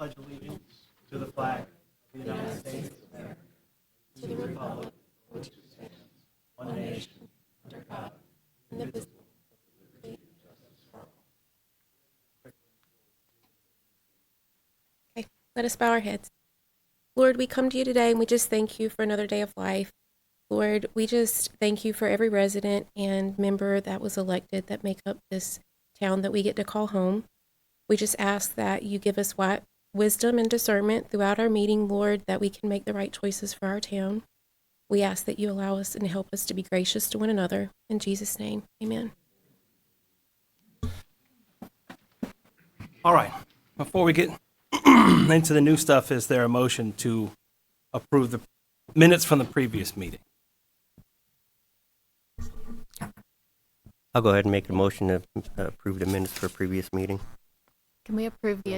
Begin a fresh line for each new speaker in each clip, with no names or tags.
pledge allegiance to the flag of the United States of America, to the republic for which it stands, one nation, under God, indivisible.
Okay, let us bow our heads. Lord, we come to you today and we just thank you for another day of life. Lord, we just thank you for every resident and member that was elected that make up this town that we get to call home. We just ask that you give us wisdom and discernment throughout our meeting, Lord, that we can make the right choices for our town. We ask that you allow us and help us to be gracious to one another. In Jesus' name, amen.
All right. Before we get into the new stuff, is there a motion to approve the minutes from the previous meeting?
I'll go ahead and make a motion to approve the minutes for a previous meeting.
Can we approve the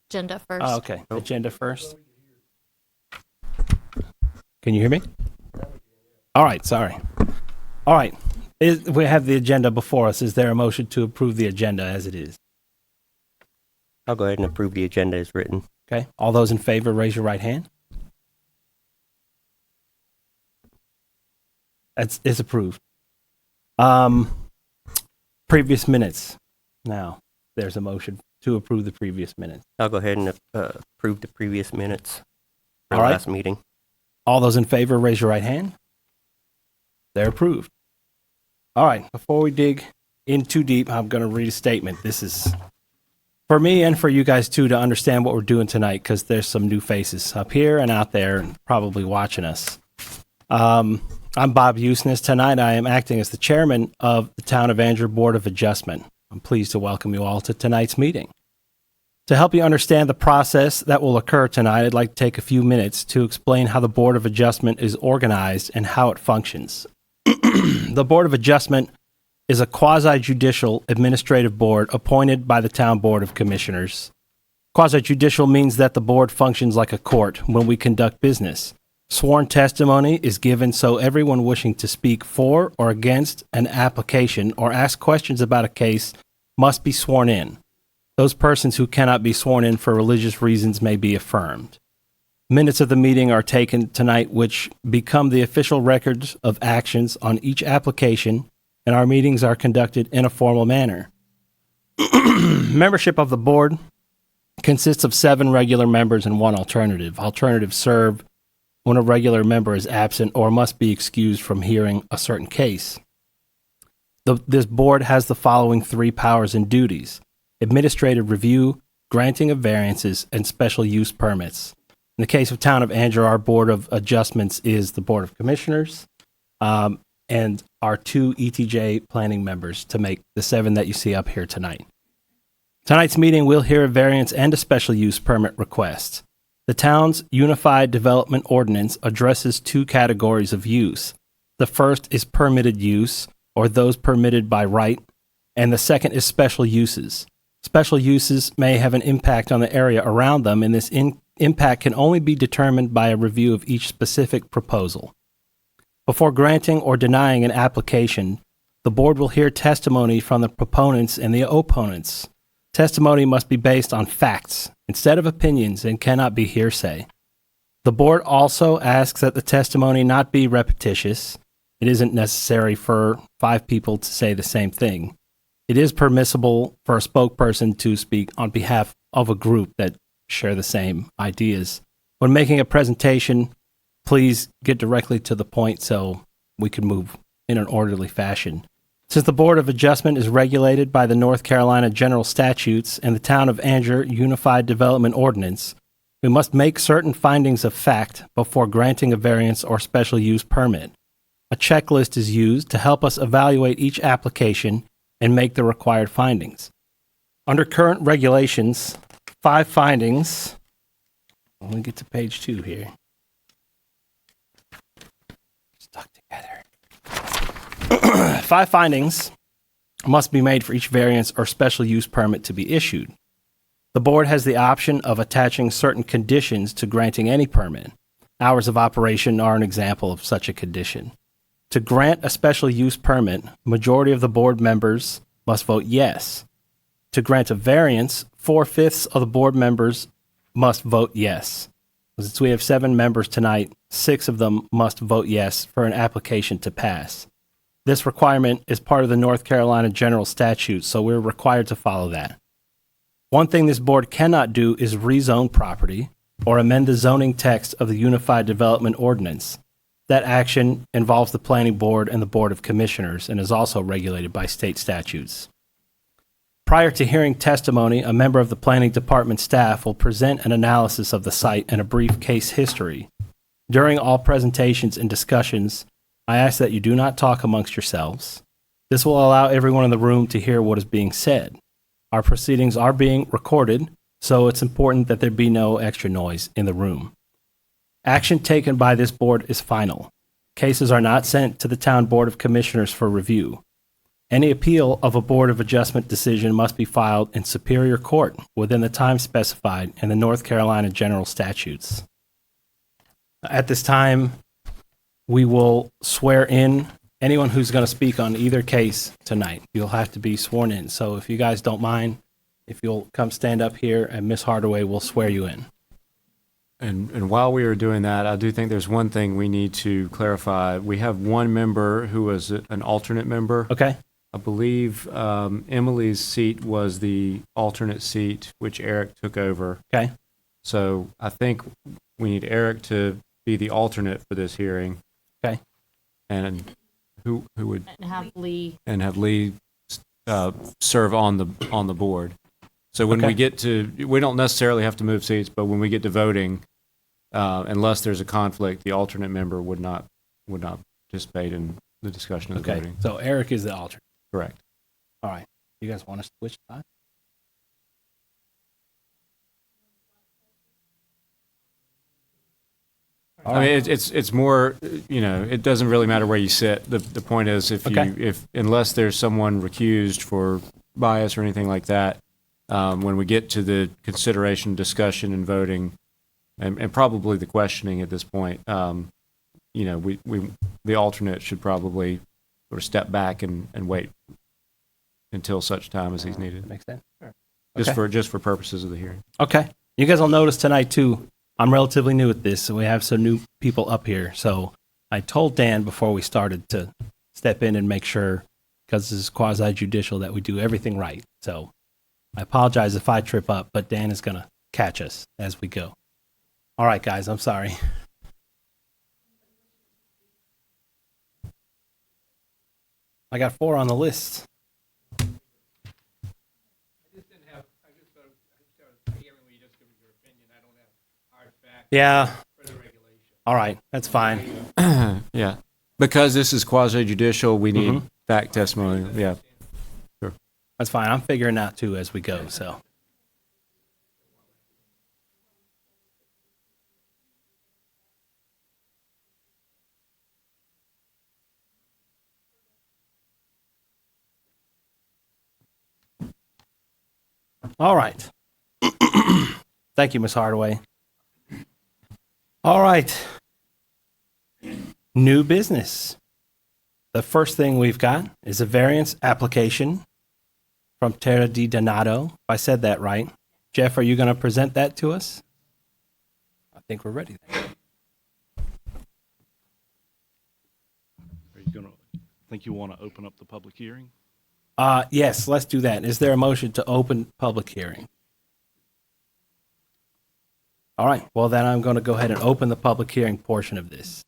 agenda first?
Oh, okay. Agenda first. Can you hear me? All right. Sorry. All right. We have the agenda before us. Is there a motion to approve the agenda as it is?
I'll go ahead and approve the agenda as written.
Okay. All those in favor, raise your right hand. It's approved. Previous minutes. Now, there's a motion to approve the previous minutes.
I'll go ahead and approve the previous minutes for
All
the
right.
last meeting.
All those in favor, raise your right hand. They're approved. All right. Before we dig in too deep, I'm going to read a statement. This is for me and for you guys too, to understand what we're doing tonight, because there's some new faces up here and out there and probably watching us. I'm Bob Usness. Tonight I am acting as the chairman of the Town of Andrew Board of Adjustment. I'm pleased to welcome you all to tonight's meeting. To help you understand the process that will occur tonight, I'd like to take a few minutes to explain how the Board of Adjustment is organized and how it functions. The Board of Adjustment is a quasi-judicial administrative board appointed by the Town Board of Commissioners. Quasi-judicial means that the board functions like a court when we conduct business. Sworn testimony is given so everyone wishing to speak for or against an application or ask questions about a case must be sworn in. Those persons who cannot be sworn in for religious reasons may be affirmed. Minutes of the meeting are taken tonight, which become the official records of actions on each application, and our meetings are conducted in a formal manner. Membership of the board consists of 7 regular members and 1 alternative. Alternatives serve when a regular member is absent or must be excused from hearing a certain case. This board has the following 3 powers and duties: administrative review, granting of variances, and special use permits. In the case of Town of Andrew, our Board of Adjustments is the Board of Commissioners and our 2 ETJ planning members to make the 7 that you see up here tonight. Tonight's meeting will hear a variance and a special use permit request. The town's Unified Development Ordinance addresses 2 categories of use. The first is permitted use, or those permitted by right, and the second is special uses. Special uses may have an impact on the area around them, and this impact can only be determined by a review of each specific proposal. Before granting or denying an application, the board will hear testimony from the proponents and the opponents. Testimony must be based on facts instead of opinions and cannot be hearsay. The board also asks that the testimony not be repetitious. It isn't necessary for 5 people to say the same thing. It is permissible for a spokesperson to speak on behalf of a group that share the same ideas. When making a presentation, please get directly to the point so we can move in an orderly fashion. Since the Board of Adjustment is regulated by the North Carolina General Statutes and the Town of Andrew Unified Development Ordinance, we must make certain findings of fact before granting a variance or special use permit. A checklist is used to help us evaluate each application and make the required findings. Under current regulations, 5 findings. Let me get to page 2 here. Stuck together. 5 findings must be made for each variance or special use permit to be issued. The board has the option of attaching certain conditions to granting any permit. Hours of operation are an example of such a condition. To grant a special use permit, majority of the board members must vote yes. To grant a variance, 4/5 of the board members must vote yes. Since we have 7 members tonight, 6 of them must vote yes for an application to pass. This requirement is part of the North Carolina General Statute, so we're required to follow that. One thing this board cannot do is rezone property or amend the zoning text of the Unified Development Ordinance. That action involves the Planning Board and the Board of Commissioners and is also regulated by state statutes. Prior to hearing testimony, a member of the Planning Department staff will present an analysis of the site and a brief case history. During all presentations and discussions, I ask that you do not talk amongst yourselves. This will allow everyone in the room to hear what is being said. Our proceedings are being recorded, so it's important that there be no extra noise in the room. Action taken by this board is final. Cases are not sent to the Town Board of Commissioners for review. Any appeal of a Board of Adjustment decision must be filed in Superior Court within the time specified in the North Carolina General Statutes. At this time, we will swear in anyone who's going to speak on either case tonight. You'll have to be sworn in. So if you guys don't mind, if you'll come stand up here and Ms. Hardaway will swear you in.
And while we are doing that, I do think there's one thing we need to clarify. We have one member who was an alternate member.
Okay?
I believe Emily's seat was the alternate seat, which Eric took over.
Okay.
So I think we need Eric to be the alternate for this hearing.
Okay.
And who would
And have Lee.
serve on the board. So when
Okay.
we get to, we don't necessarily have to move seats, but when we get to voting, unless there's a conflict, the alternate member would not participate in the discussion of the
Okay.
voting.
So Eric is the alternate.
Correct.
All right. You guys want to switch sides?
I mean, it's more, it doesn't really matter where you sit. The point is,
Okay.
unless there's someone recused for bias or anything like that, when we get to the consideration, discussion, and voting, and probably the questioning at this point, the alternate should probably sort of step back and wait until such time as he's needed,
Makes sense?
just for purposes of the hearing.
Okay. You guys will notice tonight, too, I'm relatively new at this, so we have some new people up here. So I told Dan before we started to step in and make sure, because this is quasi-judicial, that we do everything right. So I apologize if I trip up, but Dan is going to catch us as we go. All right, guys, I'm sorry. I got 4 on the list. Yeah. All right, that's fine.
Yeah, because this is quasi-judicial, we need
Mhm.
fact testimony. Yeah.
That's fine. I'm figuring out too as we go. So. All right. Thank you, Ms. Hardaway. All right. New business. The first thing we've got is a variance application from Terra Di Donato. If I said that right. Jeff, are you going to present that to us? I think we're ready.
Are you gonna, think you want to open up the public hearing?
Yes, let's do that. Is there a motion to open public hearing? All right. Well, then I'm going to go ahead and open the public hearing portion of this.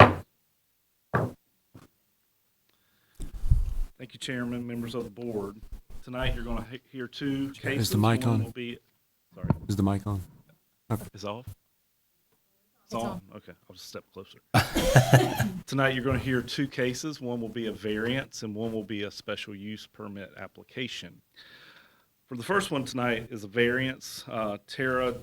Thank you, Chairman, members of the board. Tonight, you're going to hear 2 cases.
Is the mic
One
on?
will be, sorry,
Is the mic on?
is it off? It's
It's
on.
on.
Okay, I'll just step closer. Tonight, you're going to hear 2 cases. One will be a variance and one will be a special use permit application. For the first one tonight is a variance. Terra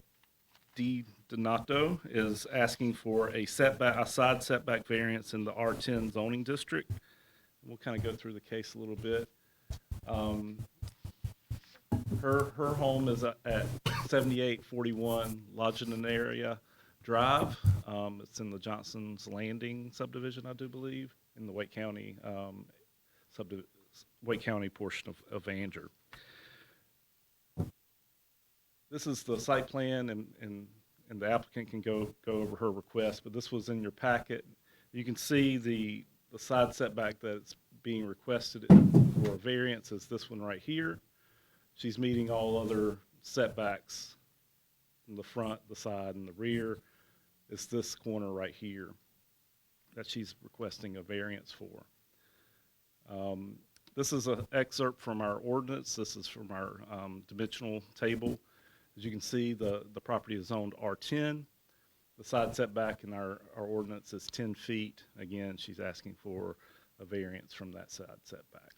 Di Donato is asking for a side setback variance in the R10 zoning district. We'll kind of go through the case a little bit. Her home is at 7841 Loginaria Drive. It's in the Johnson's Landing subdivision, I do believe, in the Wake County Wake County portion of Anger. This is the site plan and and the applicant can go over her request, but this was in your packet. You can see the side setback that's being requested for a variance is this one right here. She's meeting all other setbacks from the front, the side, and the rear. It's this corner right here that she's requesting a variance for. This is an excerpt from our ordinance. This is from our dimensional table. As you can see, the property is zoned R10. The side setback in our ordinance is 10 feet. Again, she's asking for a variance from that side setback.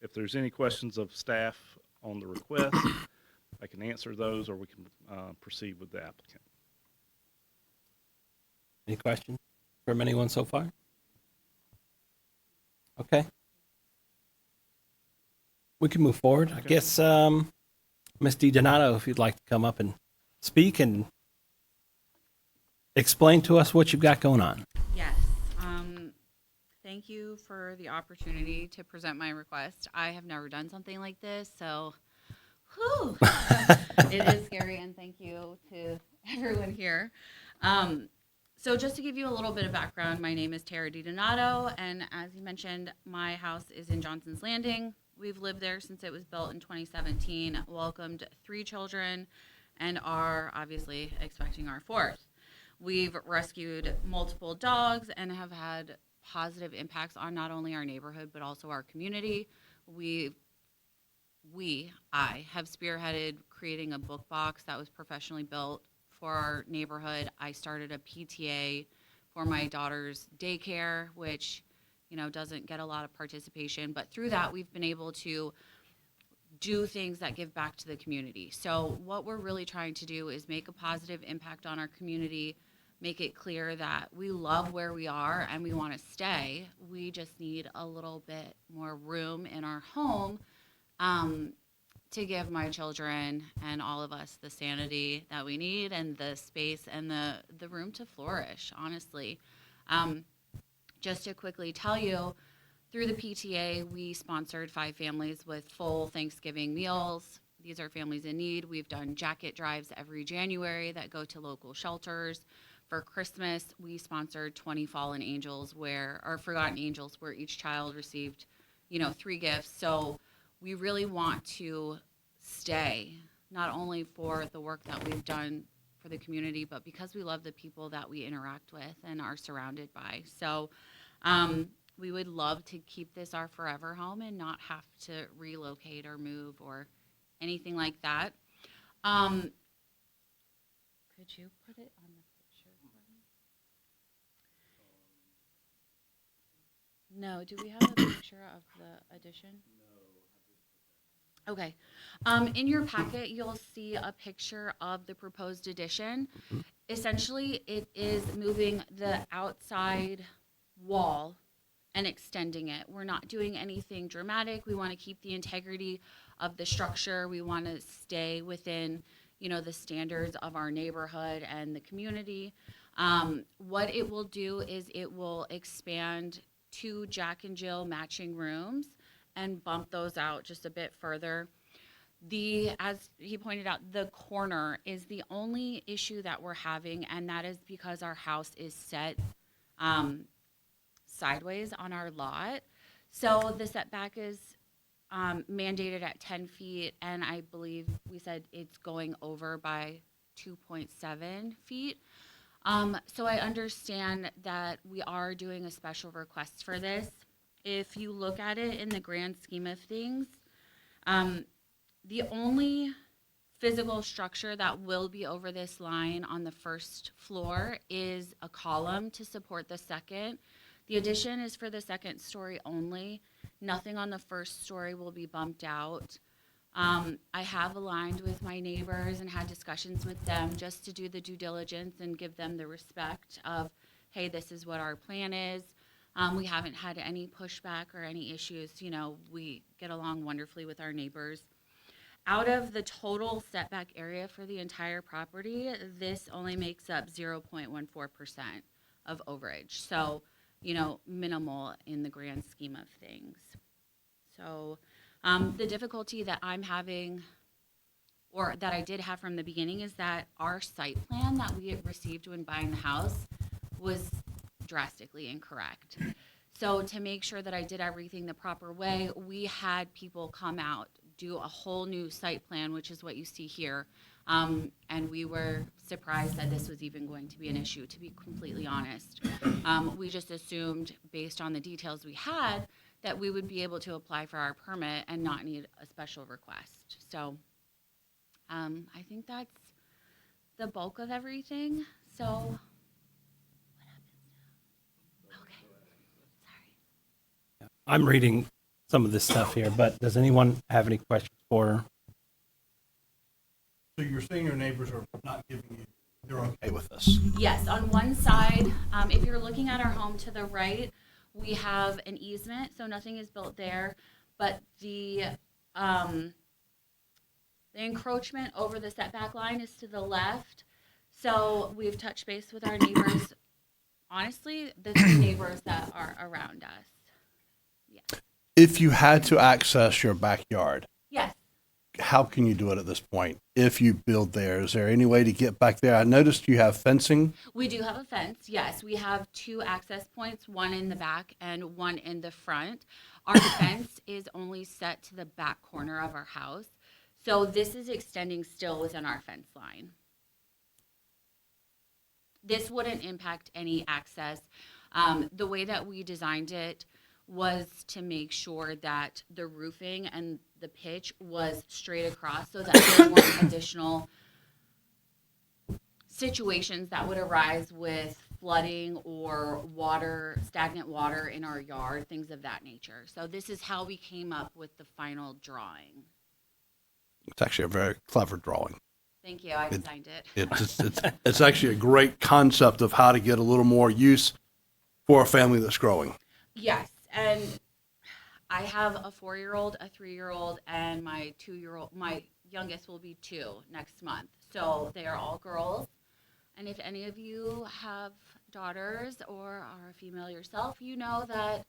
If there's any questions of staff on the request, I can answer those, or we can proceed with the applicant.
Any questions from anyone so far? Okay. We can move forward. I guess, Ms. DiDonato, if you'd like to come up and speak and explain to us what you've got going on.
Yes. Thank you for the opportunity to present my request. I have never done something like this, so whew, it is scary, and thank you to everyone here. So just to give you a little bit of background, my name is Tara DiDonato, and as you mentioned, my house is in Johnson's Landing. We've lived there since it was built in 2017, welcomed 3 children, and are obviously expecting our 4th. We've rescued multiple dogs and have had positive impacts on not only our neighborhood, but also our community. I have spearheaded creating a book box that was professionally built for our neighborhood. I started a PTA for my daughter's daycare, which, you know, doesn't get a lot of participation, but through that, we've been able to do things that give back to the community. So what we're really trying to do is make a positive impact on our community, make it clear that we love where we are and we want to stay. We just need a little bit more room in our home to give my children and all of us the sanity that we need and the space and the room to flourish, honestly. Just to quickly tell you, through the PTA, we sponsored 5 families with full Thanksgiving meals. These are families in need. We've done jacket drives every January that go to local shelters. For Christmas, we sponsored 20 Fallen Angels or Forgotten Angels, where each child received, 3 gifts. So we really want to stay, not only for the work that we've done for the community, but because we love the people that we interact with and are surrounded by. So we would love to keep this our forever home and not have to relocate or move or anything like that. Could you put it on the picture for me? No, do we have a picture of the addition? Okay. In your packet, you'll see a picture of the proposed addition. Essentially, it is moving the outside wall and extending it. We're not doing anything dramatic. We want to keep the integrity of the structure. We want to stay within, the standards of our neighborhood and the community. What it will do is it will expand 2 Jack and Jill matching rooms and bump those out just a bit further. As he pointed out, the corner is the only issue that we're having, and that is because our house is set sideways on our lot. So the setback is mandated at 10 feet, and I believe we said it's going over by 2.7 feet. So I understand that we are doing a special request for this. If you look at it in the grand scheme of things, the only physical structure that will be over this line on the first floor is a column to support the second. The addition is for the second story only. Nothing on the first story will be bumped out. I have aligned with my neighbors and had discussions with them just to do the due diligence and give them the respect of, hey, this is what our plan is. We haven't had any pushback or any issues. We get along wonderfully with our neighbors. Out of the total setback area for the entire property, this only makes up 0.14% of overage. So, minimal in the grand scheme of things. So the difficulty that I'm having or that I did have from the beginning, is that our site plan that we had received when buying the house was drastically incorrect. So to make sure that I did everything the proper way, we had people come out, do a whole new site plan, which is what you see here. And we were surprised that this was even going to be an issue, to be completely honest. We just assumed, based on the details we had, that we would be able to apply for our permit and not need a special request. So I think that's the bulk of everything. So what happens now? Okay, sorry.
I'm reading some of this stuff here, but does anyone have any questions for her?
So you're saying your neighbors are not giving you, they're okay with this?
Yes, on one side, if you're looking at our home to the right, we have an easement, so nothing is built there. But the encroachment over the setback line is to the left. So we've touched base with our neighbors. Honestly, the two neighbors that are around us. Yes.
If you had to access your backyard,
Yes.
how can you do it at this point? If you build there, is there any way to get back there? I noticed you have fencing.
We do have a fence, yes. We have two access points, one in the back and one in the front. Our fence is only set to the back corner of our house. So this is extending still within our fence line. This wouldn't impact any access. The way that we designed it was to make sure that the roofing and the pitch was straight across so that there weren't additional situations that would arise with flooding or water, stagnant water in our yard, things of that nature. So this is how we came up with the final drawing.
It's actually a very clever drawing.
Thank you, I designed it.
It's actually a great concept of how to get a little more use for a family that's growing.
Yes, and I have a 4-year-old, a 3-year-old, and my 2-year-old. My youngest will be 2 next month. So they are all girls. And if any of you have daughters or are a female yourself, you know that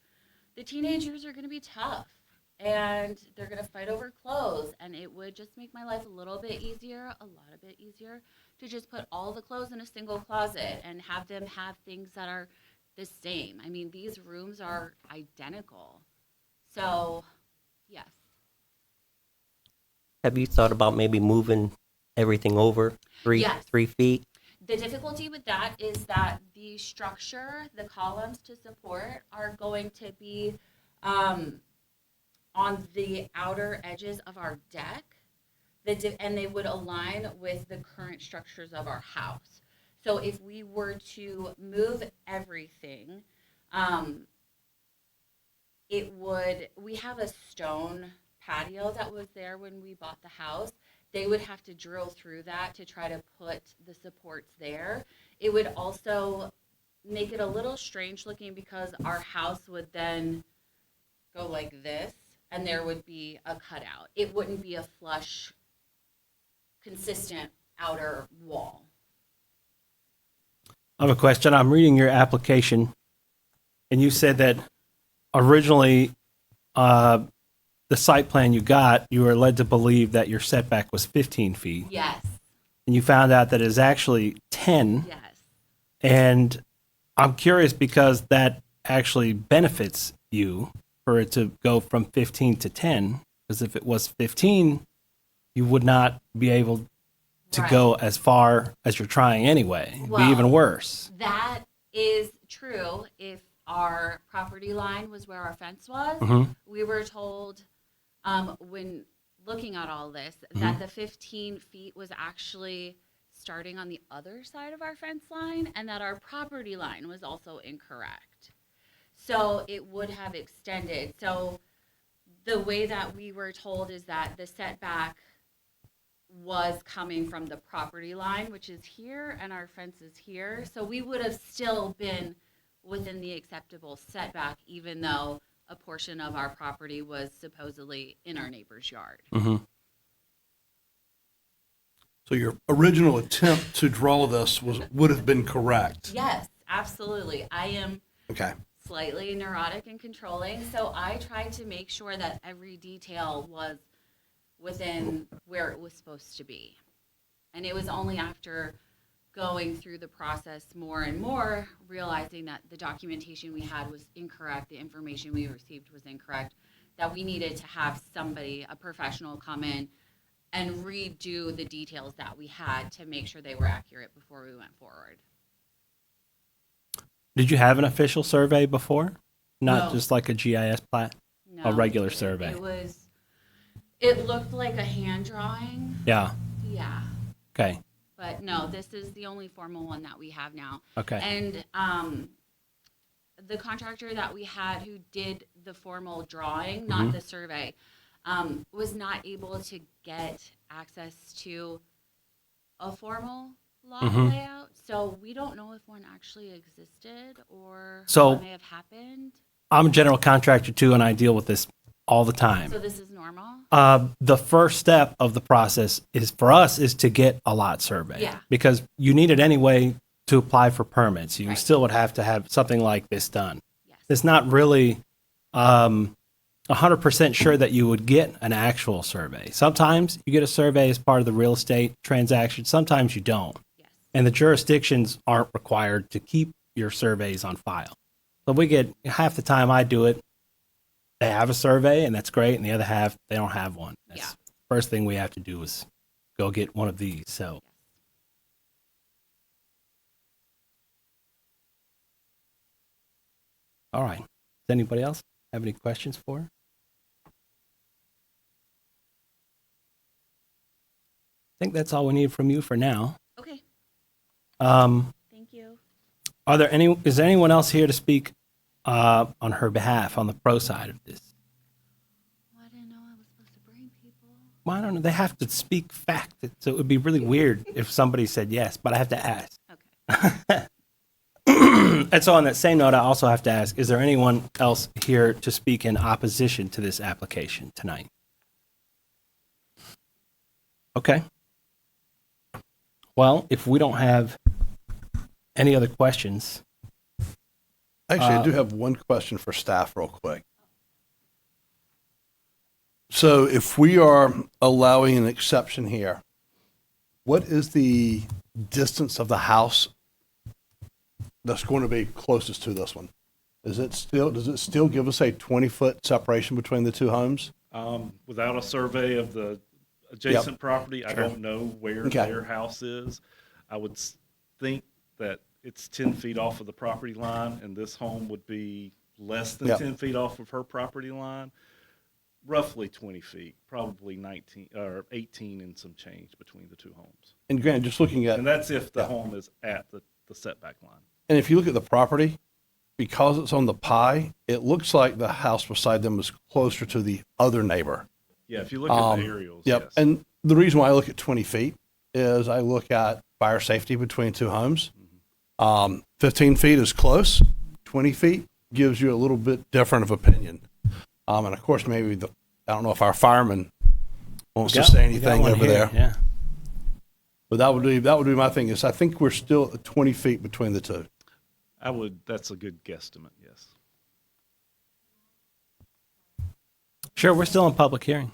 the teenage years are going to be tough. And they're going to fight over clothes. And it would just make my life a little bit easier, a lot of it easier, to just put all the clothes in a single closet and have them have things that are the same. I mean, these rooms are identical. So, yes.
Have you thought about maybe moving everything over
Yes.
3 feet?
The difficulty with that is that the structure, the columns to support, are going to be on the outer edges of our deck, and they would align with the current structures of our house. So if we were to move everything, we have a stone patio that was there when we bought the house. They would have to drill through that to try to put the supports there. It would also make it a little strange looking because our house would then go like this and there would be a cutout. It wouldn't be a flush, consistent outer wall.
I have a question. I'm reading your application, and you said that originally the site plan you got, you were led to believe that your setback was 15 feet.
Yes,
And you found out that it is actually 10.
yes.
And I'm curious because that actually benefits you for it to go from 15 to 10. Because if it was 15, you would not be able to
Right.
go as far as you're trying anyway. It'd be even
Well,
worse.
That is true. If our property line was where our fence was,
Mhm.
we were told when looking at all this that the 15 feet was actually starting on the other side of our fence line and that our property line was also incorrect. So it would have extended. So the way that we were told is that the setback was coming from the property line, which is here, and our fence is here. So we would have still been within the acceptable setback, even though a portion of our property was supposedly in our neighbor's yard.
So your original attempt to draw this would have been correct.
Yes, absolutely. I am
Okay.
slightly neurotic and controlling, so I tried to make sure that every detail was within where it was supposed to be. And it was only after going through the process more and more, realizing that the documentation we had was incorrect, the information we received was incorrect, that we needed to have somebody, a professional, come in and redo the details that we had to make sure they were accurate before we went forward.
Did you have an official survey before? Not
No.
just like a GIS plat?
No,
A regular survey.
It looked like a hand drawing.
Yeah.
Yeah.
Okay.
But no, this is the only formal one that we have now.
Okay.
And the contractor that we had who did the formal drawing, not
Mhm.
the survey, was not able to get access to a formal lot
Mhm.
layout. So we don't know if one actually existed or
So-
what may have happened.
I'm a general contractor too, and I deal with this all the time.
So this is normal?
The first step of the process is for us is to get a lot survey.
Yeah.
Because you need it anyway to apply for permits. You
Right.
still would have to have something like this done.
Yes.
It's not really 100% sure that you would get an actual survey. Sometimes you get a survey as part of the real estate transaction. Sometimes you don't.
Yes.
And the jurisdictions aren't required to keep your surveys on file. So we get half the time I do it, they have a survey and that's great. And the other half, they don't have one. That's
Yeah.
the first thing we have to do is go get one of these. So, all right. Does anybody else have any questions for her? I think that's all we need from you for now.
Okay.
Um,
Thank you.
is there anyone else here to speak on her behalf on the pro side of this?
Well, I didn't know I was supposed to bring people.
Well, I don't know. They have to speak fact. So it would be really weird if somebody said yes, but I have to ask.
Okay.
And so on that same note, I also have to ask, is there anyone else here to speak in opposition to this application tonight? Okay. Well, if we don't have any other questions,
Actually, I do have one question for staff real quick. So if we are allowing an exception here, what is the distance of the house that's going to be closest to this one? Does it still give us a 20-foot separation between the two homes?
Without a survey of the adjacent property, I
Sure.
don't know where
Okay.
their house is. I would think that it's 10 feet off of the property line, and this home would be less than
Yep.
10 feet off of her property line. Roughly 20 feet, probably 19 or 18 and some change between the two homes.
And granted, just looking at,
And that's if the home is at the setback line.
and if you look at the property, because it's on the pie, it looks like the house beside them is closer to the other neighbor.
Yeah, if you look at the aerials,
Yep.
yes.
And the reason why I look at 20 feet is I look at fire safety between two homes. 15 feet is close. 20 feet gives you a little bit different of opinion. And of course, maybe I don't know if our fireman wants to say
We got
anything
one
over
here,
there.
Yeah.
But that would be my thing is I think we're still at 20 feet between the two.
That's a good guesstimate, yes.
Sure, we're still in public hearing.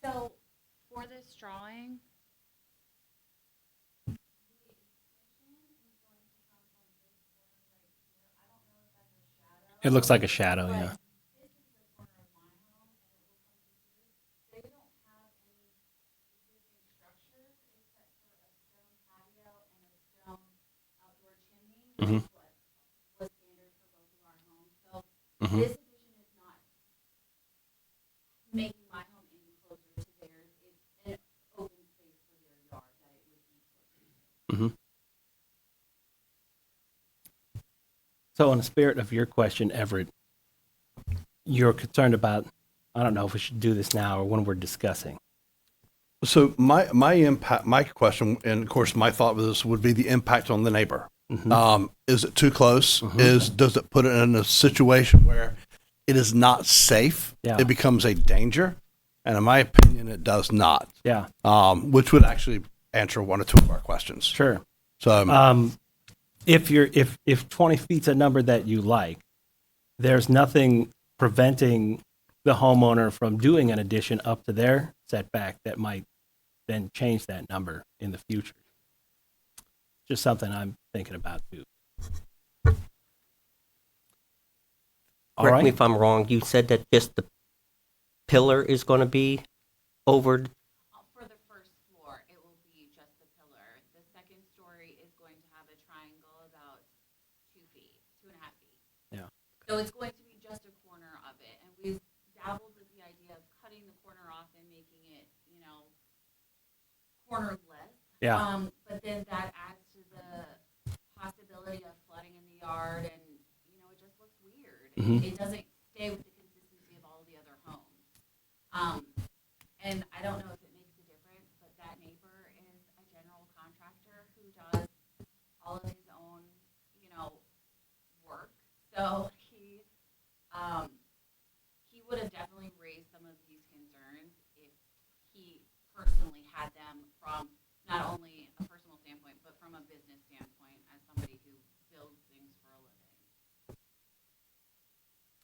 So for this drawing,
It looks like a shadow, yeah. Mhm.
was standard for both of our homes. So
Mhm.
this addition is not making my home any closer to theirs. It's an open space for their yard that it would be closer to.
So, in the spirit of your question, Everett, you're concerned about, I don't know if we should do this now or when we're discussing.
So my question, and of course my thought with this would be the impact on the neighbor. Is it too close? Does it put it in a situation where it is not safe?
Yeah.
It becomes a danger, and in my opinion, it does not.
Yeah,
Which would actually answer one or two of our questions.
sure.
So
If 20 feet's a number that you like, there's nothing preventing the homeowner from doing an addition up to their setback that might then change that number in the future. Just something I'm thinking about too. All
Correct me
right.
if I'm wrong, you said that just the pillar is going to be over,
For the first floor, it will be just the pillar. The second story is going to have a triangle about 2 feet, 2.5 feet.
Yeah.
So it's going to be just a corner of it. And we've dabbled with the idea of cutting the corner off and making it, cornerless.
Yeah.
But then that adds to the possibility of flooding in the yard, and it just looks weird.
Mhm.
It doesn't stay with the consistency of all the other homes. And I don't know if it makes a difference, but that neighbor is a general contractor who does all of his own, work. So he would have definitely raised some of these concerns if he personally had them from not only a personal standpoint, but from a business standpoint as somebody who builds things for a living.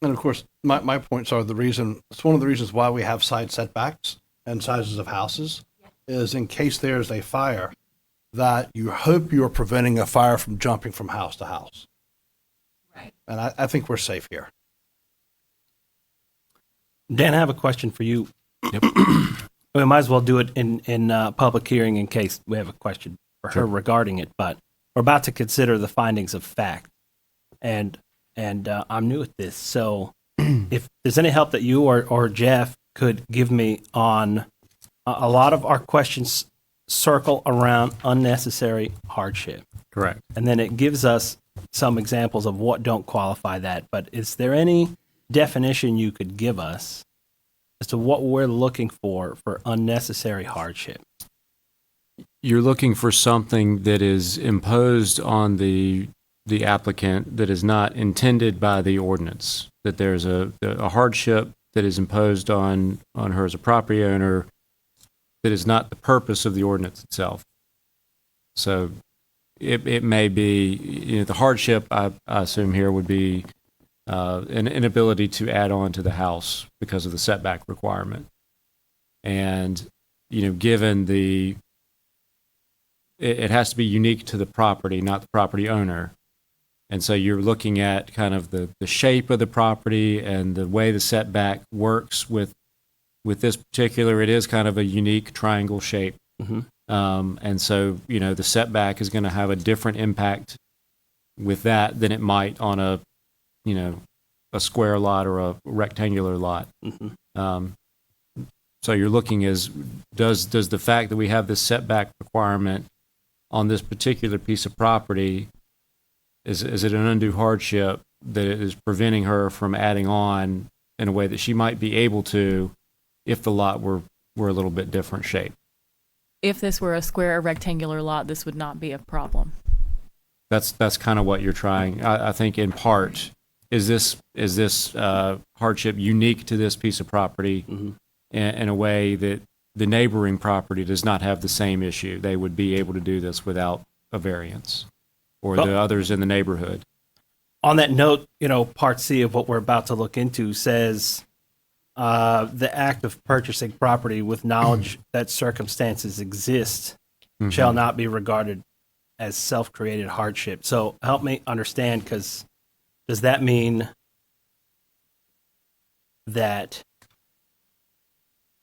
And of course, my points are it's one of the reasons why we have side setbacks and sizes of houses is in case there's a fire that you hope you're preventing a fire from jumping from house to house.
Right.
And I think we're safe here.
Dan, I have a question for you. We might as well do it in public hearing in case we have a question for her regarding it. But we're about to consider the findings of fact, and I'm new at this. So, if there's any help that you or Jeff could give me on a lot of our questions circle around unnecessary hardship,
Correct.
and then it gives us some examples of what don't qualify that. But is there any definition you could give us as to what we're looking for unnecessary hardship?
You're looking for something that is imposed on the applicant that is not intended by the ordinance, that there's a hardship that is imposed on her as a property owner that is not the purpose of the ordinance itself. So it may be, the hardship I assume here would be an inability to add on to the house because of the setback requirement. And, given it has to be unique to the property, not the property owner. And so you're looking at kind of the shape of the property and the way the setback works with this particular, it is kind of a unique triangle shape.
Mm-hmm.
And so, the setback is going to have a different impact with that than it might on a square lot or a rectangular lot.
Mm-hmm.
So you're looking does the fact that we have this setback requirement on this particular piece of property, is it an undue hardship that it is preventing her from adding on in a way that she might be able to if the lot were a little bit different shape?
If this were a square or rectangular lot, this would not be a problem.
That's kind of what you're trying. I think in part, is this hardship unique to this piece of property
Mm-hmm.
in a way that the neighboring property does not have the same issue? They would be able to do this without a variance, or the others in the neighborhood.
On that note, Part C of what we're about to look into says the act of purchasing property with knowledge that circumstances exist shall not be regarded as self-created hardship. So help me understand, because does that mean that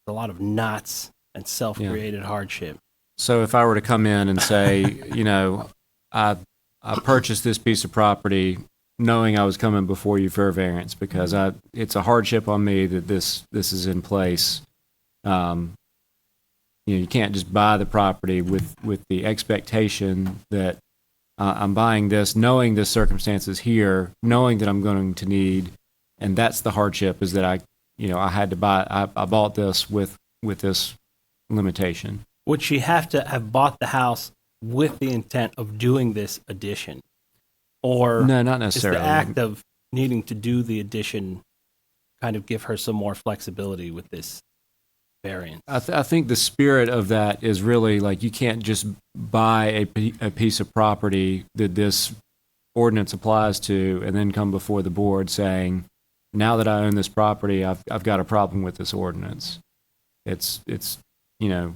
a lot of knots and self-created hardship?
So if I were to come in and say, I purchased this piece of property knowing I was coming before you for a variance because it's a hardship on me that this is in place. You can't just buy the property with the expectation that I'm buying this, knowing the circumstances here, knowing that I'm going to need, and that's the hardship, is that I had to buy. I bought this with this limitation.
Would she have to have bought the house with the intent of doing this addition? Or
No, not
is
necessarily.
the act of needing to do the addition kind of give her some more flexibility with this variance?
I think the spirit of that is really like, you can't just buy a piece of property that this ordinance applies to and then come before the board saying, now that I own this property, I've got a problem with this ordinance. It's you know,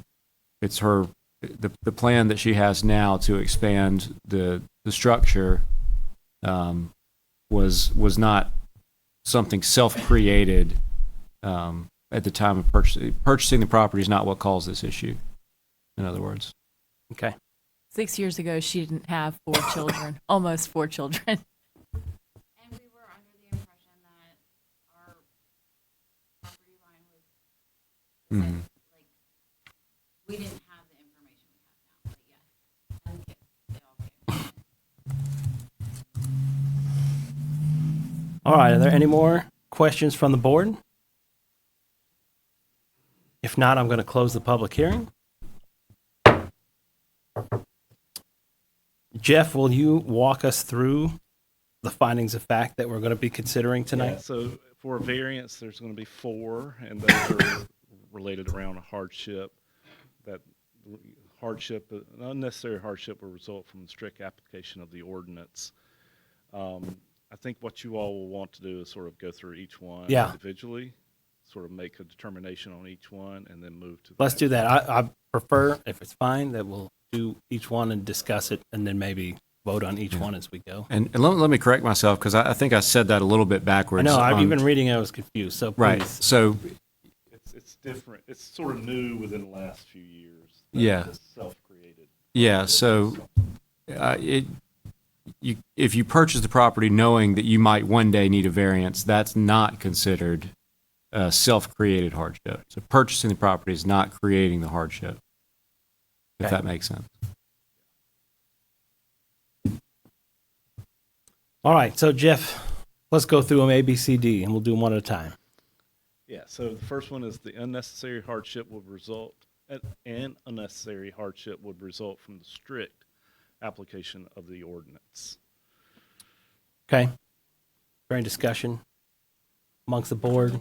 it's her, the plan that she has now to expand the structure was not something self-created at the time of purchasing. Purchasing the property is not what caused this issue, in other words.
Okay.
6 years ago, she didn't have 4 children, almost 4 children.
And we were under the impression that our property line was,
Mhm.
like, we didn't have the information we have now, but yes, and they all came.
All right. Are there any more questions from the board? If not, I'm going to close the public hearing. Jeff, will you walk us through the findings of fact that we're going to be considering
Yeah,
tonight?
so for a variance, there's going to be 4, and those are related around a hardship. That hardship, an unnecessary hardship will result from the strict application of the ordinance. I think what you all will want to do is sort of go through each one
Yeah.
individually, sort of make a determination on each one, and then move to the
Let's
next.
do that. I prefer, if it's fine, that we'll do each one and discuss it and then maybe vote on each one as we go.
And let me correct myself, because I think I said that a little bit backwards.
I know, I've
on-
even reading, I was confused, so
Right,
please.
so,
It's different. It's sort of new within the last few years.
Yeah.
It's self-created.
yeah, so if you purchase the property knowing that you might one day need a variance, that's not considered a self-created hardship. So purchasing the property is not creating the hardship, if
Okay.
that makes sense.
All right, so Jeff, let's go through them A, B, C, D, and we'll do them one at a time.
Yeah, so the first one is the unnecessary hardship would result, an unnecessary hardship would result from the strict application of the ordinance.
Okay? During discussion amongst the board.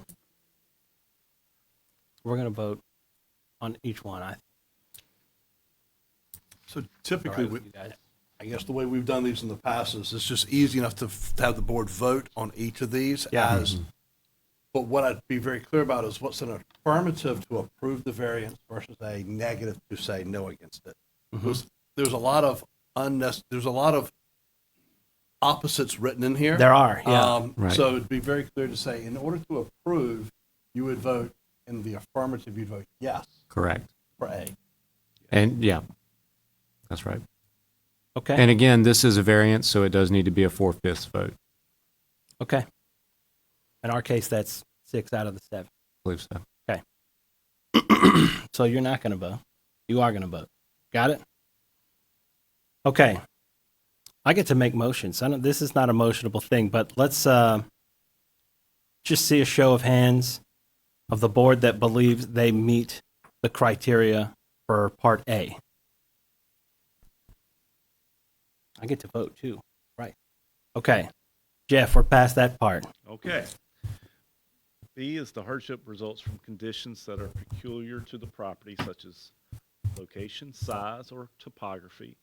We're going to vote on each one.
So typically,
with you guys.
I guess the way we've done these in the past is it's just easy enough to have the board vote on each of these
Yeah.
as, but what I'd be very clear about is what's an affirmative to approve the variance versus a negative to say no against it. There's a lot of there's a lot of opposites written in here.
There are, yeah.
Right.
So it'd be very clear to say, in order to approve, you would vote in the affirmative, you'd vote yes
Correct.
for A.
And, yeah, that's right.
Okay,
And again, this is a variance, so it does need to be a 4/5 vote,
okay. In our case, that's 6 out of the 7.
I believe so.
So you're not going to vote. You are going to vote. Got it? Okay. I get to make motions. This is not a motionable thing, but let's just see a show of hands of the board that believes they meet the criteria for Part A. I get to vote too. Right. Okay. Jeff, we're past that part.
Okay. B is the hardship results from conditions that are peculiar to the property, such as location, size, or topography.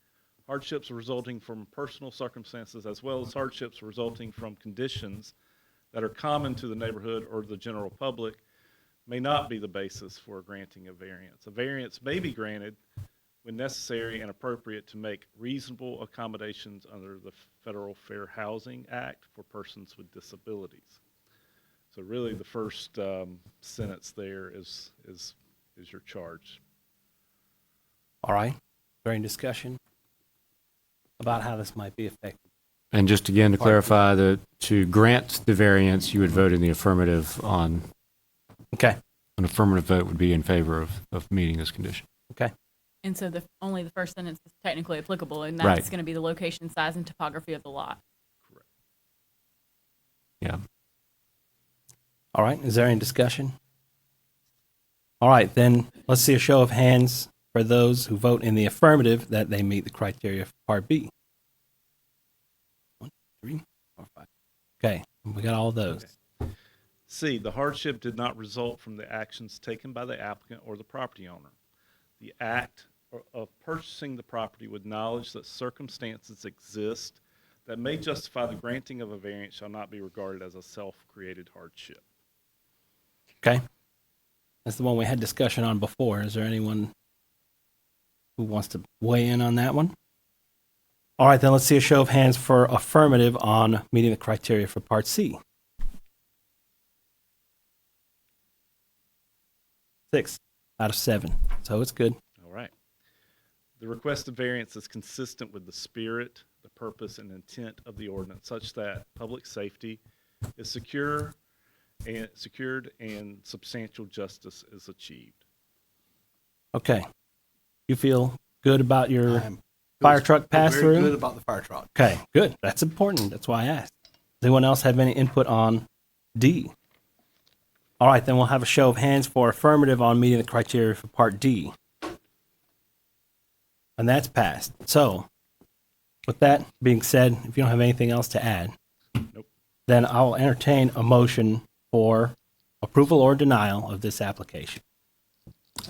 Hardships resulting from personal circumstances, as well as hardships resulting from conditions that are common to the neighborhood or the general public, may not be the basis for granting a variance. A variance may be granted when necessary and appropriate to make reasonable accommodations under the Federal Fair Housing Act for persons with disabilities. So really, the first sentence there is your charge.
All right. During discussion about how this might be effective.
And just again, to clarify, to grant the variance, you would vote in the affirmative on,
Okay.
an affirmative vote would be in favor of meeting this condition.
Okay.
And so only the first sentence is technically applicable, and
Right.
that's going to be the location, size, and topography of the lot.
Yeah.
All right. Is there any discussion? All right. Then let's see a show of hands for those who vote in the affirmative that they meet the criteria for Part B. 1, 2, 3, 4, 5. Okay. We got all those.
C, the hardship did not result from the actions taken by the applicant or the property owner. The act of purchasing the property with knowledge that circumstances exist that may justify the granting of a variance shall not be regarded as a self-created hardship.
Okay. That's the one we had discussion on before. Is there anyone who wants to weigh in on that one? All right, then let's see a show of hands for affirmative on meeting the criteria for Part C. 6 out of 7. So it's good.
All right. The requested variance is consistent with the spirit, the purpose, and intent of the ordinance, such that public safety is secured and substantial justice is achieved.
Okay. You feel good about your
I'm-
fire truck
feel
pass
Very
through?
good about the fire truck.
Okay, good. That's important. That's why I asked. Does anyone else have any input on D? All right, then we'll have a show of hands for affirmative on meeting the criteria for Part D. And that's passed. So, with that being said, if you don't have anything else to add,
Nope.
then I'll entertain a motion for approval or denial of this application.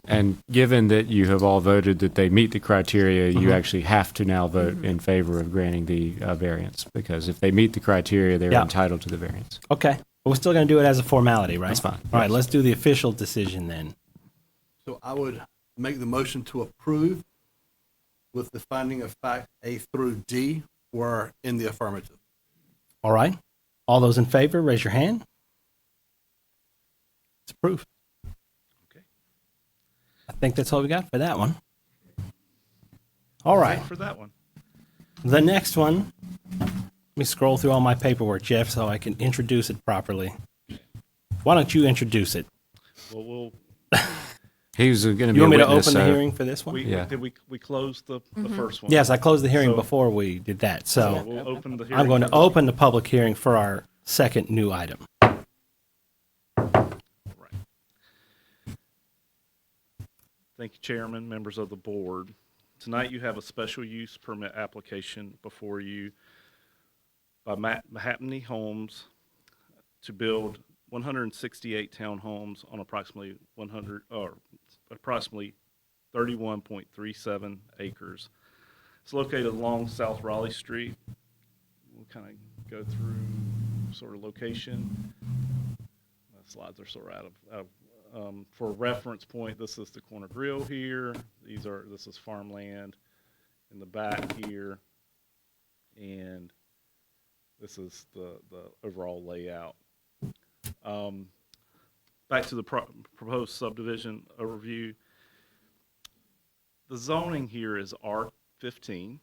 And given that you have all voted that they meet the criteria, you actually have to now vote in favor of granting the variance, because if they meet the criteria, they're
Yeah.
entitled to the variance.
Okay, but we're still going to do it as a formality, right?
That's fine.
All right, let's do the official decision then.
So I would make the motion to approve with the finding of fact A through D were in the affirmative.
All right. All those in favor, raise your hand. It's approved.
Okay.
I think that's all we got for that one. All right.
For that one.
The next one, let me scroll through all my paperwork, Jeff, so I can introduce it properly. Why don't you introduce it?
Well,
He was going to be
You
a
want me to
witness,
open the
so-
hearing for this one?
Yeah.
we closed the first one.
Yes, I closed the hearing
So-
before we did that.
So
So
we'll open the hearing.
I'm going to
for this
open the public hearing for our second new item.
Right. Thank you, Chairman, members of the board. Tonight you have a special use permit application before you by Mahatma Homes to build 168 townhomes on approximately 31.37 acres. It's located along South Raleigh Street. We'll kind of go through sort of location. The slides are sort of out of for a reference point, this is the corner grill here. This is farmland in the back here, and this is the overall layout. Back to the proposed subdivision overview. The zoning here is R15.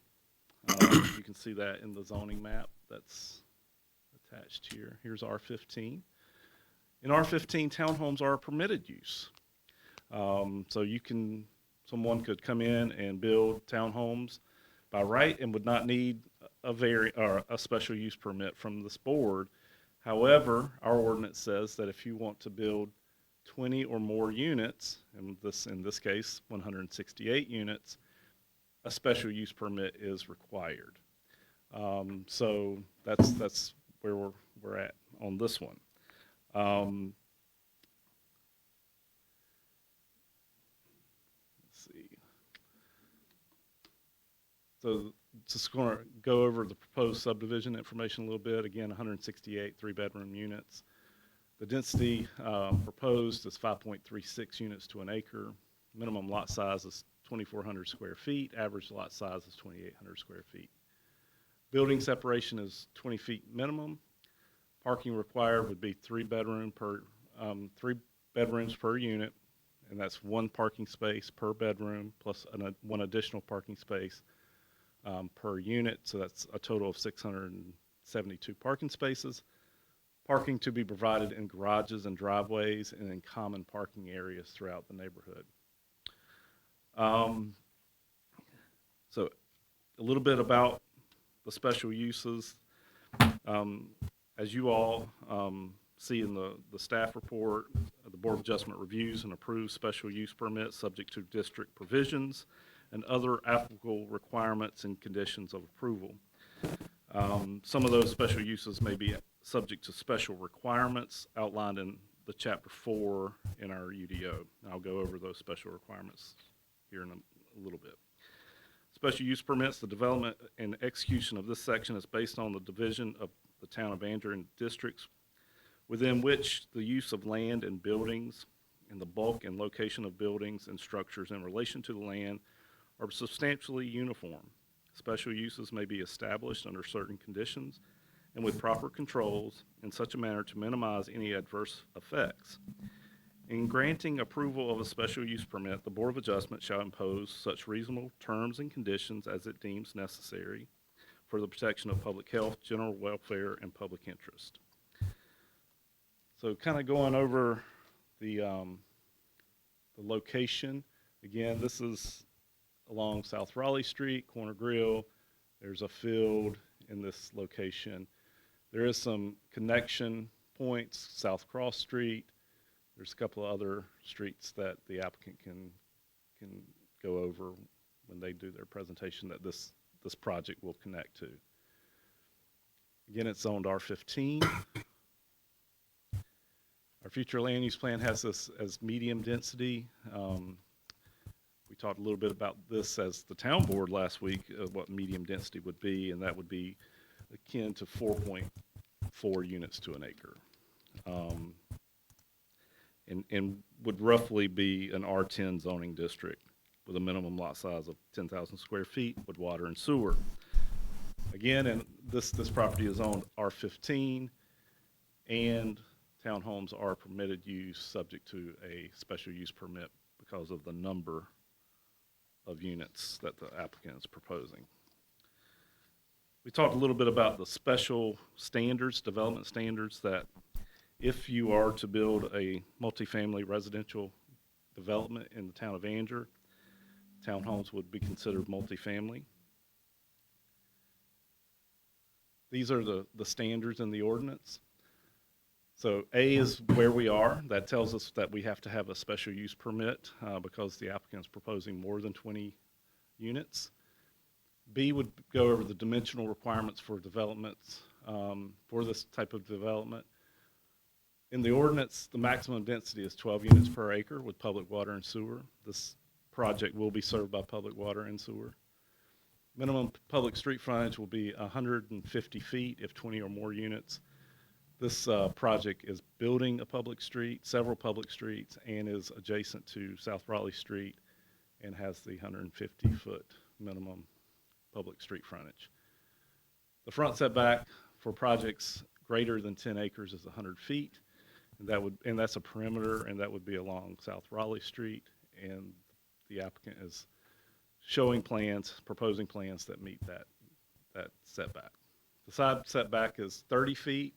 You can see that in the zoning map that's attached here. Here's R15. In R15, townhomes are a permitted use. So someone could come in and build townhomes by right and would not need a special use permit from this board. However, our ordinance says that if you want to build 20 or more units, and in this case 168 units, a special use permit is required. So that's where we're at on this one. Let's see. So just going to go over the proposed subdivision information a little bit. Again, 168 three-bedroom units. The density proposed is 5.36 units to an acre. Minimum lot size is 2,400 square feet. Average lot size is 2,800 square feet. Building separation is 20 feet minimum. Parking required would be three bedrooms per unit, and that's one parking space per bedroom plus one additional parking space per unit. So that's a total of 672 parking spaces. Parking to be provided in garages and driveways and in common parking areas throughout the neighborhood. So a little bit about the special uses. As you all see in the staff report, the Board of Adjustment reviews and approves special use permits subject to district provisions and other applicable requirements and conditions of approval. Some of those special uses may be subject to special requirements outlined in the Chapter 4 in our UDO. And I'll go over those special requirements here in a little bit. special use permits, the development and execution of this section is based on the division of the town of Andrew in districts within which the use of land and buildings and the bulk and location of buildings and structures in relation to the land are substantially uniform. Special uses may be established under certain conditions and with proper controls in such a manner to minimize any adverse effects. In granting approval of a special use permit, the Board of Adjustment shall impose such reasonable terms and conditions as it deems necessary for the protection of public health, general welfare, and public interest. So kind of going over the location, again, this is along South Raleigh Street, Corner Grill. There's a field in this location. There is some connection points, South Cross Street. There's a couple of other streets that the applicant can go over when they do their presentation that this project will connect to. Again, it's zoned R15. Our future land use plan has this as medium density. We talked a little bit about this as the town board last week, what medium density would be, and that would be akin to 4.4 units to an acre. And would roughly be an R10 zoning district with a minimum lot size of 10,000 square feet with water and sewer. Again, and this property is owned R15, and townhomes are permitted use subject to a special use permit because of the number of units that the applicant is proposing. We talked a little bit about the special standards, development standards, that if you are to build a multifamily residential development in the town of Andrew, townhomes would be considered multifamily. These are the standards in the ordinance. So A is where we are. That tells us that we have to have a special use permit because the applicant is proposing more than 20 units. B would go over the dimensional requirements for developments for this type of development. In the ordinance, the maximum density is 12 units per acre with public water and sewer. This project will be served by public water and sewer. Minimum public street frontage will be 150 feet if 20 or more units. This project is building a public street, several public streets, and is adjacent to South Raleigh Street and has the 150-foot minimum public street frontage. The front setback for projects greater than 10 acres is 100 feet, and that's a perimeter, and that would be along South Raleigh Street, and the applicant is showing plans, proposing plans that meet that setback. The side setback is 30 feet,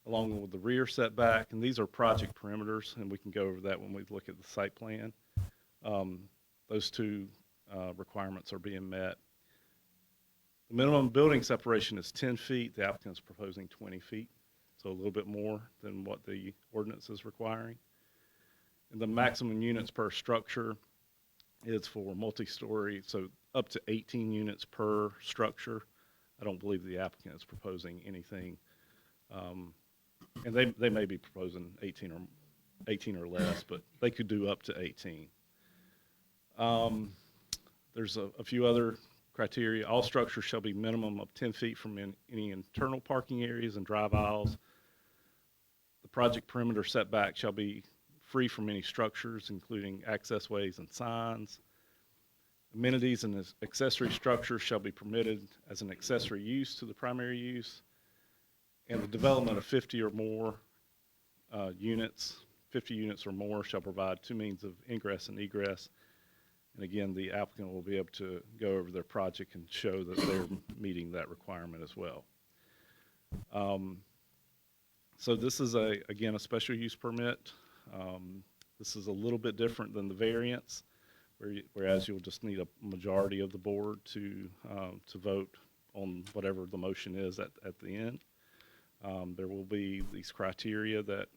along with the rear setback, and these are project perimeters, and we can go over that when we look at the site plan. Those two requirements are being met. The minimum building separation is 10 feet. The applicant is proposing 20 feet, so a little bit more than what the ordinance is requiring. And the maximum units per structure is for multi-story, so up to 18 units per structure. I don't believe the applicant is proposing anything. And they may be proposing 18 or less, but they could do up to 18. There's a few other criteria. All structures shall be minimum of 10 feet from any internal parking areas and drive aisles. The project perimeter setback shall be free from any structures, including access ways and signs. Amenities and accessory structures shall be permitted as an accessory use to the primary use. And the development of 50 or more units, 50 units or more, shall provide two means of ingress and egress. And again, the applicant will be able to go over their project and show that they're meeting that requirement as well. So this is, again, a special use permit. This is a little bit different than the variance, whereas you'll just need a majority of the board to vote on whatever the motion is at the end. There will be these criteria that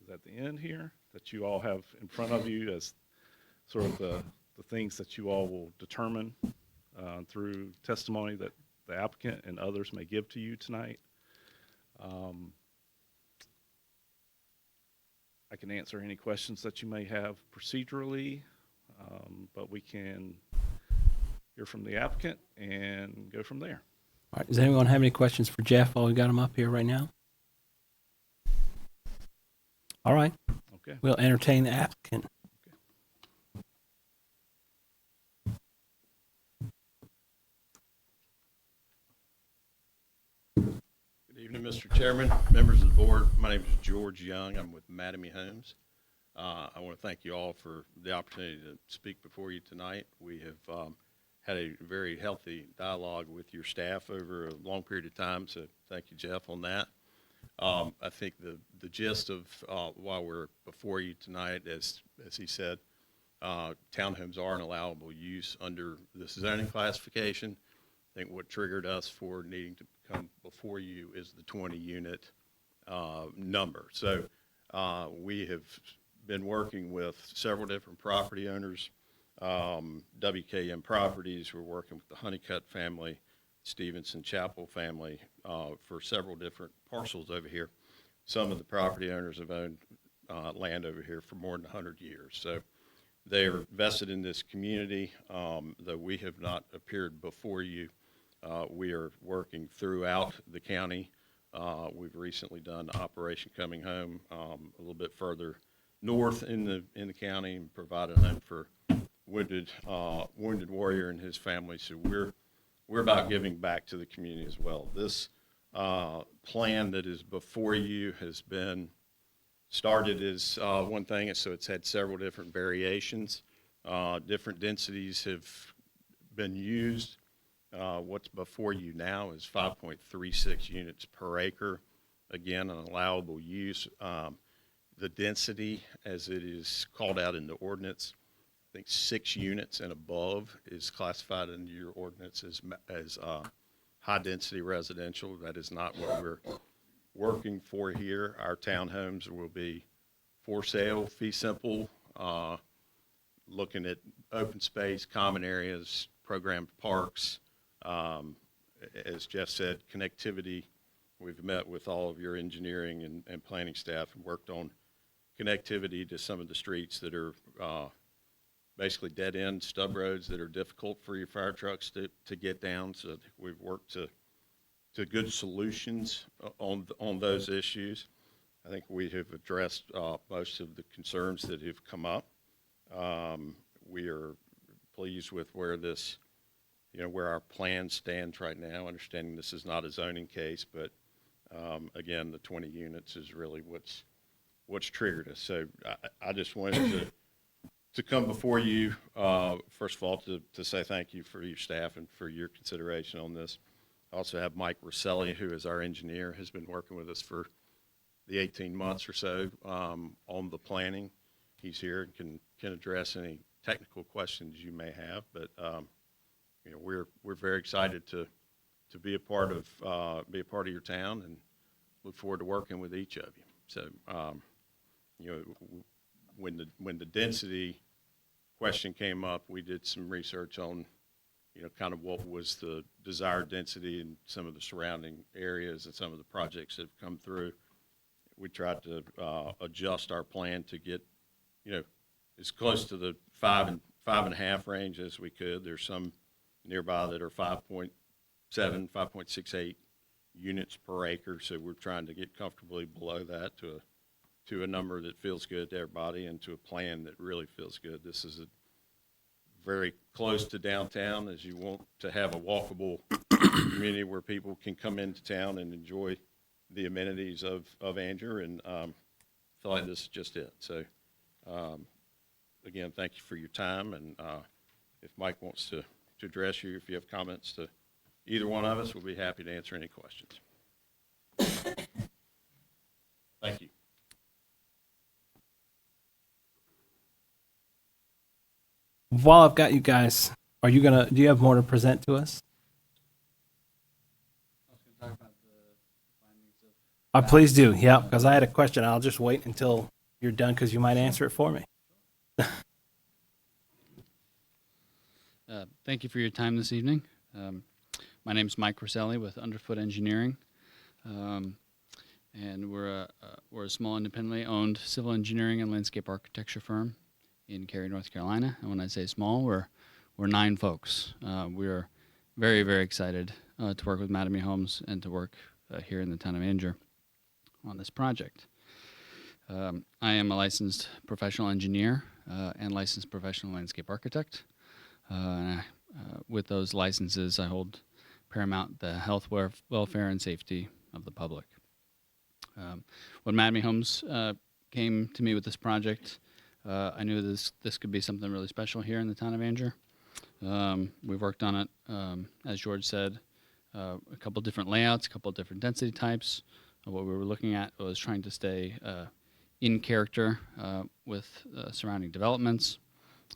is at the end here that you all have in front of you as sort of the things that you all will determine through testimony that the applicant and others may give to you tonight. I can answer any questions that you may have procedurally. But we can hear from the applicant and go from there.
All right, does anyone have any questions for Jeff while we got him up here right now? All right,
Okay.
we'll entertain the applicant.
Good evening, Mr. Chairman, members of the board. My name is George Young. I'm with Mattamy Homes. I want to thank you all for the opportunity to speak before you tonight. We have had a very healthy dialogue with your staff over a long period of time, so thank you, Jeff, on that. I think the gist of why we're before you tonight, as he said, townhomes are an allowable use under this zoning classification. I think what triggered us for needing to come before you is the 20-unit number. So we have been working with several different property owners, WKM Properties. We're working with the Honeycutt family, Stevenson Chapel family for several different parcels over here. Some of the property owners have owned land over here for more than 100 years. So they are vested in this community, though we have not appeared before you. We are working throughout the county. We've recently done Operation Coming Home a little bit further north in the county and provided a home for wounded warrior and his family. So we're about giving back to the community as well. This plan that is before you has been started as one thing, and so it's had several different variations. Different densities have been used. What's before you now is 5.36 units per acre. Again, an allowable use. The density, as it is called out in the ordinance, I think 6 units and above is classified in your ordinance as high-density residential. That is not what we're working for here. Our townhomes will be for sale, fee simple, looking at open space, common areas, programmed parks. As Jeff said, connectivity. We've met with all of your engineering and planning staff and worked on connectivity to some of the streets that are basically dead-end stub roads that are difficult for your fire trucks to get down. So we've worked to good solutions on those issues. I think we have addressed most of the concerns that have come up. We are pleased with where this, where our plan stands right now, understanding this is not a zoning case, but again, the 20 units is really what's triggered us. So I just wanted to come before you, first of all, to say thank you for your staff and for your consideration on this. I also have Mike Rosselli, who is our engineer, has been working with us for the 18 months or so on the planning. He's here and can address any technical questions you may have, but we're very excited to be a part of your town and look forward to working with each of you. So when the density question came up, we did some research on kind of what was the desired density in some of the surrounding areas and some of the projects that have come through. We tried to adjust our plan to get as close to the 5.5 range as we could. There's some nearby that are 5.7, 5.68 units per acre, so we're trying to get comfortably below that to a number that feels good to everybody and to a plan that really feels good. This is very close to downtown, as you want to have a walkable community where people can come into town and enjoy the amenities of Angier, and feel like this is just it. So again, thank you for your time, and if Mike wants to address you, if you have comments to either one of us, we'll be happy to answer any questions. Thank you.
While I've got you guys, do you have more to present to us? Please do, yeah, because I had a question. I'll just wait until you're done because you might answer it for me.
Thank you for your time this evening. My name is Mike Rosselli with Underfoot Engineering, and we're a small independently owned civil engineering and landscape architecture firm in Cary, North Carolina. And when I say small, we're 9 folks. We're very, very excited to work with Mattamy Homes and to work here in the town of Angier on this project. I am a licensed professional engineer and licensed professional landscape architect. With those licenses, I hold paramount the health, welfare, and safety of the public. When Mattamy Homes came to me with this project, I knew this could be something really special here in the town of Angier. We've worked on it, as George said, a couple different layouts, a couple different density types. What we were looking at was trying to stay in character with surrounding developments.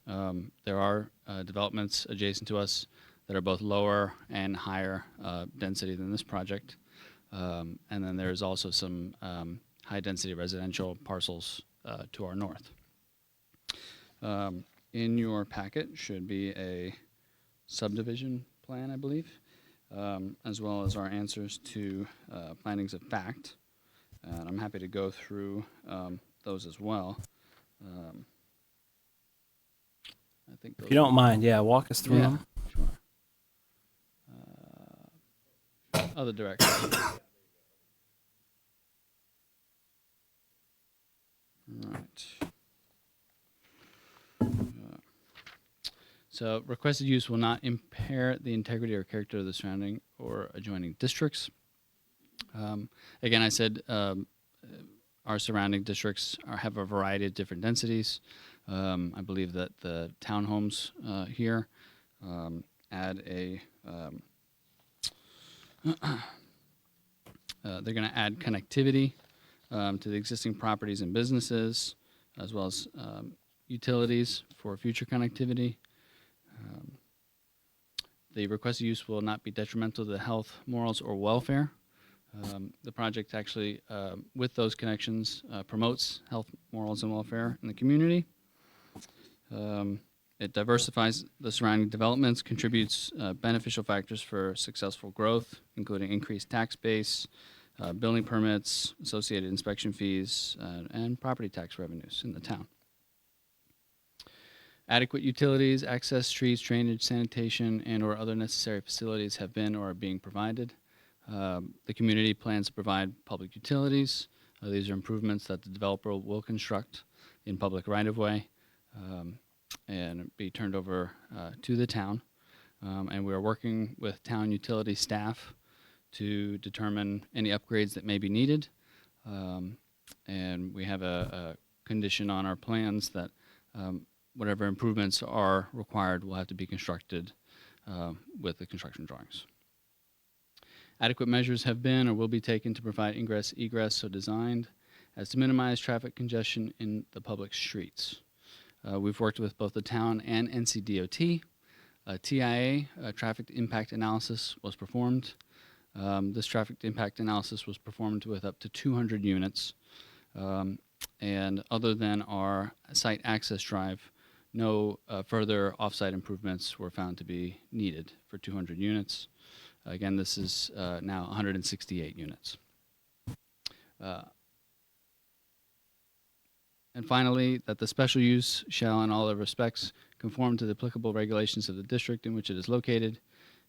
There are developments adjacent to us that are both lower and higher density than this project. And then there's also some high-density residential parcels to our north. In your packet should be a subdivision plan, I believe, as well as our answers to findings of fact. And I'm happy to go through those as well. I think
If you don't mind, yeah, walk us through
Yeah.
them.
Sure. Other direction. Right. So requested use will not impair the integrity or character of the surrounding or adjoining districts. Again, I said our surrounding districts have a variety of different densities. I believe that the townhomes here add a they're going to add connectivity to the existing properties and businesses, as well as utilities for future connectivity. The requested use will not be detrimental to the health, morals, or welfare. The project actually, with those connections, promotes health, morals, and welfare in the community. It diversifies the surrounding developments, contributes beneficial factors for successful growth, including increased tax base, building permits, associated inspection fees, and property tax revenues in the town. Adequate utilities, access, streets, drainage, sanitation, and/or other necessary facilities have been or are being provided. The community plans to provide public utilities. These are improvements that the developer will construct in public right-of-way and be turned over to the town. And we are working with town utility staff to determine any upgrades that may be needed. And we have a condition on our plans that whatever improvements are required will have to be constructed with the construction drawings. Adequate measures have been or will be taken to provide ingress, egress so designed as to minimize traffic congestion in the public streets. We've worked with both the town and NCDOT. TIA, traffic impact analysis, was performed. This traffic impact analysis was performed with up to 200 units. And other than our site access drive, no further off-site improvements were found to be needed for 200 units. Again, this is now 168 units. And finally, that the special use shall in all other respects conform to the applicable regulations of the district in which it is located,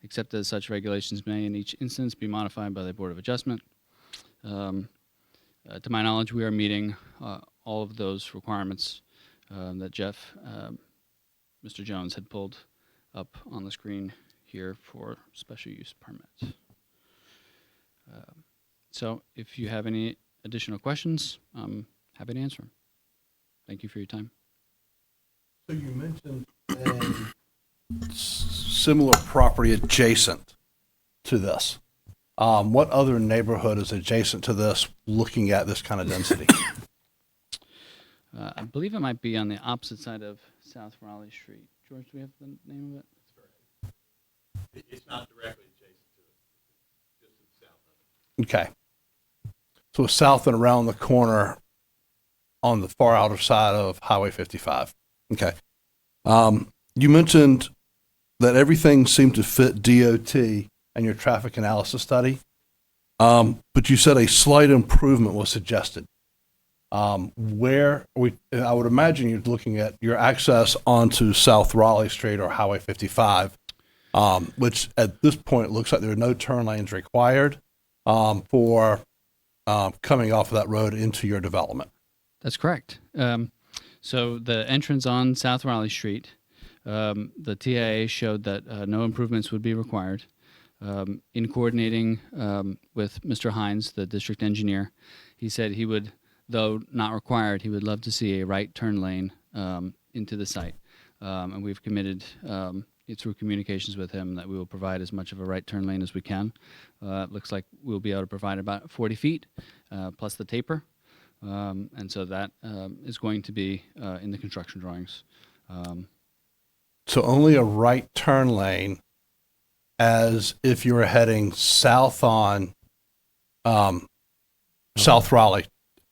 except as such regulations may in each instance be modified by the Board of Adjustment. To my knowledge, we are meeting all of those requirements that Jeff, Mr. Jones, had pulled up on the screen here for special use permits. So if you have any additional questions, I'm happy to answer them. Thank you for your time.
So you mentioned a similar property adjacent to this. What other neighborhood is adjacent to this looking at this kind of density?
I believe it might be on the opposite side of South Raleigh Street. George, do we have the name of it?
It's not directly adjacent to it, just to the south of it.
Okay. So south and around the corner on the far outer side of Highway 55. Okay. You mentioned that everything seemed to fit DOT and your traffic analysis study, but you said a slight improvement was suggested. I would imagine you're looking at your access onto South Raleigh Street or Highway 55, which at this point looks like there are no turn lanes required for coming off of that road into your development.
That's correct. So the entrance on South Raleigh Street, the TIA showed that no improvements would be required. In coordinating with Mr. Hines, the district engineer, he said he would, though not required, he would love to see a right turn lane into the site. And we've committed through communications with him that we will provide as much of a right turn lane as we can. It looks like we'll be able to provide about 40 feet plus the taper. And so that is going to be in the construction drawings.
So only a right turn lane as if you were heading south on South Raleigh,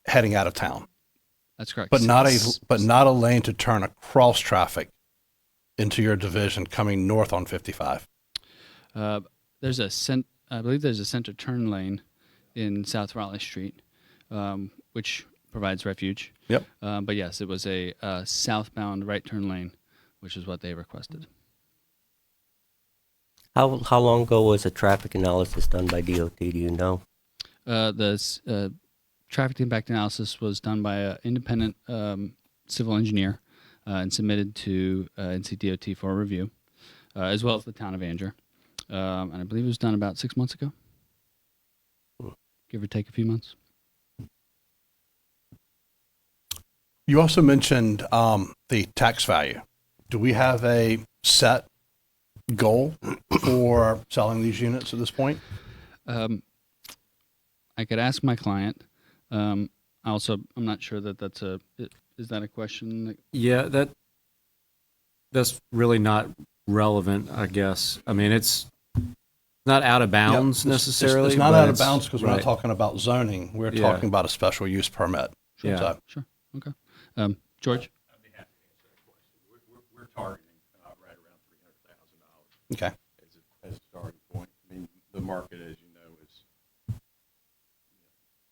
heading out of town.
That's correct.
But not a lane to turn across traffic into your division coming north on 55.
I believe there's a center turn lane in South Raleigh Street, which provides refuge.
Yep.
But yes, it was a southbound right turn lane, which is what they requested.
How long ago was a traffic analysis done by DOT? Do you know?
The traffic impact analysis was done by an independent civil engineer and submitted to NCDOT for review, as well as the town of Anger. And I believe it was done about 6 months ago, give or take a few months.
You also mentioned the tax value. Do we have a set goal for selling these units at this point?
I could ask my client. I'm not sure that that's is that a question?
Yeah, that's really not relevant, I guess. I mean, it's not out of bounds necessarily.
It's not
but
out of bounds because we're not
right.
talking about zoning. We're
Yeah.
talking about a special use permit.
Yeah.
So,
Sure. Okay. George?
I'd be happy to answer that question. We're targeting right around $300,000
okay.
as a starting point. I mean, the market, as you know, is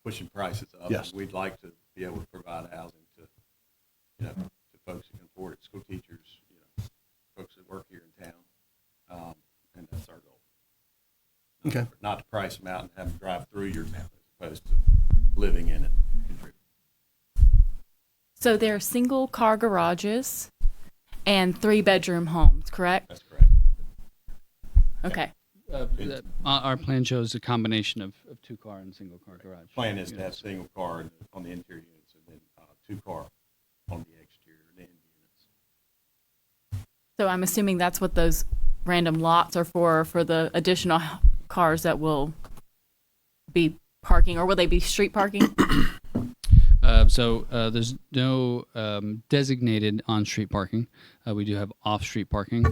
pushing prices up.
Yes.
We'd like to be able to provide housing to folks who can afford it, school teachers, folks that work here in town, and that's our goal.
Okay.
Not to price them out and have them drive through your town as opposed to living in it.
So they're single car garages and 3-bedroom homes, correct?
That's correct.
Okay.
Our plan shows a combination of 2-car and single-car garage.
Plan is to have single car on the interior units and then 2-car on the exterior and end units.
So I'm assuming that's what those random lots are for the additional cars that will be parking, or will they be street parking?
So there's no designated on-street parking. We do have off-street parking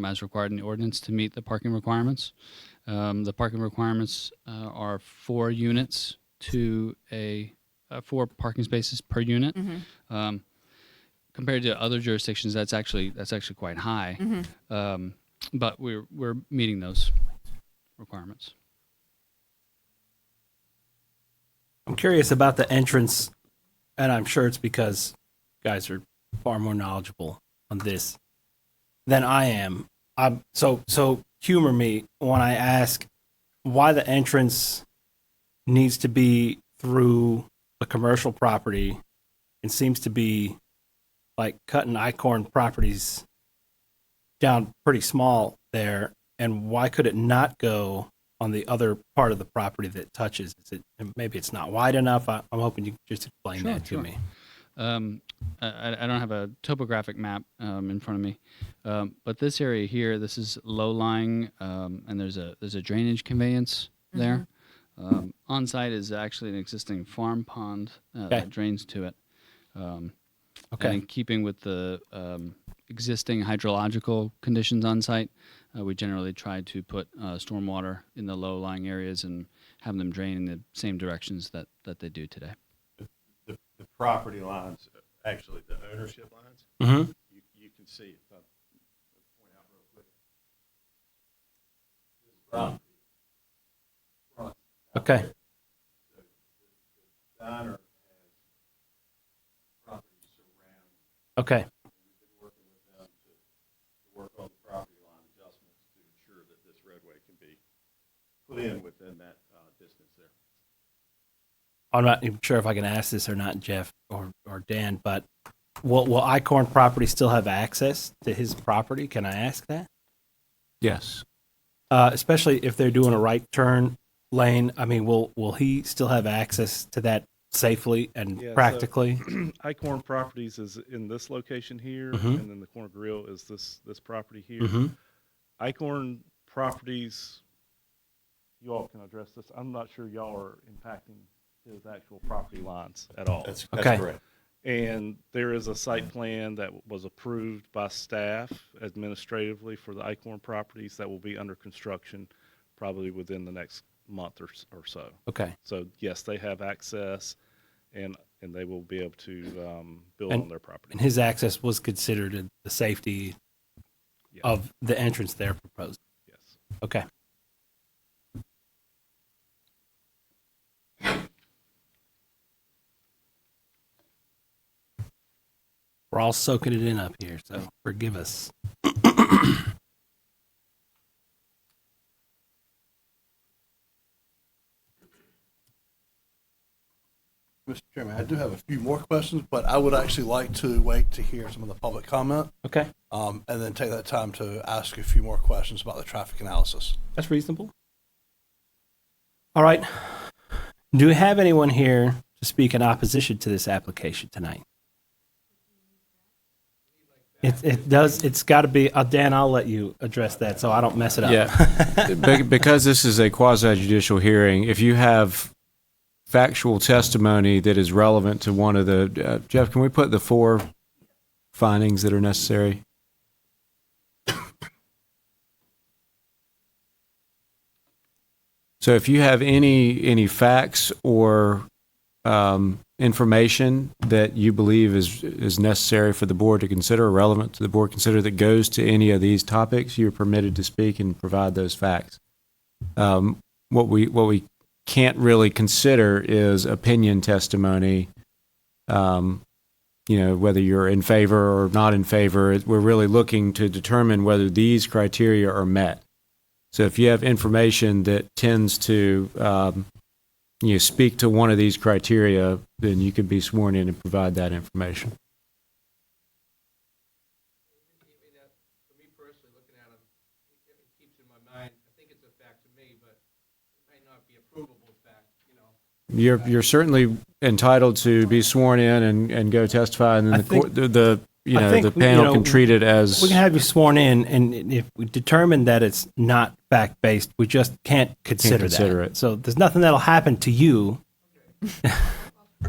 as required in the ordinance to meet the parking requirements. The parking requirements are 4 units to 4 parking spaces per unit.
Mm-hmm.
Compared to other jurisdictions, that's actually quite high.
Mm-hmm.
But we're meeting those requirements.
I'm curious about the entrance, and I'm sure it's because you guys are far more knowledgeable on this than I am. So humor me when I ask why the entrance needs to be through a commercial property and seems to be like cutting Icorn properties down pretty small there, and why could it not go on the other part of the property that touches? Is it, maybe it's not wide enough? I'm hoping you can just explain that to me.
I don't have a topographic map in front of me, but this area here, this is low-lying, and there's a drainage conveyance there. On site is actually an existing farm pond that drains to it. And in keeping with the existing hydrological conditions on site, we generally try to put stormwater in the low-lying areas and have them drain in the same directions that they do today.
The property lines, actually the ownership lines,
Mm-hmm.
you can see it. I'll point out real quick.
Okay.
The diner has
Okay.
Work on the property line adjustments to ensure that this roadway can be put in within that distance there.
I'm not even sure if I can ask this or not, Jeff or Dan, but will Icorn Property still have access to his property? Can I ask that?
Yes.
Especially if they're doing a right turn lane. I mean, will he still have access to that safely and
Yeah, so-
practically?
Icorn Properties is in this location here,
Mhm.
and then the Corner Grill is this property here.
Mm-hmm.
Icorn Properties, you all can address this. I'm not sure y'all are impacting his actual property lines at all.
That's
Okay.
correct.
And there is a site plan that was approved by staff administratively for the Icorn Properties that will be under construction probably within the next month or so.
Okay.
So yes, they have access, and they will be able to build
And-
on their property.
And his access was considered the safety
Yes.
of the entrance they're proposing.
Yes.
Okay. We're all soaking it in up here, so forgive us.
Mr. Chairman, I do have a few more questions, but I would actually like to wait to hear some of the public comment,
Okay,
and then take that time to ask a few more questions about the traffic analysis.
that's reasonable. All right. Do we have anyone here to speak in opposition to this application tonight? It's got to be, Dan, I'll let you address that so I don't mess it up.
Yeah. Because this is a quasi judicial hearing, if you have factual testimony that is relevant to one of the, Jeff, can we put the 4 findings that are necessary? So if you have any facts or information that you believe is necessary for the board to consider, or relevant to the board to consider, that goes to any of these topics, you're permitted to speak and provide those facts. What we can't really consider is opinion testimony. Whether you're in favor or not in favor, we're really looking to determine whether these criteria are met. So if you have information that tends to speak to one of these criteria, then you could be sworn in and provide that information.
For me personally, looking at them, it keeps in my mind. I think it's a fact to me, but it might not be a provable fact.
You're certainly entitled to be sworn in and go testify, and then
I think-
the
think,
panel can treat it as.
We can have you sworn in, and if we determine that it's not fact-based, we just can't consider that.
it.
So there's nothing that'll happen to you.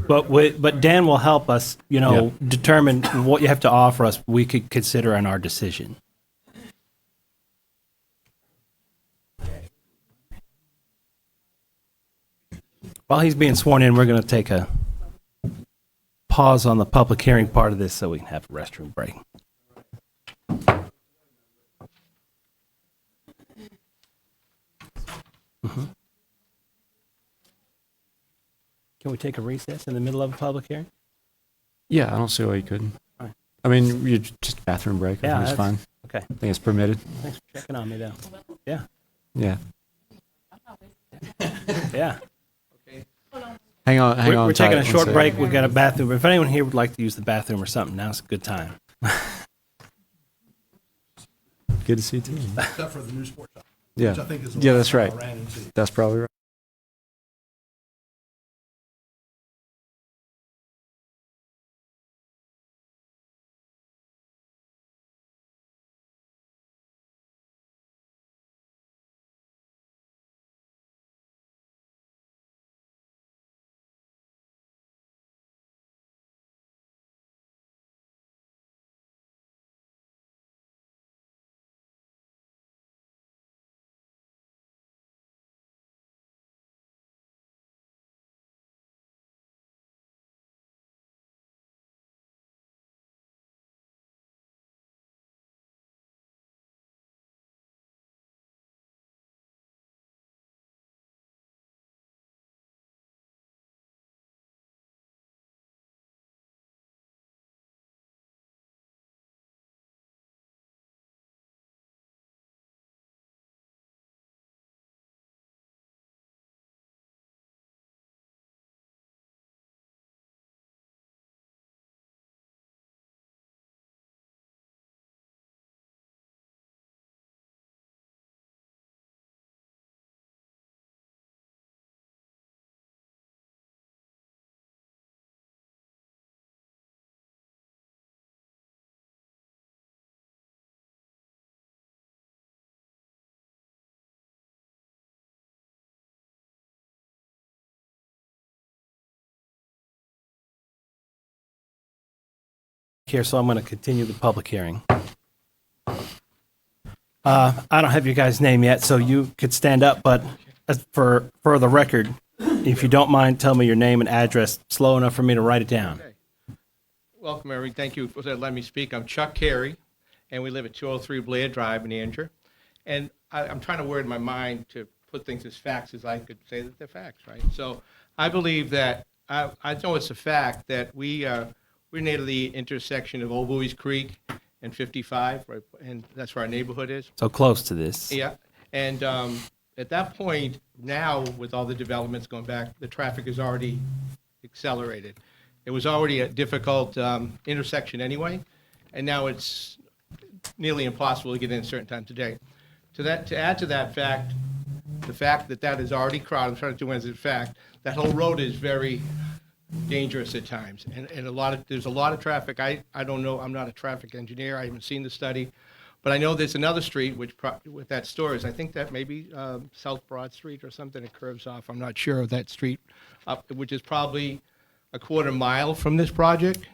But Dan will help us, determine what you have to offer us. We could consider in our decision. While he's being sworn in, we're going to take a pause on the public hearing part of this so we can have a restroom break. Mhm. Can we take a recess in the middle of a public hearing?
Yeah, I don't see why you couldn't.
Fine.
I mean, you just bathroom break. I
Yeah,
think it's fine.
Okay.
I think it's permitted.
Thanks for checking on me, though. Yeah.
Yeah.
Yeah.
Hang on.
We're
tight
taking a
one
short
second.
break. We've got a bathroom. If anyone here would like to use the bathroom or something, now's a good time.
Good to see you too.
Except for the new sports shop.
Yeah.
Which I think is the
Yeah,
last
that's
time I
right.
ran into.
That's probably right.
here, so I'm going to continue the public hearing. I don't have your guys' name yet, so you could stand up, but for the record, if you don't mind, tell me your name and address slow enough for me to write it down.
Okay. Welcome, everyone. Thank you for letting me speak. I'm Chuck Carey, and we live at 203 Blair Drive in Anger. And I'm trying to word my mind to put things as facts as I could say that they're facts, right? So I believe that, I know it's a fact that we're near the intersection of Old Buies Creek and 55, right, and that's where our neighborhood is.
So close to this.
Yeah, and at that point, now with all the developments going back, the traffic is already accelerated. It was already a difficult intersection anyway, and now it's nearly impossible to get in at certain times of day. To add to that fact, the fact that that is already crowded, I'm trying to do it as a fact, that whole road is very dangerous at times, and there's a lot of traffic. I don't know, I'm not a traffic engineer, I haven't seen the study, but I know there's another street with that store is, I think that maybe South Broad Street or something, it curves off, I'm not sure of that street, which is probably a quarter mile from this project.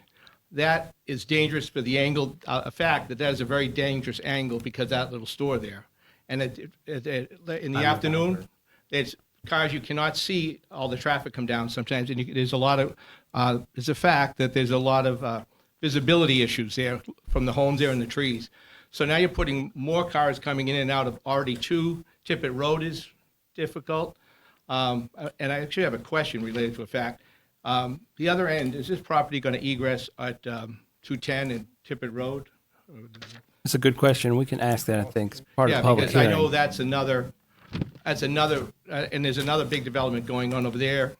That is dangerous for the angle, a fact that is a very dangerous angle because that little store there. And in the afternoon, there's cars, you cannot see all the traffic come down sometimes, and there's a lot of, it's a fact that there's a lot of visibility issues there from the homes there and the trees. So now you're putting more cars coming in and out of RD2. Tippett Road is difficult. And I actually have a question related to a fact. The other end, is this property going to egress at 210 and Tippett Road?
It's a good question. We can ask that, I think, as part of the public
because
hearing.
I know that's another, and there's another big development going on over there.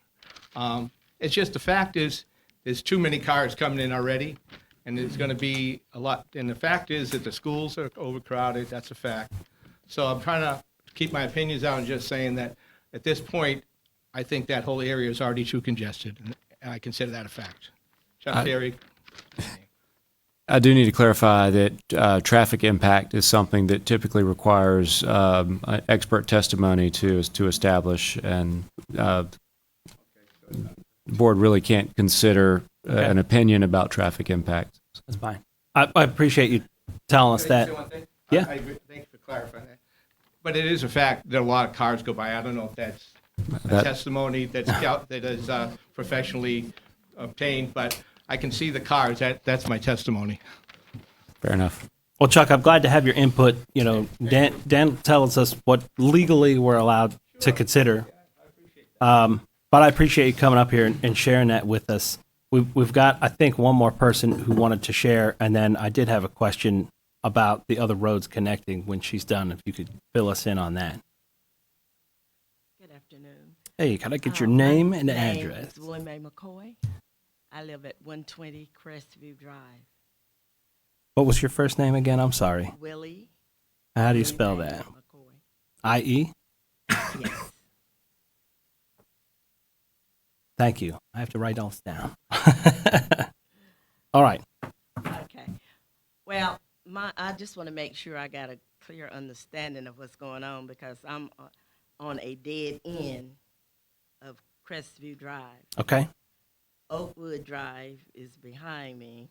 It's just the fact is, there's too many cars coming in already, and there's going to be a lot. And the fact is that the schools are overcrowded. That's a fact. So I'm trying to keep my opinions out and just saying that at this point, I think that whole area is already too congested, and I consider that a fact. Chuck Terry.
I do need to clarify that traffic impact is something that typically requires expert testimony to establish, and the board really can't consider an opinion about traffic impact.
That's fine. I appreciate you telling us that. Yeah.
I agree. Thanks for clarifying that. But it is a fact that a lot of cars go by. I don't know if that's a testimony that is professionally obtained, but I can see the cars. That's my testimony.
Fair enough.
Well, Chuck, I'm glad to have your input. You know, Dan tells us what legally we're allowed to consider. But I appreciate you coming up here and sharing that with us. We've got, I think, one more person who wanted to share, and then I did have a question about the other roads connecting when she's done, if you could fill us in on that.
Good afternoon.
Hey, can I get your name and
name
address?
is Willie Mae McCoy. I live at 120 Crestview Drive.
What was your first name again? I'm sorry.
Willie.
How do you spell that?
McCoy.
I-E?
Yes.
Thank you. I have to write all this down. All right.
Okay. Well, I just want to make sure I got a clear understanding of what's going on because I'm on a dead end of Crestview Drive.
Okay.
Oakwood Drive is behind me,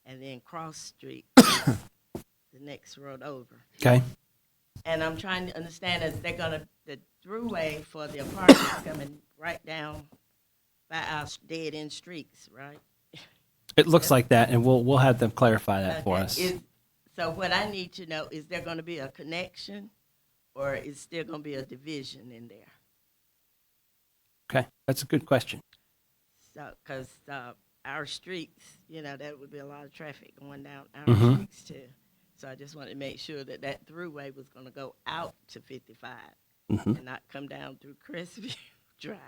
and then Cross Street is the next road over.
Okay.
And I'm trying to understand is they're gonna the throughway for the apartments coming right down by our dead end streets, right?
It looks like that, and we'll have them clarify that for us.
So what I need to know is there going to be a connection, or is still going to be a division in there?
Okay, that's a good question.
So, because our streets, that would be a lot of traffic going down our streets too. So I just wanted to make sure that that throughway was going to go out to 55 and not come down through Crestview Drive.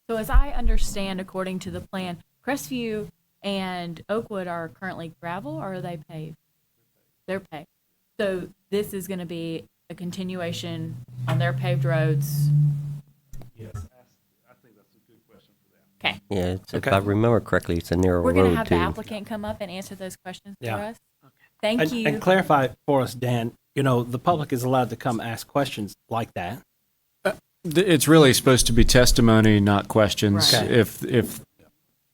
So as I understand, according to the plan, Crestview and Oakwood are currently gravel, or are they paved? They're paved. So this is going to be a continuation on their paved roads.
Yes, I think that's a good question for them.
Okay.
Yeah, it's, if
Okay.
I remember correctly, it's a narrow
We're going to
road
have
too.
the applicant come up and answer those questions
Yeah.
for us. Thank
And,
you.
and clarify for us, Dan, you know, the public is allowed to come ask questions like that.
It's really supposed to be testimony, not questions.
Right. Okay.
If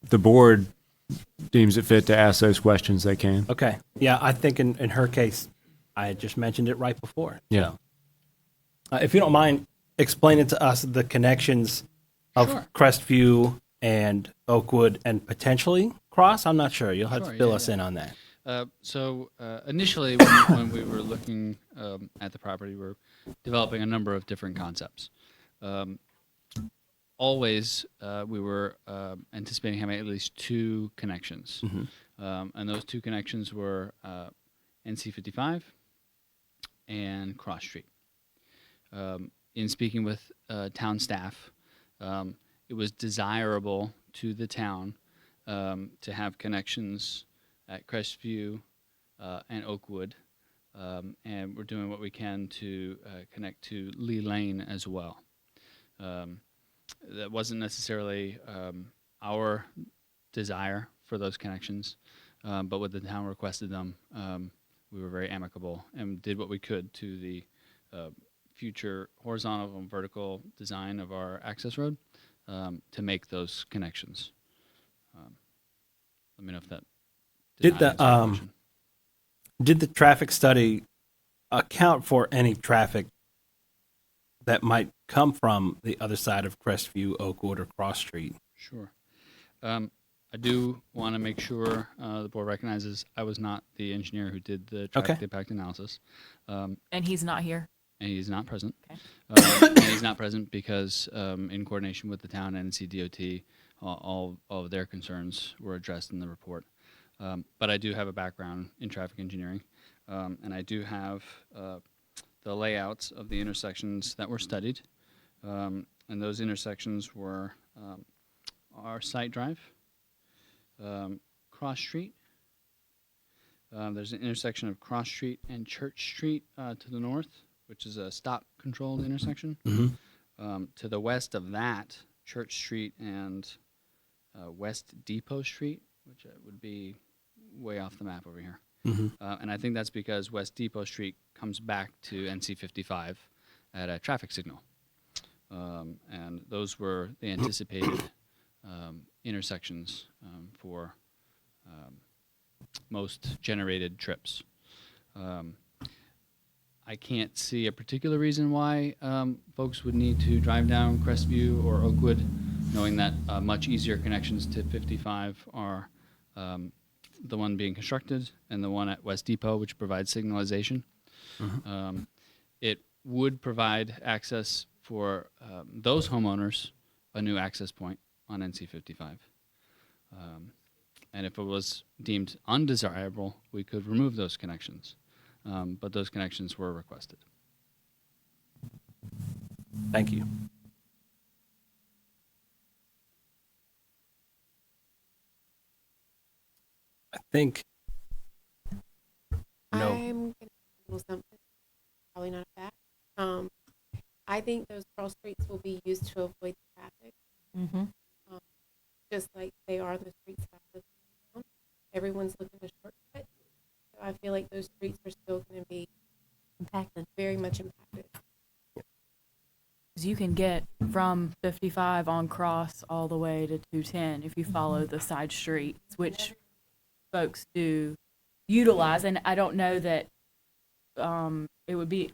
the board deems it fit to ask those questions, they can.
Okay. Yeah, I think in her case, I had just mentioned it right before.
Yeah.
So, if you don't mind explaining to us the connections of
Sure.
Crestview and Oakwood and potentially Cross, I'm not sure. You'll have
Sure,
to fill
yeah,
us in on that.
Initially, when we were looking at the property, we were developing a number of different concepts. Always, we were anticipating having at least two connections. And those two connections were NC 55 and Cross Street. In speaking with town staff, it was desirable to the town to have connections at Crestview and Oakwood, and we're doing what we can to connect to Lee Lane as well. That wasn't necessarily our desire for those connections, but when the town requested them, we were very amicable and did what we could to the future horizontal and vertical design of our access road to make those connections. Let me know if that
Did
answer your question.
Did the traffic study account for any traffic that might come from the other side of Crestview, Oakwood, or Cross Street?
Sure. I do want to make sure the board recognizes I was not the engineer who did the traffic impact analysis.
And he's not here.
And he's not present.
Okay.
And he's not present because, in coordination with the town and NCDOT, all of their concerns were addressed in the report. But I do have a background in traffic engineering, and I do have the layouts of the intersections that were studied. And those intersections were our site drive, Cross Street. There's an intersection of Cross Street and Church Street to the north, which is a stop-controlled intersection. To the west of that, Church Street and West Depot Street, which would be way off the map over here. And I think that's because West Depot Street comes back to NC 55 at a traffic signal. And those were the anticipated intersections for most generated trips. I can't see a particular reason why folks would need to drive down Crestview or Oakwood, knowing that much easier connections to 55 are the one being constructed and the one at West Depot, which provides signalization. It would provide access for those homeowners, a new access point on NC 55. And if it was deemed undesirable, we could remove those connections. But those connections were requested.
Thank you. I think. No.
I'm going to little something, probably not a fact. I think those cross streets will be used to avoid traffic, just like they are the streets south of town. Everyone's looking to shortcut. So I feel like those streets are still going to be impacted, very much impacted.
Because you can get from 55 on Cross all the way to 210 if you follow the side streets, which folks do utilize. And I don't know that it would be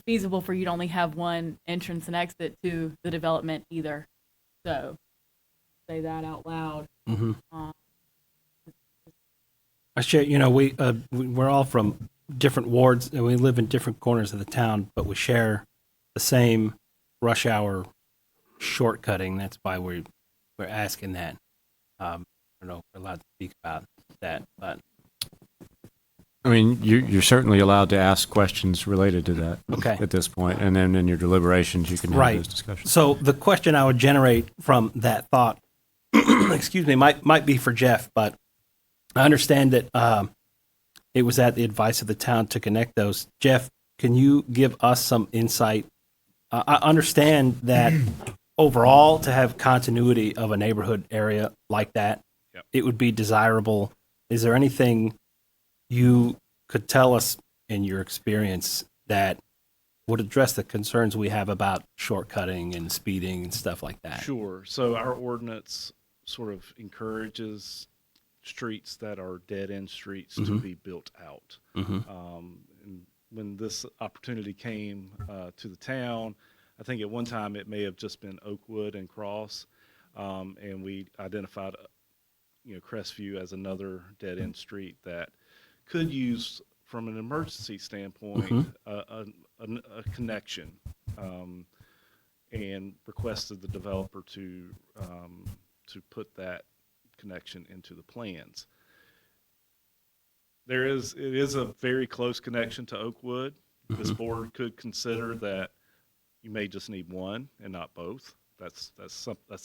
feasible for you to only have one entrance and exit to the development either. So say that out loud.
I share, we're all from different wards and we live in different corners of the town, but we share the same rush hour shortcutting. That's why we're asking that. I don't know if we're allowed to speak about that, but
I mean, you're certainly allowed to ask questions related to that
Okay.
at this point, and then in your deliberations, you can have
right.
those discussions.
So the question I would generate from that thought, excuse me, might be for Jeff, but I understand that it was at the advice of the town to connect those. Jeff, can you give us some insight? I understand that overall, to have continuity of a neighborhood area like that,
Yep.
it would be desirable. Is there anything you could tell us in your experience that would address the concerns we have about shortcutting and speeding and stuff like that?
Sure. So our ordinance sort of encourages streets that are dead-end streets to be built out. And when this opportunity came to the town, I think at one time it may have just been Oakwood and Cross, and we identified, Crestview as another dead-end street that could use, from an emergency standpoint, a connection, and requested the developer to put that connection into the plans. It is a very close connection to Oakwood. This board could consider that you may just need one and not both. That's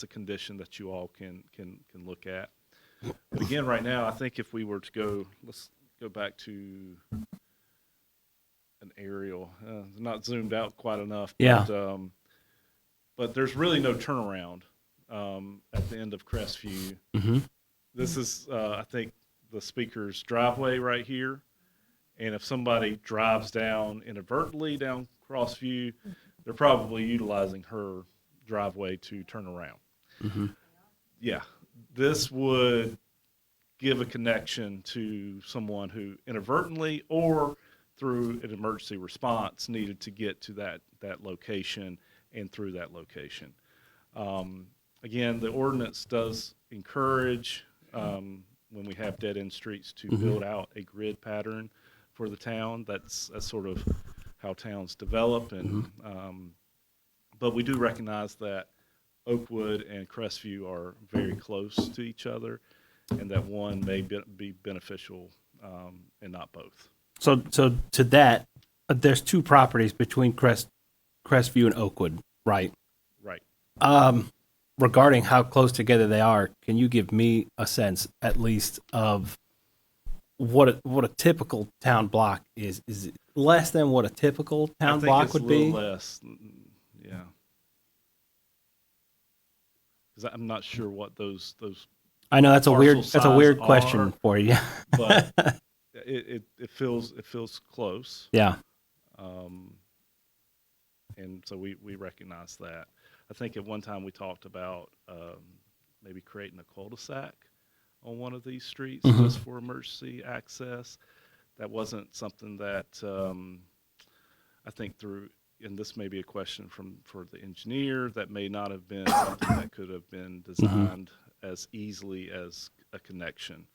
a condition that you all can look at. But again, right now, I think if we were to let's go back to an aerial, not zoomed out quite enough.
Yeah.
But there's really no turnaround at the end of Crestview. This is, I think, the speaker's driveway right here. And if somebody drives down inadvertently down Crossview, they're probably utilizing her driveway to turn around. Yeah, this would give a connection to someone who inadvertently or through an emergency response needed to get to that location and through that location. Again, the ordinance does encourage, when we have dead-end streets, to build out a grid pattern for the town. That's sort of how towns develop. And but we do recognize that Oakwood and Crestview are very close to each other, and that one may be beneficial and not both.
So to that, there's two properties between Crestview and Oakwood, right?
Right.
Regarding how close together they are, can you give me a sense, at least, of what a typical town block is? Is it less than what a typical town block would be?
I think it's a little less. Yeah. Because I'm not sure what those.
I know that's a weird
parcel size
question
are,
for you.
but it feels close.
Yeah.
And so we recognize that. I think at one time we talked about maybe creating a cul-de-sac on one of these streets just for emergency access. That wasn't something that I think and this may be a question for the engineer, that may not have been something that could have been designed as easily as a connection.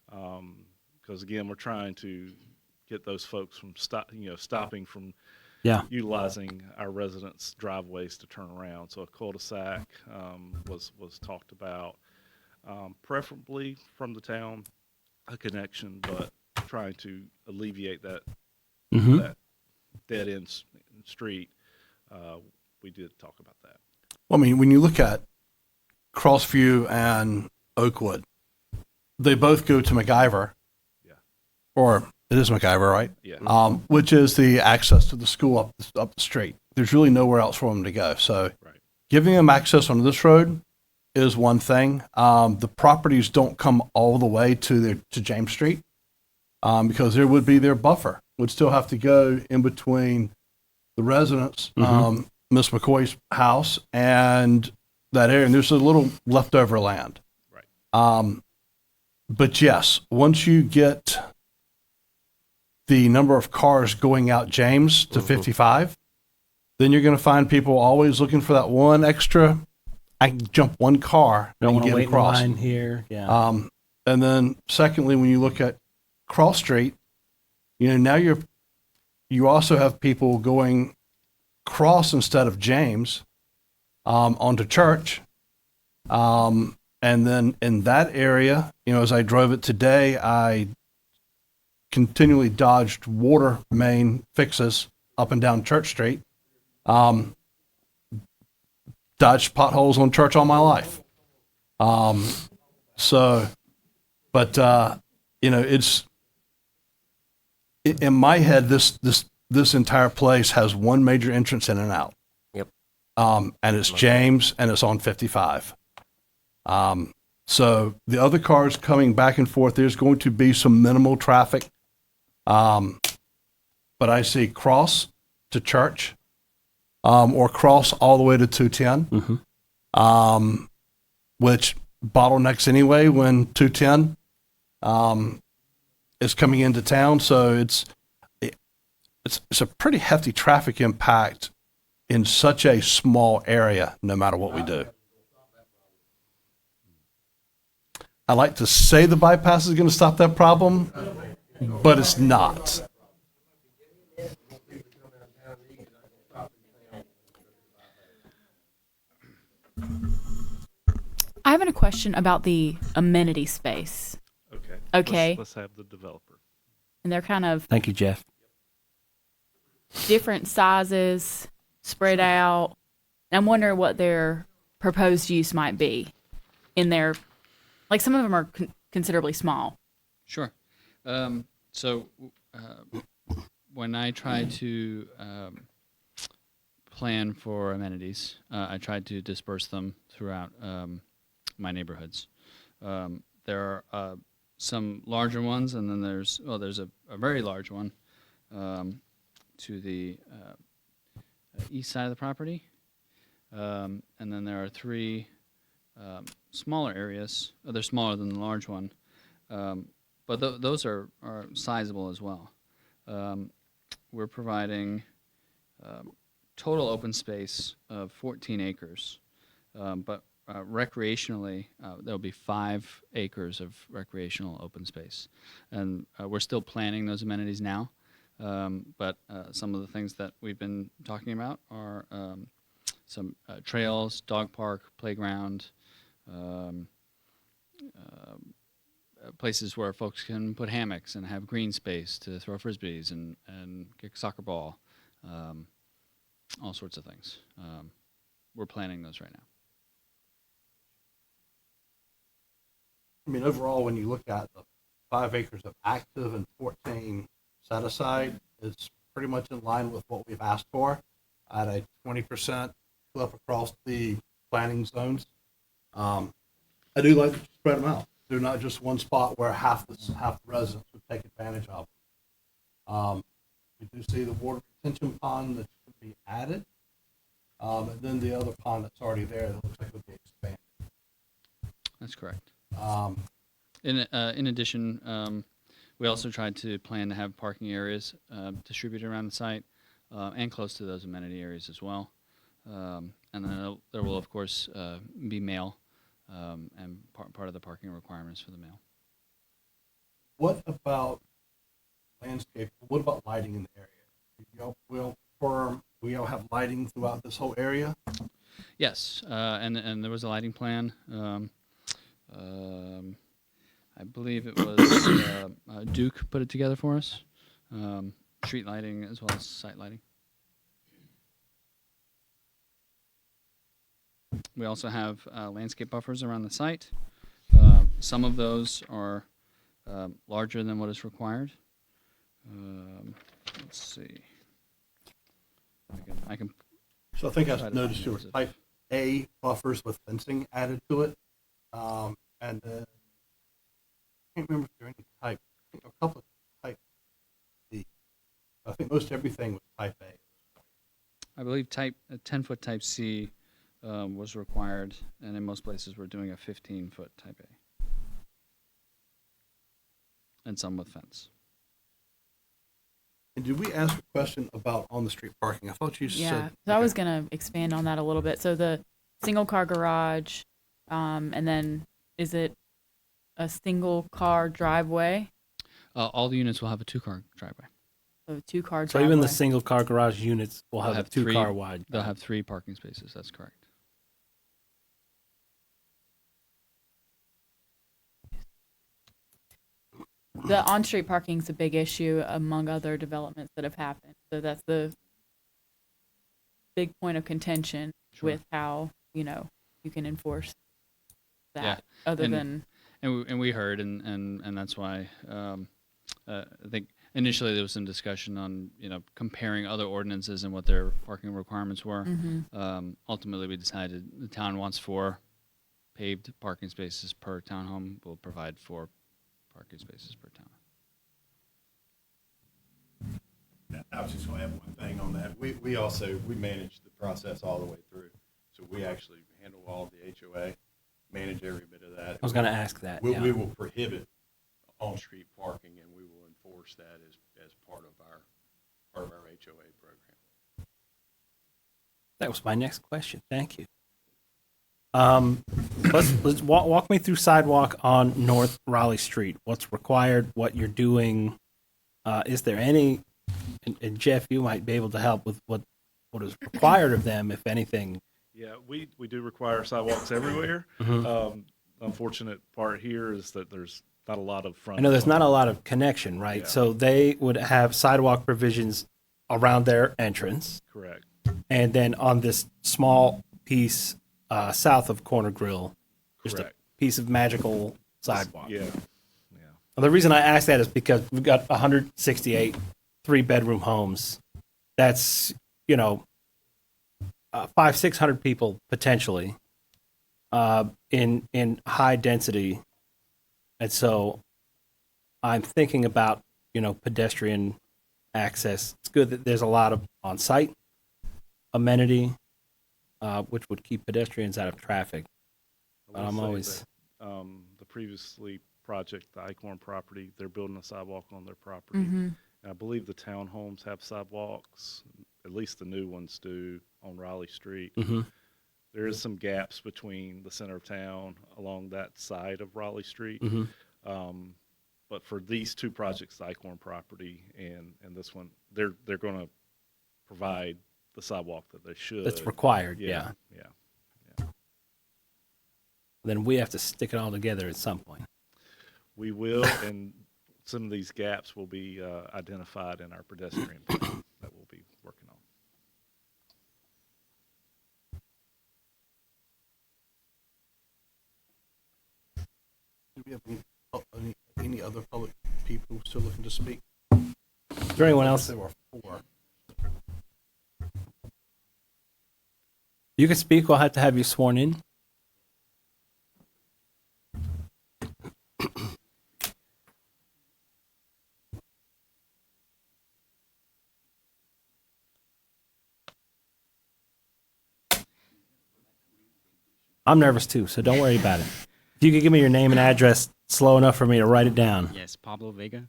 Because again, we're trying to get those folks from stopping from utilizing our residents' driveways to turn around. So a cul-de-sac was talked about, preferably from the town, a connection, but trying to alleviate that that dead-end street. We did talk about that.
Well, I mean, when you look at Crossview and Oakwood, they both go to MacIver.
Yeah.
Or it is MacIver, right?
Yeah.
Which is the access to the school up the street. There's really nowhere else for them to go. So giving them access on this road is one thing. The properties don't come all the way to James Street because there would be their buffer. Would still have to go in between the residents, Miss McCoy's house, and that area. And there's a little leftover land.
Right.
But yes, once you get the number of cars going out James to 55, then you're going to find people always looking for that one extra. I can jump one car
Don't
and
want to
get
wait
across.
in line here. Yeah.
And then secondly, when you look at Cross Street, now you also have people going cross instead of James onto Church. And then in that area, as I drove it today, I continually dodged water main fixes up and down Church Street. Dodged potholes on Church all my life. It's in my head, this this entire place has one major entrance in and out.
Yep.
And it's James, and it's on 55. So the other cars coming back and forth, there's going to be some minimal traffic. But I see cross to Church, or cross all the way to 210, which bottlenecks anyway when 210 is coming into town. So it's a pretty hefty traffic impact in such a small area, no matter what we do. I like to say the bypass is going to stop that problem, but it's not.
I have a question about the amenity space.
Okay.
Okay.
Let's have the developer.
And they're kind of
Thank you, Jeff.
different sizes, spread out. And I'm wondering what their proposed use might be in their, like some of them are considerably small.
Sure. So when I try to plan for amenities, I try to disperse them throughout my neighborhoods. There are some larger ones, and then there's a very large one to the east side of the property, and then there are three smaller areas. They're smaller than the large one, but those are sizable as well. We're providing total open space of 14 acres, but recreationally, there'll be 5 acres of recreational open space. And we're still planning those amenities now, but some of the things that we've been talking about are some trails, dog park, playground, places where folks can put hammocks and have green space to throw frisbees and kick a soccer ball, all sorts of things. We're planning those right now.
I mean, overall, when you look at the 5 acres of active and 14 set aside, it's pretty much in line with what we've asked for at a 20% clip across the planning zones. I do like to spread them out. They're not just one spot where half the residents would take advantage of. We do see the water retention pond that should be added, and then the other pond that's already there that looks like would be expanded.
That's correct. In addition, we also tried to plan to have parking areas distributed around the site and close to those amenity areas as well. And then there will, of course, be mail and part of the parking requirements for the mail.
What about landscape? What about lighting in the area? We all have lighting throughout this whole area?
Yes, and there was a lighting plan. I believe it was Duke put it together for us. Street lighting as well as site lighting. We also have landscape buffers around the site. Some of those are larger than what is required. Let's see. I can.
So I think I noticed there were type A buffers with fencing added to it. And then I can't remember if there are any type, I think a couple of type B. I think most everything was type A.
I believe 10-foot type C was required, and in most places we're doing a 15-foot type A. And some with fence.
And did we ask a question about on-the-street parking? I thought you said.
Yeah, so I was going to expand on that a little bit. So the single-car garage, and then is it a single-car driveway?
All the units will have a 2-car driveway.
So a 2-car
So
driveway.
even the single car garage units will have a
They'll
2-car wide.
They'll have 3 parking spaces. That's correct.
The on-street parking is a big issue among other developments that have happened. So that's the big point of contention with how, you can enforce that other than.
And we heard, and that's why I think initially there was some discussion on, comparing other ordinances and what their parking requirements were. Ultimately, we decided the town wants 4 paved parking spaces per townhome. We'll provide 4 parking spaces per town.
I was just going to add one thing on that. We manage the process all the way through. So we actually handle all of the HOA, manage every bit of that.
I was going to ask that.
We,
yeah.
we will prohibit on-street parking, and we will enforce that as part of our HOA program.
That was my next question. Thank you. Let's walk me through sidewalk on North Raleigh Street. What's required? What you're doing? Is there any? And Jeff, you might be able to help with what is required of them, if anything.
Yeah, we do require sidewalks everywhere. Unfortunate part here is that there's not a lot of front.
I know there's not a lot of connection, right?
Yeah.
So they would have sidewalk provisions around their entrance,
Correct.
and then on this small piece south of Corner Grill, just a
Correct.
piece of magical sidewalk.
Yeah.
And the reason I ask that is because we've got 168 3-bedroom homes. That's 500-600 people potentially in high density, and so I'm thinking about pedestrian access. It's good that there's a lot of on-site amenity, which would keep pedestrians out of traffic. But I'm always
the previously project, the Icorn property, they're building a sidewalk on their property.
Mhm.
And I believe the townhomes have sidewalks, at least the new ones do, on Raleigh Street.
Mhm.
There is some gaps between the center of town along that side of Raleigh Street.
Mhm.
But for these 2 projects, the Icorn property and this one, they're going to provide the sidewalk that they should.
that's required. Yeah.
Yeah.
Then we have to stick it all together at some point.
We will, and some of these gaps will be identified in our pedestrian plan that we'll be working on.
Do we have any other public people still looking to speak?
Is there anyone else?
There were 4.
You can speak. We'll have to have you sworn in. I'm nervous too, so don't worry about it. If you could give me your name and address slow enough for me to write it down.
Yes, Pablo Vega.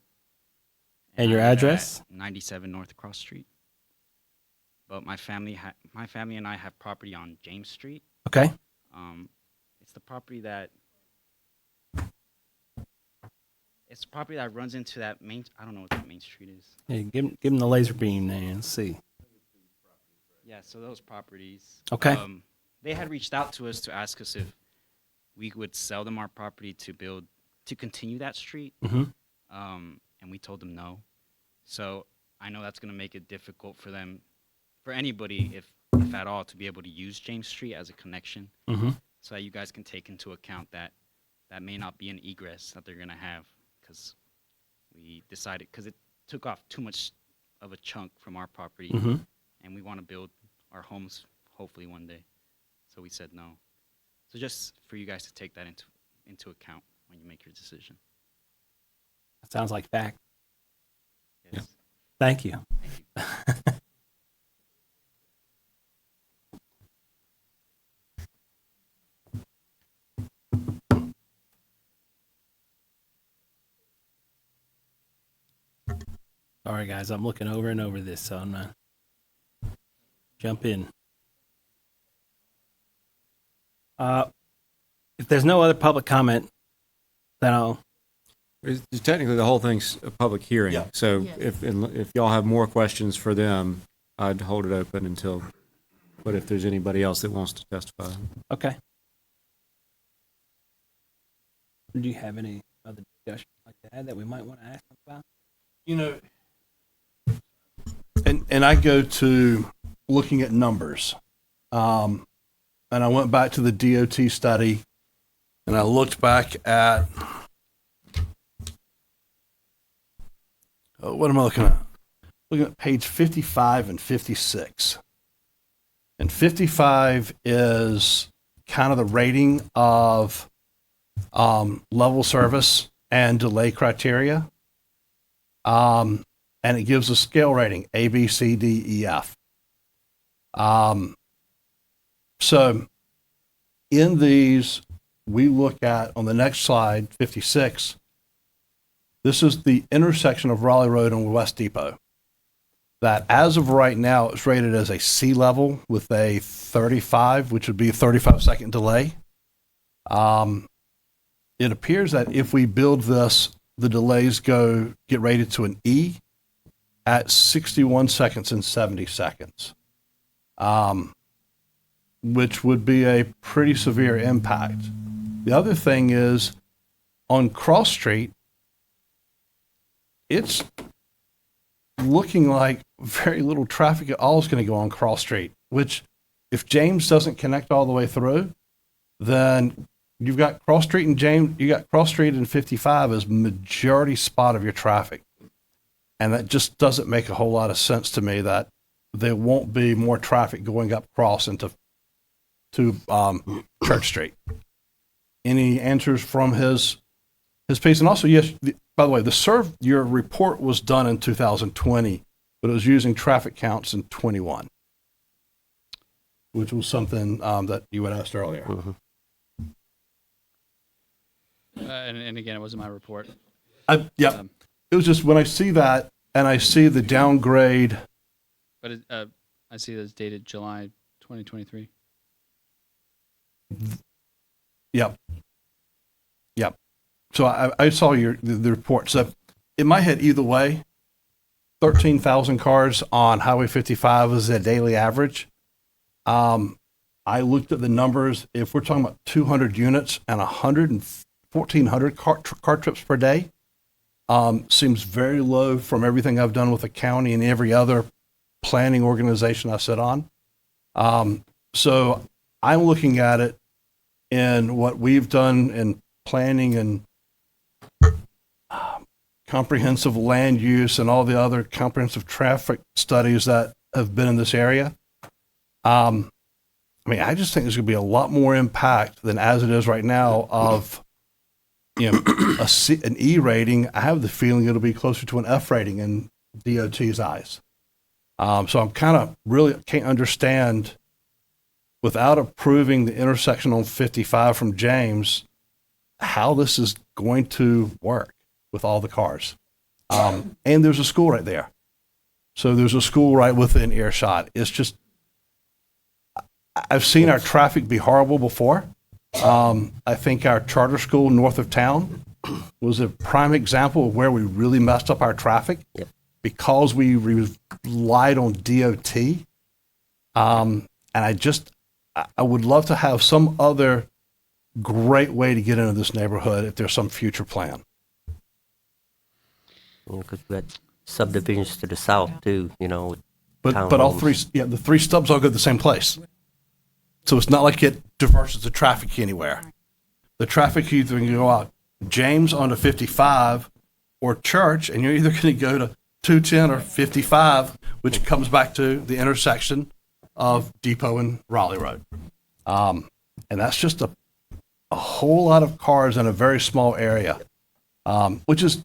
And your
I live
address?
at 97 North Cross Street. But my family and I have property on James Street.
Okay.
It's the property that runs into that main. I don't know what that main street is.
Hey, give him the laser beam, man. Let's see.
Yeah, so those properties.
Okay.
They had reached out to us to ask us if we would sell them our property to continue that street.
Mhm.
And we told them no. So I know that's going to make it difficult for them, for anybody, if at all, to be able to use James Street as a connection.
Mhm.
So that you guys can take into account that may not be an egress that they're going to have, because we decided, because it took off too much of a chunk from our property,
Mhm.
and we want to build our homes hopefully one day. So we said no. So just for you guys to take that into account when you make your decision.
That sounds like fact.
Yes.
Thank you. All right, guys, I'm looking over and over this, so I'm not. Jump in. If there's no other public comment, then I'll.
Technically, the whole thing's a public hearing.
Yeah.
So
Yes.
if y'all have more questions for them, I'd hold it open until. But if there's anybody else that wants to testify,
Okay. Do you have any other discussion like that that we might want to ask them about?
And I go to looking at numbers. And I went back to the DOT study and I looked back at what am I looking at? Looking at page 55 and 56. And 55 is kind of the rating of level service and delay criteria. And it gives a scale rating, A, B, C, D, E, F. So in these, we look at, on the next slide, 56, this is the intersection of Raleigh Road and West Depot. That as of right now, it's rated as a C level with a 35, which would be a 35-second delay. It appears that if we build this, the delays get rated to an E at 61 seconds and 70 seconds, which would be a pretty severe impact. The other thing is, on Cross Street, it's looking like very little traffic at all is going to go on Cross Street, which if James doesn't connect all the way through, then you've got Cross Street and James, you got Cross Street and 55 as majority spot of your traffic. And that just doesn't make a whole lot of sense to me that there won't be more traffic going up Cross into Church Street. Any answers from his piece? And also, yes, by the way, your report was done in 2020, but it was using traffic counts in 21, which was something that you had asked earlier.
Mm-hmm.
And again, it wasn't my report.
Yeah, it was just when I see that and I see the downgrade.
But I see that's dated July 2023.
Yep. So I saw the report. So in my head, either way, 13,000 cars on Highway 55 is a daily average. I looked at the numbers. If we're talking about 200 units and 1,400 car trips per day, seems very low from everything I've done with the county and every other planning organization I sit on. So I'm looking at it in what we've done in planning and comprehensive land use and all the other comprehensive traffic studies that have been in this area. I mean, I just think there's going to be a lot more impact than as it is right now of, an E rating. I have the feeling it'll be closer to an F rating in DOT's eyes. So I'm kind of really can't understand, without approving the intersection on 55 from James, how this is going to work with all the cars. And there's a school right there. So there's a school right within earshot. It's just, I've seen our traffic be horrible before. I think our charter school north of town was a prime example of where we really messed up our traffic because we relied on DOT. And I would love to have some other great way to get into this neighborhood if there's some future plan.
Because we got subdivisions to the south too,
But all three, the three stubs all go to the same place. So it's not like it diverses the traffic anywhere. The traffic either can go out James onto 55 or Church, and you're either going to go to 210 or 55, which comes back to the intersection of Depot and Raleigh Road. And that's just a whole lot of cars in a very small area, which is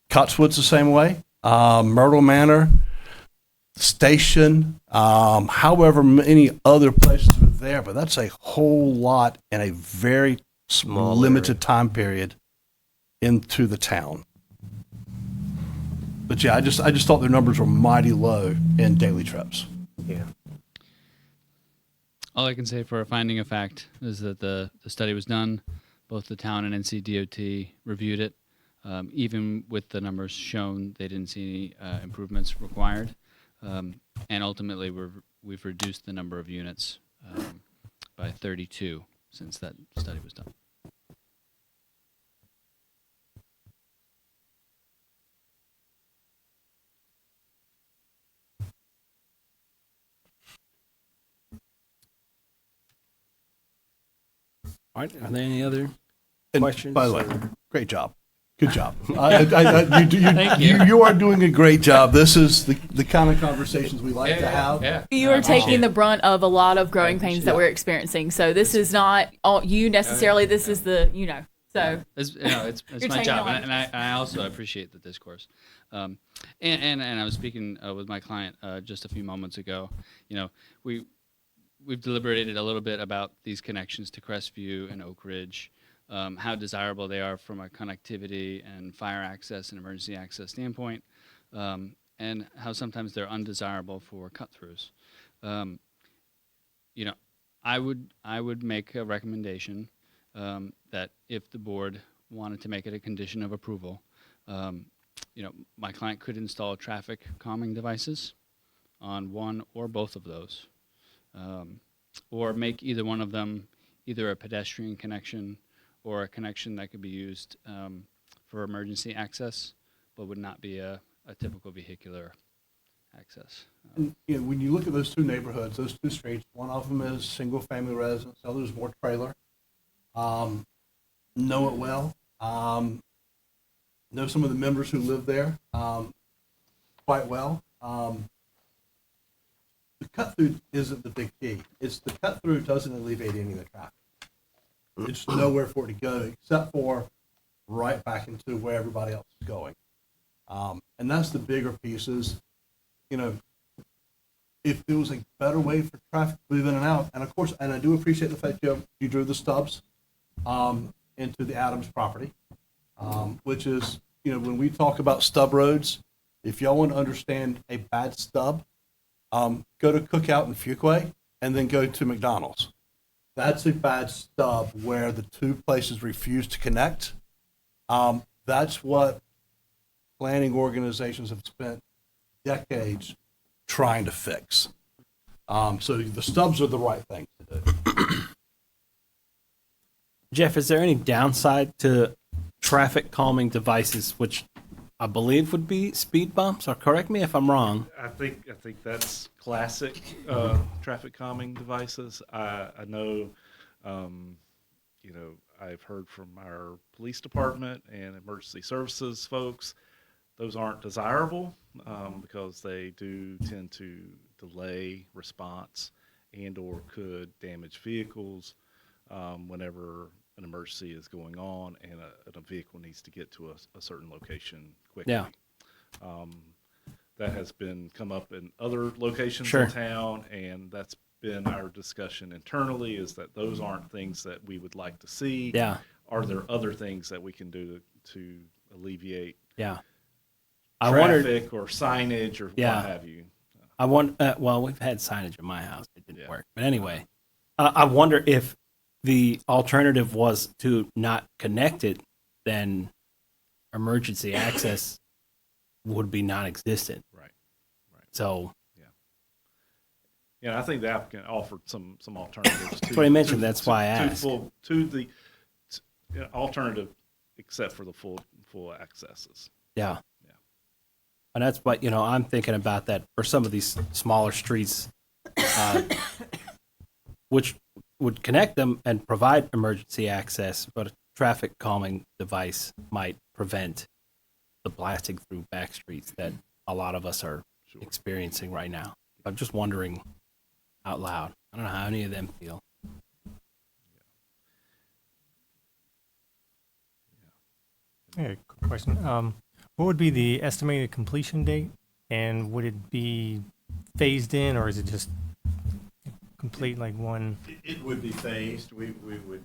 Cotswood's the same way, Myrtle Manor, Station, however many other places are there, but that's a whole lot in a very small limited time period into the town. But yeah, I just thought their numbers were mighty low in daily trips.
Yeah.
All I can say for a finding of fact is that the study was done. Both the town and NCDOT reviewed it. Even with the numbers shown, they didn't see any improvements required. And ultimately, we've reduced the number of units by 32 since that study was done.
All right. Are there any other
And
questions?
by the way, great job. Good job. You are doing a great job. This is the kind of conversations we like to have.
You are taking the brunt of a lot of growing pains that we're experiencing. So this is not all you necessarily. This is the, so.
It's
You're
my
taking
job,
on-
and I also appreciate the discourse. And I was speaking with my client just a few moments ago. We've deliberated a little bit about these connections to Crestview and Oak Ridge, how desirable they are from a connectivity and fire access and emergency access standpoint, and how sometimes they're undesirable for cut-throughs. I would make a recommendation that if the board wanted to make it a condition of approval, my client could install traffic calming devices on one or both of those, or make either one of them either a pedestrian connection or a connection that could be used for emergency access, but would not be a typical vehicular access.
And, when you look at those two neighborhoods, those two streets, one of them is single-family residence, the other is more trailer. Know it well. Know some of the members who live there quite well. The cut-through isn't the big key. It's the cut-through doesn't alleviate any of the traffic. It's nowhere for it to go except for right back into where everybody else is going. And that's the bigger pieces. If there was a better way for traffic to move in and out, and of course, and I do appreciate the fact you drew the stubs into the Adams property, which is, when we talk about stub roads, if y'all want to understand a bad stub, go to Cookout and Fuquay and then go to McDonald's. That's a bad stub where the two places refuse to connect. That's what planning organizations have spent decades trying to fix. So the stubs are the right thing to do.
Jeff, is there any downside to traffic calming devices, which I believe would be speed bumps? Or correct me if I'm wrong.
I think that's classic traffic calming devices. I know, I've heard from our police department and emergency services folks, those aren't desirable because they do tend to delay response and or could damage vehicles whenever an emergency is going on and a vehicle needs to get to a certain location quickly.
Yeah.
That has come up in other locations
Sure.
in town, and that's been our discussion internally, is that those aren't things that we would like to see.
Yeah.
Are there other things that we can do to alleviate
Yeah. I wondered.
traffic or signage or
Yeah.
what have you?
Well, we've had signage in my house. It didn't work. But anyway, I wonder if the alternative was to not connect it, then emergency access would be non-existent.
Right.
So
Yeah, I think the applicant offered some alternatives.
That's what I mentioned. That's why I asked.
Alternative, except for the full accesses.
yeah. And that's what, I'm thinking about that for some of these smaller streets, which would connect them and provide emergency access, but a traffic calming device might prevent the blasting through back streets that a lot of us are experiencing right now. I'm just wondering out loud. I don't know how any of them feel.
Yeah, quick question. What would be the estimated completion date, and would it be phased in, or is it just complete like one?
It would be phased. We would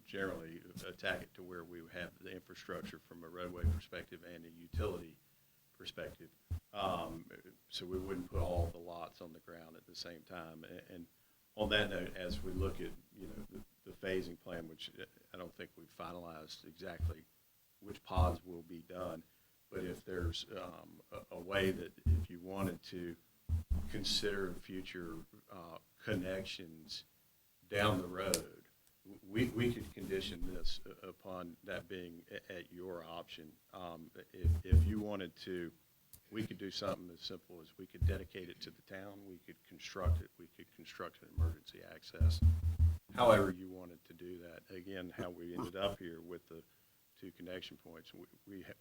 generally attack it to where we would have the infrastructure from a roadway perspective and a utility perspective. So we wouldn't put all the lots on the ground at the same time. And on that note, as we look at the phasing plan, which I don't think we've finalized exactly which pods will be done, but if there's a way that if you wanted to consider future connections down the road, we could condition this upon that being at your option. If you wanted to, we could do something as simple as we could dedicate it to the town, we could construct it, we could construct an emergency access. However you wanted to do that. Again, how we ended up here with the
two connection points.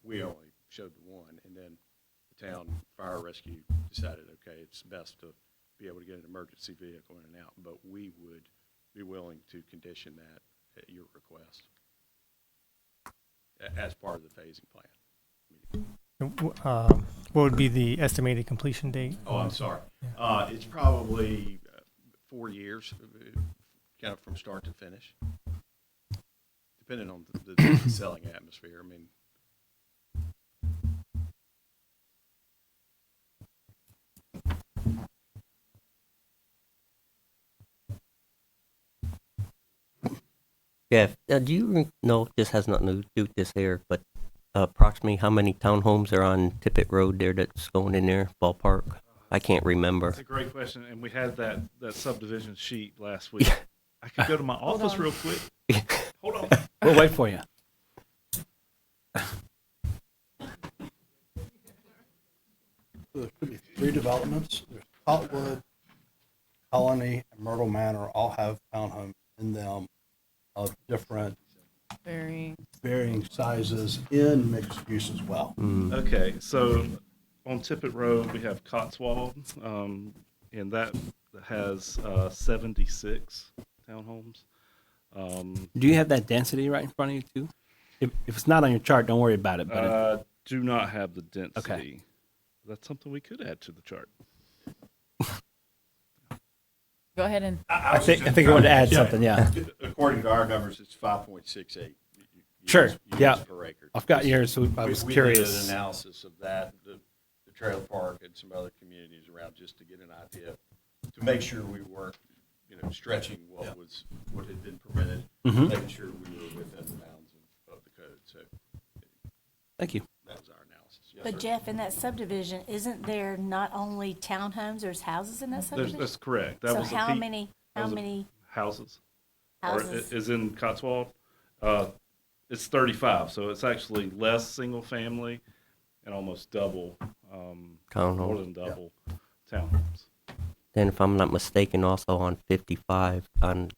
We only showed the one, and then the town fire rescue decided, okay, it's best to be able to get an emergency vehicle in and out, but we would be willing to condition that at your request as part of the phasing plan.
What would be the estimated completion date?
Oh, I'm sorry. It's probably 4 years, kind of from start to finish, depending on the selling atmosphere. I mean,
Jeff, do you know, this has nothing to do with this here, but approximately how many townhomes are on Tippett Road there that's going in there, ballpark? I can't remember.
That's a great question, and we had that subdivision sheet last week. I could go to my office real quick. Hold on.
We'll wait for you.
There could be 3 developments. There's Cotwood, Colony, and Myrtle Manor all have townhomes in them of different varying sizes in mixed use as well.
Okay, so on Tippett Road, we have Cotswold, and that has 76 townhomes.
Do you have that density right in front of you too? If it's not on your chart, don't worry about it. But
Do not have the density.
Okay.
That's something we could add to the chart.
Go ahead and.
I think you wanted to add something, yeah.
According to our numbers, it's 5.68.
Sure, yeah.
Per acre.
I've got yours, so I was
We
curious.
did an analysis of that, the trailer park and some other communities around, just to get an idea, to make sure we weren't, stretching what had been permitted,
Mhm.
making sure we were within the bounds of the code. So
Thank you.
that was our analysis. Yes,
But
sir.
Jeff, in that subdivision, isn't there not only townhomes, there's houses in that subdivision?
That's correct. That
So
was a
how
peak-
many,
that
how
was a-
many
houses?
houses?
Or is in Cotswold? It's 35, so it's actually less single family and almost double, more
Townhomes.
than double townhomes.
Then if I'm not mistaken, also on 55, on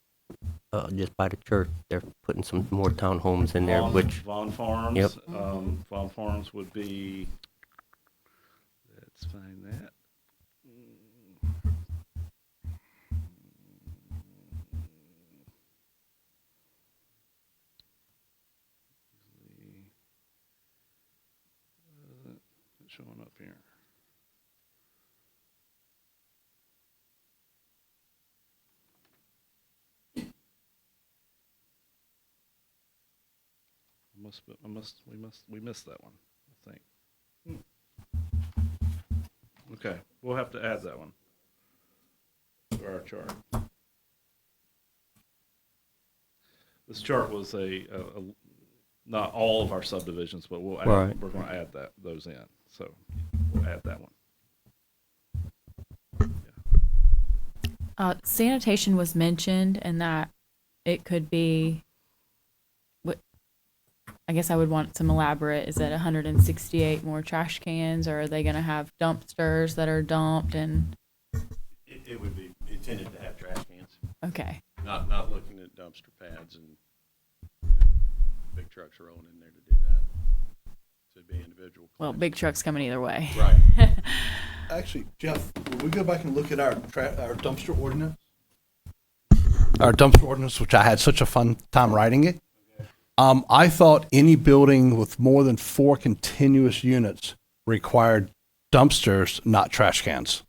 just by the church, they're putting some more townhomes in there,
Vaughn Farms.
Yep.
Vaughn Farms would be, let's find that. It's showing up here. We missed that one, I think. Okay, we'll have to add that one to our chart. This chart was not all of our subdivisions, but we'll add,
Right.
we're going to add those in. So we'll add that one.
Sanitation was mentioned, and that it could be. I guess I would want some elaborate. Is it 168 more trash cans, or are they going to have dumpsters that are dumped? And
It would be intended to have trash cans.
okay,
Not looking at dumpster pads and big trucks rolling in there to do that. So it'd be individual.
well, big trucks coming either way.
Right.
Actually, Jeff, will we go back and look at our dumpster ordinance? Our dumpster ordinance, which I had such a fun time writing it. I thought any building with more than 4 continuous units required dumpsters, not trash cans.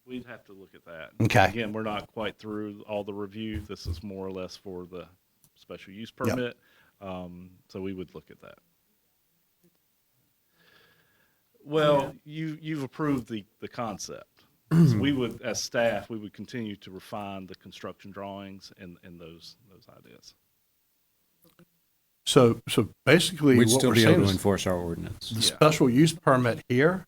We'd have to look at that.
Okay.
Again, we're not quite through all the review. This is more or less for the special use permit. So we would look at that. Well, you've approved the concept. So we would, as staff, we would continue to refine the construction drawings and those ideas.
So basically,
We'd
what
still
we're
be able
saying
to
is
enforce our ordinance.
the special use permit here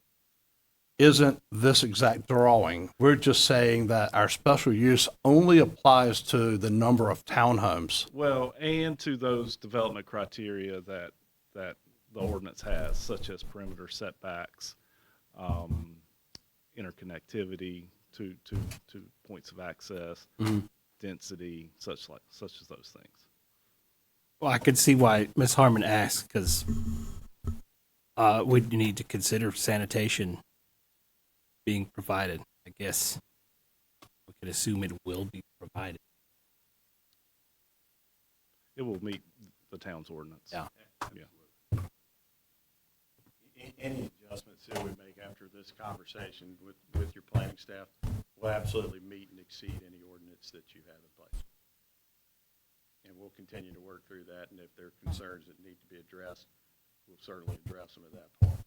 isn't this exact drawing. We're just saying that our special use only applies to the number of townhomes.
Well, and to those development criteria that the ordinance has, such as perimeter setbacks, interconnectivity to points of access,
Mhm.
density, such as those things.
Well, I could see why Ms. Harmon asked, because we need to consider sanitation being provided. I guess we could assume it will be provided.
It will meet the town's ordinance.
Yeah.
Yeah.
Any adjustments that we make after this conversation with your planning staff will absolutely meet and exceed any ordinance that you have in place. And we'll continue to work through that, and if there are concerns that need to be addressed, we'll certainly address them at that point.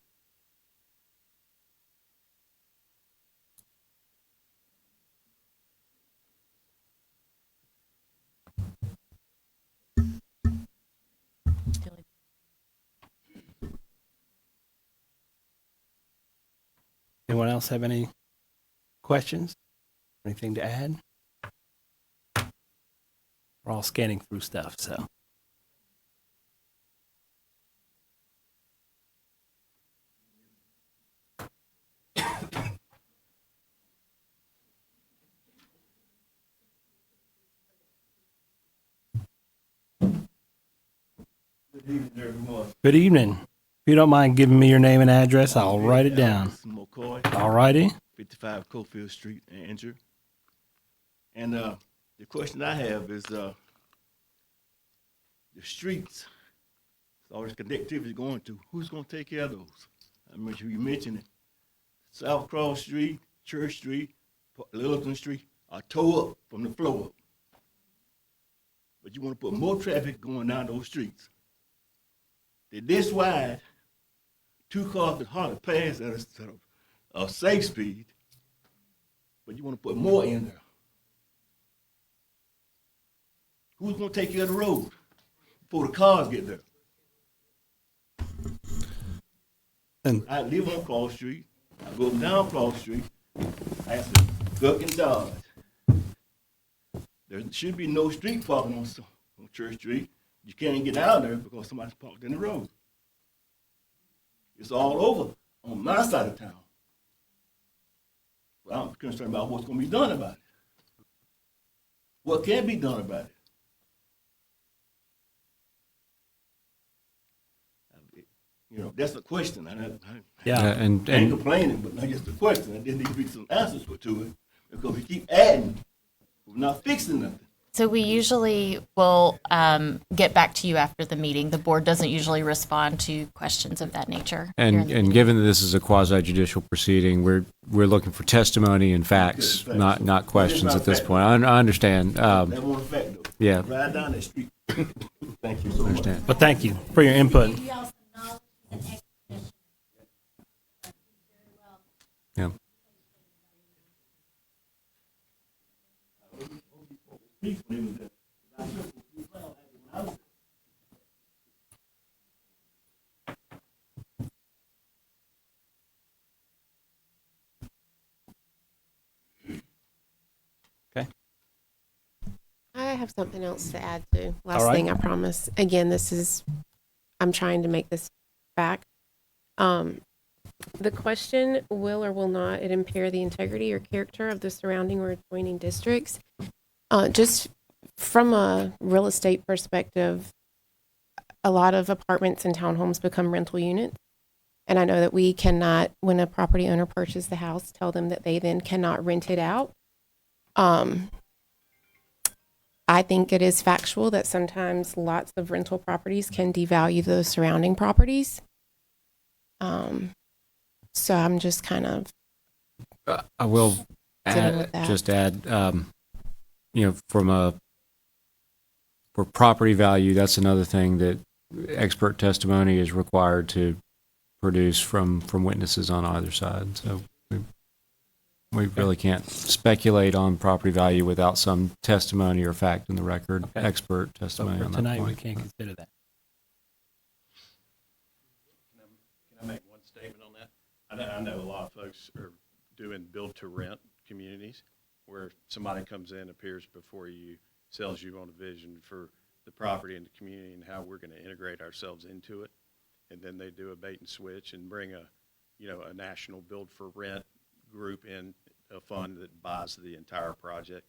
Anyone else have any questions? Anything to add? We're all scanning through stuff, so.
Good evening, everyone.
Good evening. If you don't mind giving me your name and address, I'll write it down.
McCoy.
All righty.
55 Cofield Street, Anger. And the question I have is the streets, all this connectivity going to, who's going to take care of those? I mean, you mentioned it. South Cross Street, Church Street, Littleton Street are tore up from the floor up. But you want to put more traffic going down those streets. They're this wide, 2 cars can hardly pass at a safe speed, but you want to put more in there. Who's going to take care of the road before the cars get there?
And
I live on Cross Street. I go down Cross Street. I have to duck and dodge. There should be no street parking on Church Street. You can't get out there because somebody's parked in the road. It's all over on my side of town. But I'm concerned about what's going to be done about it. What can be done about it? You know, that's the question.
Yeah.
I
And
ain't complaining, but that's just the question. There need to be some answers to it because we keep adding, we're not fixing nothing.
So we usually will get back to you after the meeting. The board doesn't usually respond to questions of that nature.
And given that this is a quasi judicial proceeding, we're looking for testimony and facts, not questions at this point. I understand.
That won't affect though.
Yeah.
Ride down that street. Thank you so much.
Understand.
But thank you for your input.
Yeah.
Okay.
I have something else to add to. Last
All right.
thing, I promise. Again, I'm trying to make this back. The question, will or will not it impair the integrity or character of the surrounding or adjoining districts? Just from a real estate perspective, a lot of apartments and townhomes become rental units. And I know that we cannot, when a property owner purchases the house, tell them that they then cannot rent it out. I think it is factual that sometimes lots of rental properties can devalue those surrounding properties. So I'm just kind of
I will
Dealing with that.
just add, for property value, that's another thing that expert testimony is required to produce from witnesses on either side. So we really can't speculate on property value without some testimony or fact in the record,
Okay.
expert
So
testimony
for
on that
tonight, we
point.
can't consider that.
Can I make one statement on that? I know a lot of folks are doing build-to-rent communities where somebody comes in, appears before you, sells you on a vision for the property and the community and how we're going to integrate ourselves into it. And then they do a bait and switch and bring a national build-for-rent group in, a fund that buys the entire project.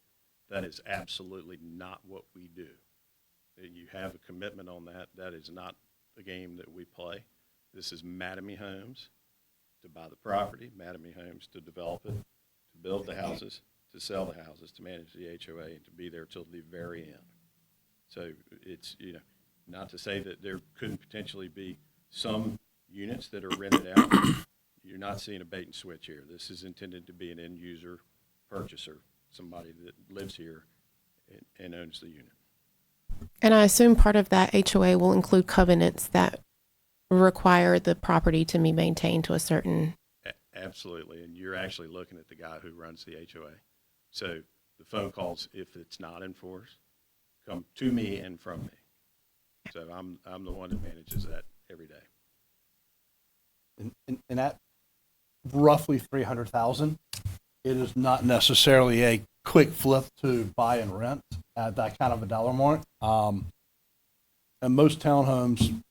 That is absolutely not what we do. You have a commitment on that. That is not the game that we play. This is Mattamy Homes to buy the property, Mattamy Homes to develop it, to build the houses, to sell the houses, to manage the HOA, and to be there till the very end. So it's, not to say that there couldn't potentially be some units that are rented out. You're not seeing a bait and switch here. This is intended to be an end user purchaser, somebody that lives here and owns the unit.
And I assume part of that HOA will include covenants that require the property to be maintained to a certain.
Absolutely, and you're actually looking at the guy who runs the HOA. So the phone calls, if it's not enforced, come to me and from me. So I'm the one that manages that every day.
And at roughly 300,000, it is not necessarily a quick flip to buy and rent at that kind of a dollar mark. And most townhomes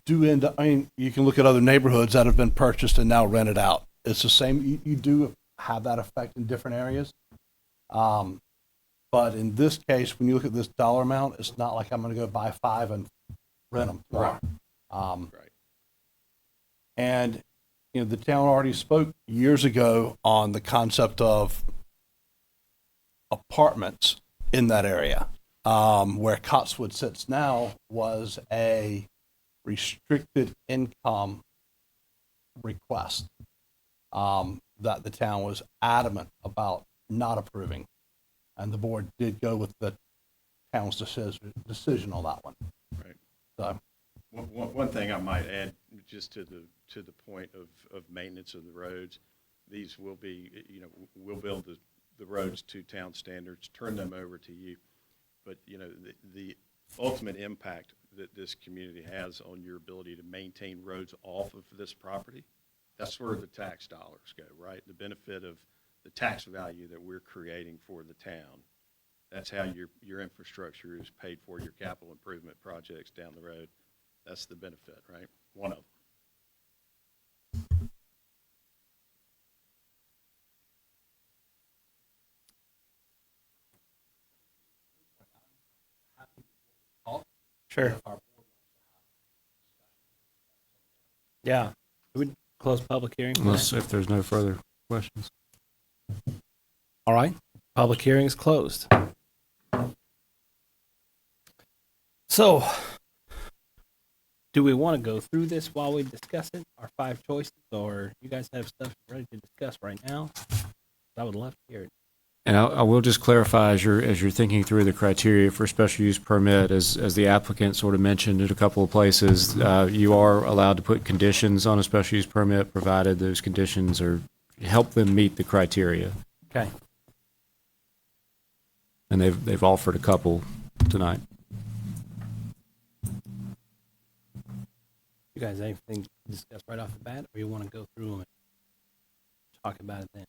do end up, I mean, you can look at other neighborhoods that have been purchased and now rented out. It's the same, you do have that effect in different areas. But in this case, when you look at this dollar amount, it's not like I'm going to go buy 5 and rent them tomorrow.
Right.
And, the town already spoke years ago on the concept of apartments in that area. Where Cotswood sits now was a restricted income request that the town was adamant about not approving. And the board did go with the town's decision on that one.
Right.
So,
one thing I might add, just to the point of maintenance of the roads, these will be, we'll build the roads to town standards, turn them over to you. But, the ultimate impact that this community has on your ability to maintain roads off of this property, that's where the tax dollars go, right? The benefit of the tax value that we're creating for the town. That's how your infrastructure is paid for, your capital improvement projects down the road. That's the benefit, right? One of them.
Sure. Yeah. We would close public hearing.
Unless if there's no further questions.
All right. Public hearing is closed. So, do we want to go through this while we discuss it, our 5 choices, or you guys have stuff ready to discuss right now? I would love to hear it.
And I will just clarify, as you're thinking through the criteria for special use permit, as the applicant sort of mentioned in a couple of places, you are allowed to put conditions on a special use permit, provided those conditions help them meet the criteria.
Okay.
And they've offered a couple tonight.
You guys have anything to discuss right off the bat, or you want to go through them and talk about it then?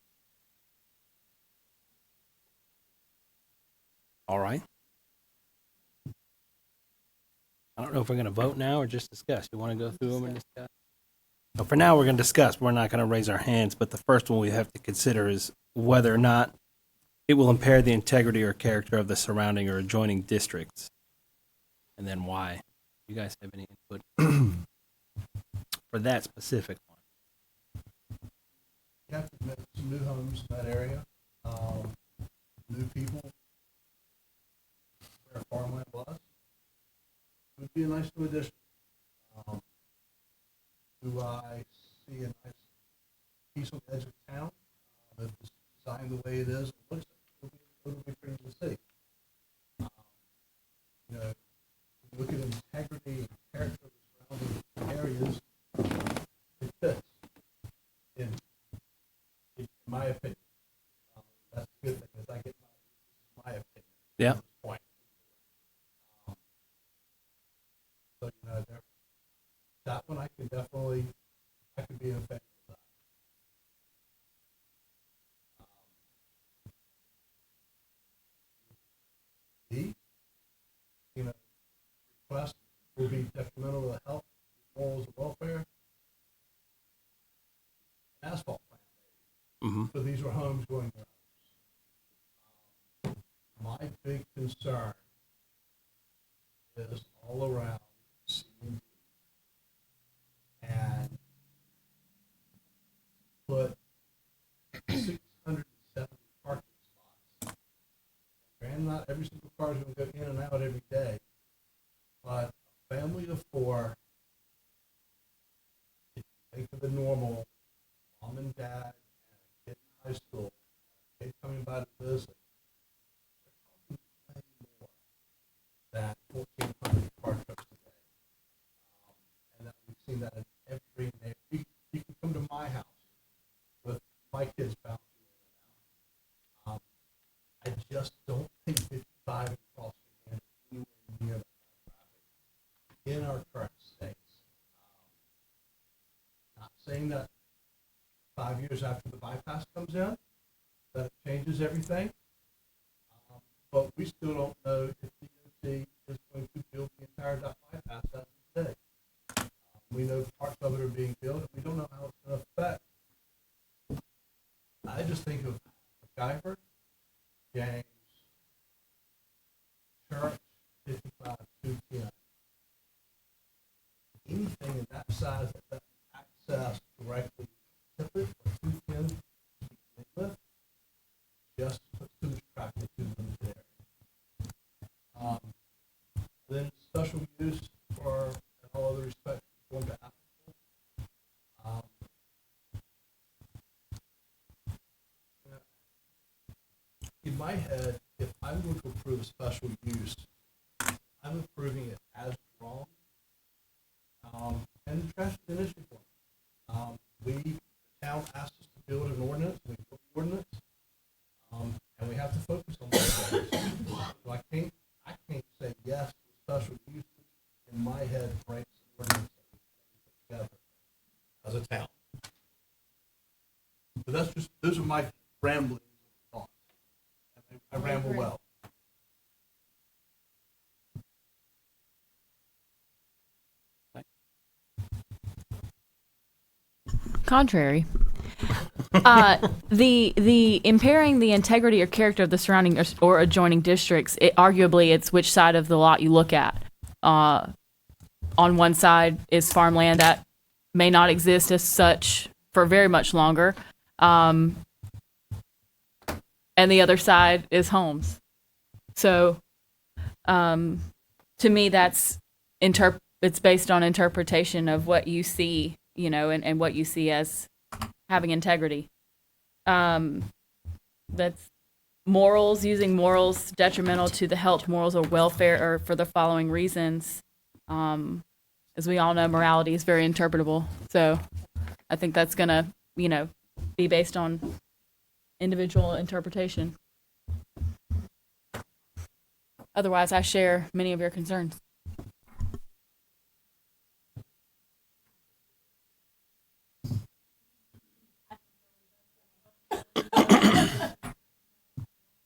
All right. I don't know if we're going to vote now or just discuss. You want to go through them and discuss? So for now, we're going to discuss. We're not going to raise our hands, but the first one we have to consider is whether or not it will impair the integrity or character of the surrounding or adjoining districts, and then why. You guys have any input for that specific one?
you have to admit, some new homes in that area, new people, where farmland was. It would be a nice new addition. Do I see a nice piece on the edge of town that is designed the way it is? It looks like it would be pretty to see. Look at integrity and character of the surrounding areas. It fits. In my opinion, that's a good thing. As I get my opinion.
Yeah.
Point. So that one I could be in favor of that. Request will be detrimental to the health, morals, and welfare. Asphalt plant. So these were homes going there. My big concern is all around C and D. And put 670 parking spots. And not every single car is going to go in and out every day, but a family of four, if you think of the normal, mom and dad, and a kid in high school, a kid coming by to visit, they're talking way more than 1,400 car trips a day. And that we've seen that in every neighborhood. You can come to my house with my kids bouncing in and out. I just don't think 55 across the end is anywhere near that traffic in our current states. Not saying that 5 years after the bypass comes in, that it changes everything. But we still don't know if DOT is going to build the entire bypass as of today. We know parts of it are being built, and we don't know how it's going to affect. I just think of MacGyver, James, Church, 55, 210. Anything in that size that access directly to it or 210 to begin with, just puts too much traffic into the limited area. Then special use for, in all other respects, going to applicable. In my head, if I'm going to approve a special use, I'm approving it as drawn. And the trash is an issue for me. The town asked us to build an ordinance, we built the ordinance, and we have to focus on those things. So I can't say yes to special uses in my head breaks the ordinance that we put together as a town. But that's just, those are my ramblings of thoughts. I ramble well.
Contrary. The impairing the integrity or character of the surrounding or adjoining districts, arguably it's which side of the lot you look at. On one side is farmland that may not exist as such for very much longer. And the other side is homes. So, to me, that's it's based on interpretation of what you see, and what you see as having integrity. That's morals, using morals detrimental to the health, morals, or welfare, or for the following reasons. As we all know, morality is very interpretable. So, I think that's gonna, be based on individual interpretation. Otherwise, I share many of your concerns.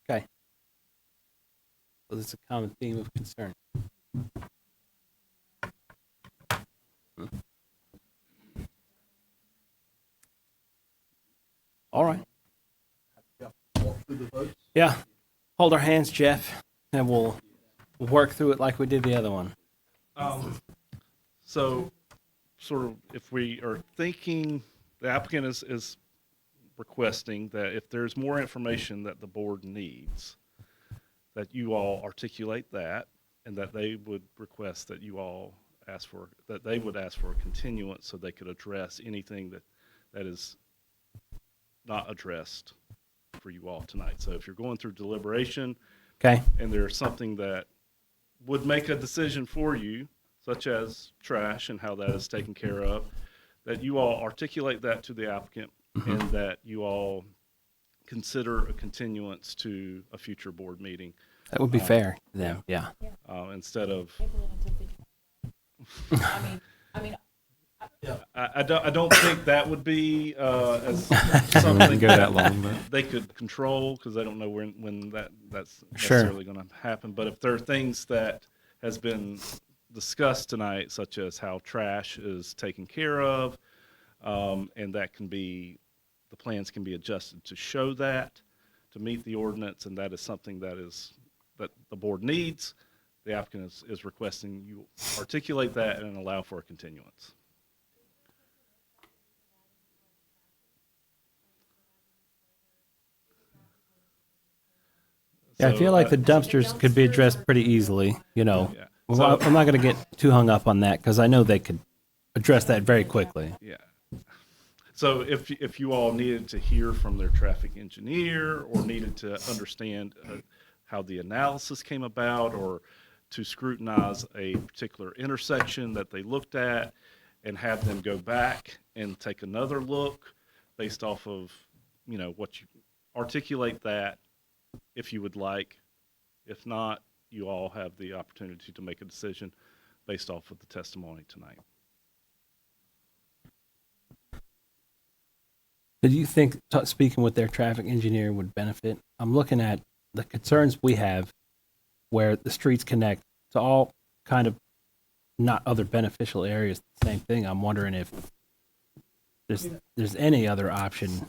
Okay. So this is a common theme of concern. All right. Yeah. Hold our hands, Jeff, and we'll work through it like we did the other one.
So, sort of, if we are thinking, the applicant is requesting that if there's more information that the board needs, that you all articulate that, and that they would request that you all ask for, that they would ask for a continuance so they could address anything that is not addressed for you all tonight. So if you're going through deliberation,
okay,
and there's something that would make a decision for you, such as trash and how that is taken care of, that you all articulate that to the applicant, and that you all consider a continuance to a future board meeting.
That would be fair to them, yeah.
Instead of.
Yeah.
I don't think that would be as something
go that long, but
they could control, because they don't know when that's
Sure.
necessarily going to happen. But if there are things that has been discussed tonight, such as how trash is taken care of, and that can be, the plans can be adjusted to show that, to meet the ordinance, and that is something that the board needs, the applicant is requesting you articulate that and allow for a continuance.
Yeah, I
So,
feel like the dumpsters could be addressed pretty easily, you know.
Yeah.
Well, I'm not going to get too hung up on that because I know they could address that very quickly.
Yeah. So if you all needed to hear from their traffic engineer or needed to understand how the analysis came about or to scrutinize a particular intersection that they looked at and have them go back and take another look based off of, you know, what you articulate that if you would like. If not, you all have the opportunity to make a decision based off of the testimony tonight.
Do you think speaking with their traffic engineer would benefit? I'm looking at the concerns we have where the streets connect to all kind of not other beneficial areas, the same thing. I'm wondering if there's any other option.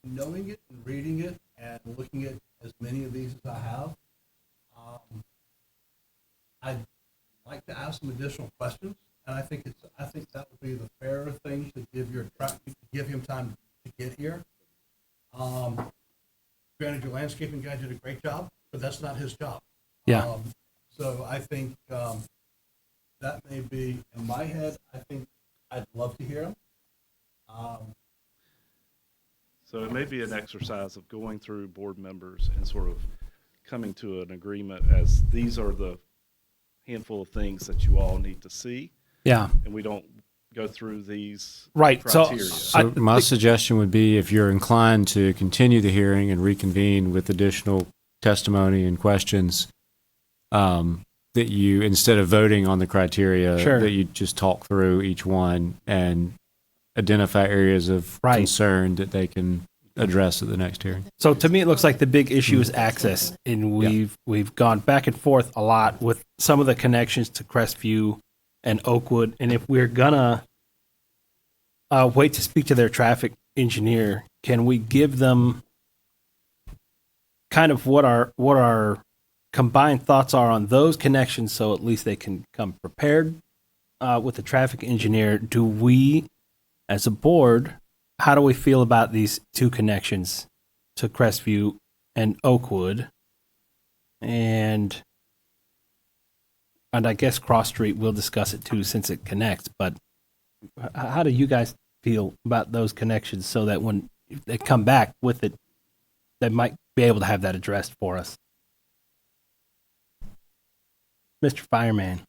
Knowing it and reading it and looking at as many of these as I have, I'd like to ask some additional questions, and I think that would be the fairer thing to give him time to get here. Granted, your landscaping guy did a great job, but that's not his job.
Yeah.
So I think that may be in my head. I think I'd love to hear him.
So it may be an exercise of going through board members and sort of coming to an agreement as these are the handful of things that you all need to see.
Yeah.
And we don't go through these
Right.
criteria.
So my suggestion would be if you're inclined to continue the hearing and reconvene with additional testimony and questions, that you, instead of voting on the criteria,
Sure.
that you just talk through each one and identify areas of
Right.
concern that they can address at the next hearing.
So to me, it looks like the big issue is access, and we've gone back and forth a lot with some of the connections to Crestview and Oakwood. And if we're gonna wait to speak to their traffic engineer, can we give them kind of what our combined thoughts are on those connections, so at least they can come prepared with the traffic engineer? Do we, as a board, how do we feel about these two connections to Crestview and Oakwood? And I guess Cross Street, we'll discuss it too since it connects, but how do you guys feel about those connections so that when they come back with it, they might be able to have that addressed for us? Mr. Fireman,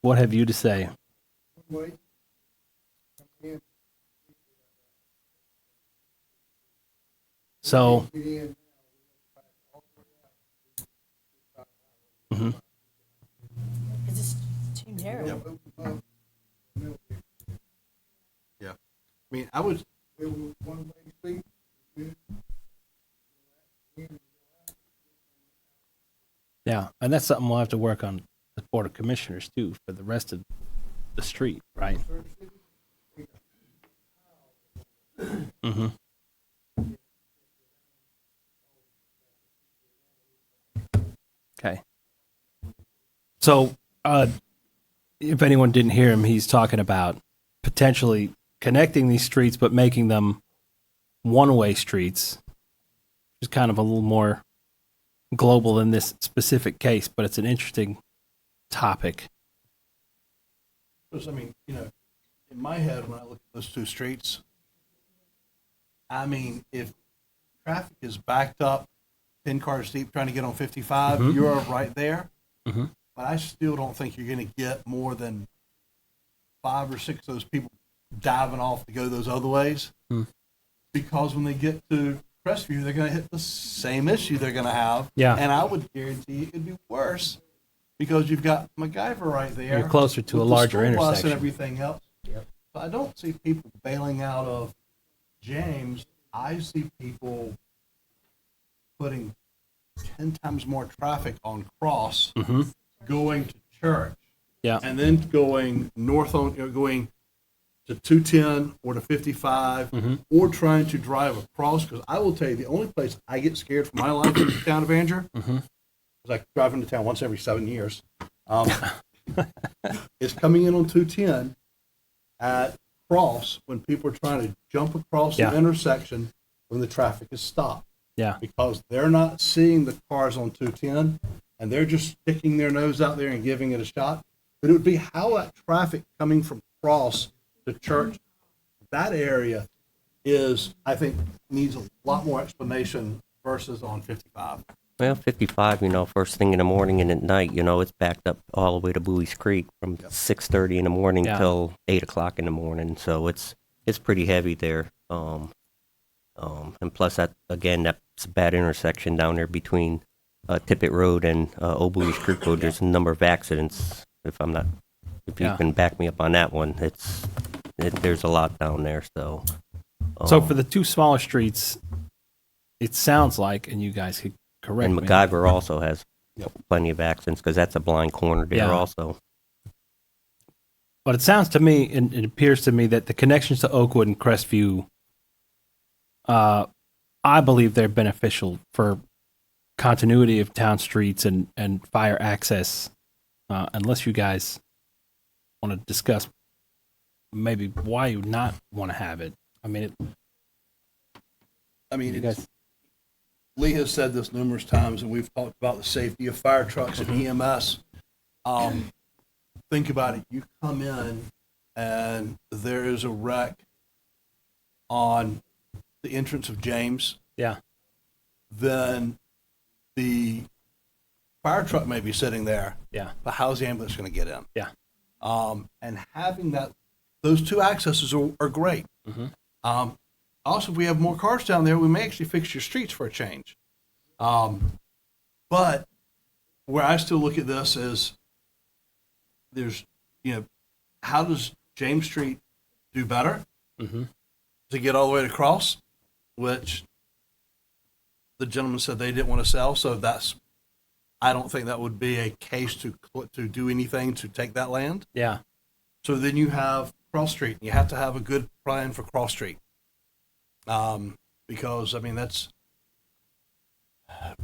what have you to say? So, mhm.
It's just too narrow.
Yeah. I mean, I was.
Yeah, and that's something we'll have to work on the Board of Commissioners too for the rest of the street, right? Mm-hmm. Okay. So, if anyone didn't hear him, he's talking about potentially connecting these streets, but making them one-way streets, which is kind of a little more global in this specific case, but it's an interesting topic.
Because, I mean, you know, in my head, when I look at those two streets, I mean, if traffic is backed up 10 cars deep trying to get on 55,
Mhm.
you're right there.
Mm-hmm.
But I still don't think you're going to get more than 5 or 6 of those people diving off to go those other ways.
Hmm.
Because when they get to Crestview, they're going to hit the same issue they're going to have.
Yeah.
And I would guarantee it could be worse because you've got MacGyver right there.
You're closer to
with
a
the
larger
school bus
intersection.
and everything else.
Yep.
So I don't see people bailing out of James. I see people putting 10 times more traffic on Cross,
Mm-hmm.
going to church,
Yeah.
and then going north on, going to 210 or to 55,
Mm-hmm.
or trying to drive across. Because I will tell you, the only place I get scared for my life in the town of Andrew
Mm-hmm.
'cause I drive into town once every 7 years, is coming in on 210 at cross when people are trying to jump across
Yeah.
the intersection when the traffic is stopped.
Yeah.
Because they're not seeing the cars on 210 and they're just sticking their nose out there and giving it a shot. But it would be how that traffic coming from cross to church, that area is, I think, needs a lot more explanation versus on 55.
Well, 55, first thing in the morning and at night, it's backed up all the way to Bowie's Creek from 6:30 in the morning
Yeah.
till 8 o'clock in the morning. So it's pretty heavy there. And plus that, again, that's a bad intersection down there between Tippett Road and Old Bowie's Creek Road. There's a number of accidents. If you
Yeah.
can back me up on that one, there's a lot down there. So
for the two smaller streets, it sounds like, and you guys could correct
and
me.
MacGyver also has plenty of accidents because that's a blind corner there
Yeah.
also.
But it sounds to me, and it appears to me that the connections to Oakwood and Crestview, I believe they're beneficial for continuity of town streets and fire access. Unless you guys want to discuss maybe why you not want to have it. I mean,
Lee has said this numerous times, and we've talked about the safety of fire trucks and EMS. Think about it. You come in and there is a wreck on the entrance of James.
Yeah.
Then the fire truck may be sitting there.
Yeah.
But how's the ambulance going to get in?
Yeah.
And having those two accesses are great.
Mm-hmm.
Also, if we have more cars down there, we may actually fix your streets for a change. But where I still look at this is there's, how does James Street do better
Mm-hmm.
to get all the way across, which the gentleman said they didn't want to sell. So I don't think that would be a case to do anything to take that land.
Yeah.
So then you have Cross Street. You have to have a good plan for Cross Street. Because, that's a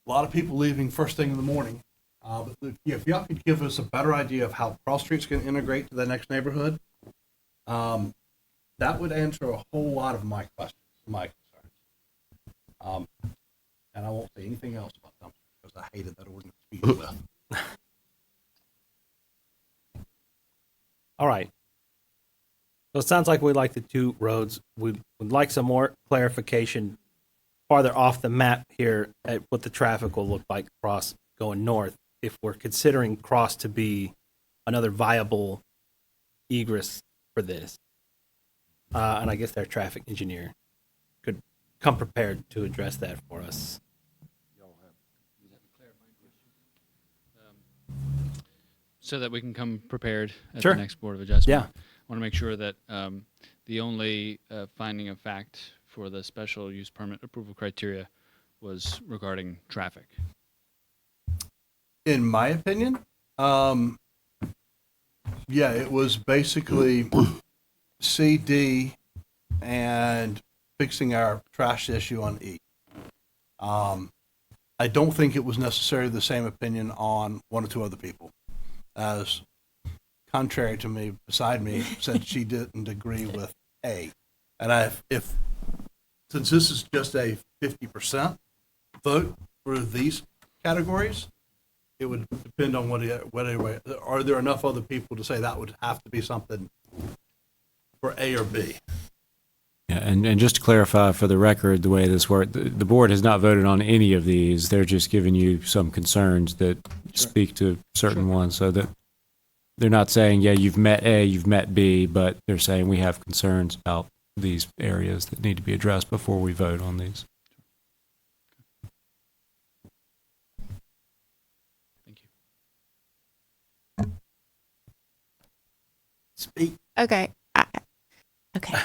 lot of people leaving first thing in the morning. But if y'all could give us a better idea of how Cross Street's going to integrate to the next neighborhood, that would answer a whole lot of my questions, my concerns. And I won't say anything else about them because I hated that ordinance to begin with.
All right. So it sounds like we like the two roads. We'd like some more clarification farther off the map here at what the traffic will look like across going north if we're considering Cross to be another viable egress for this. And I guess their traffic engineer could come prepared to address that for us.
So that we can come prepared at
Sure.
the next Board of Adjustment.
Yeah.
I want to make sure that the only finding of fact for the special use permit approval criteria was regarding traffic.
In my opinion, it was basically CD and fixing our trash issue on E. I don't think it was necessarily the same opinion on one or two other people, as contrary to me, beside me, said she didn't agree with A. And since this is just a 50% vote for these categories, it would depend on what are there enough other people to say that would have to be something for A or B?
Yeah, and just to clarify for the record, the way this worked, the board has not voted on any of these. They're just giving you some concerns that speak to certain ones, so that they're not saying, yeah, you've met A, you've met B, but they're saying we have concerns about these areas that need to be addressed before we vote on these.
Thank you.
Speak.
Okay. Okay.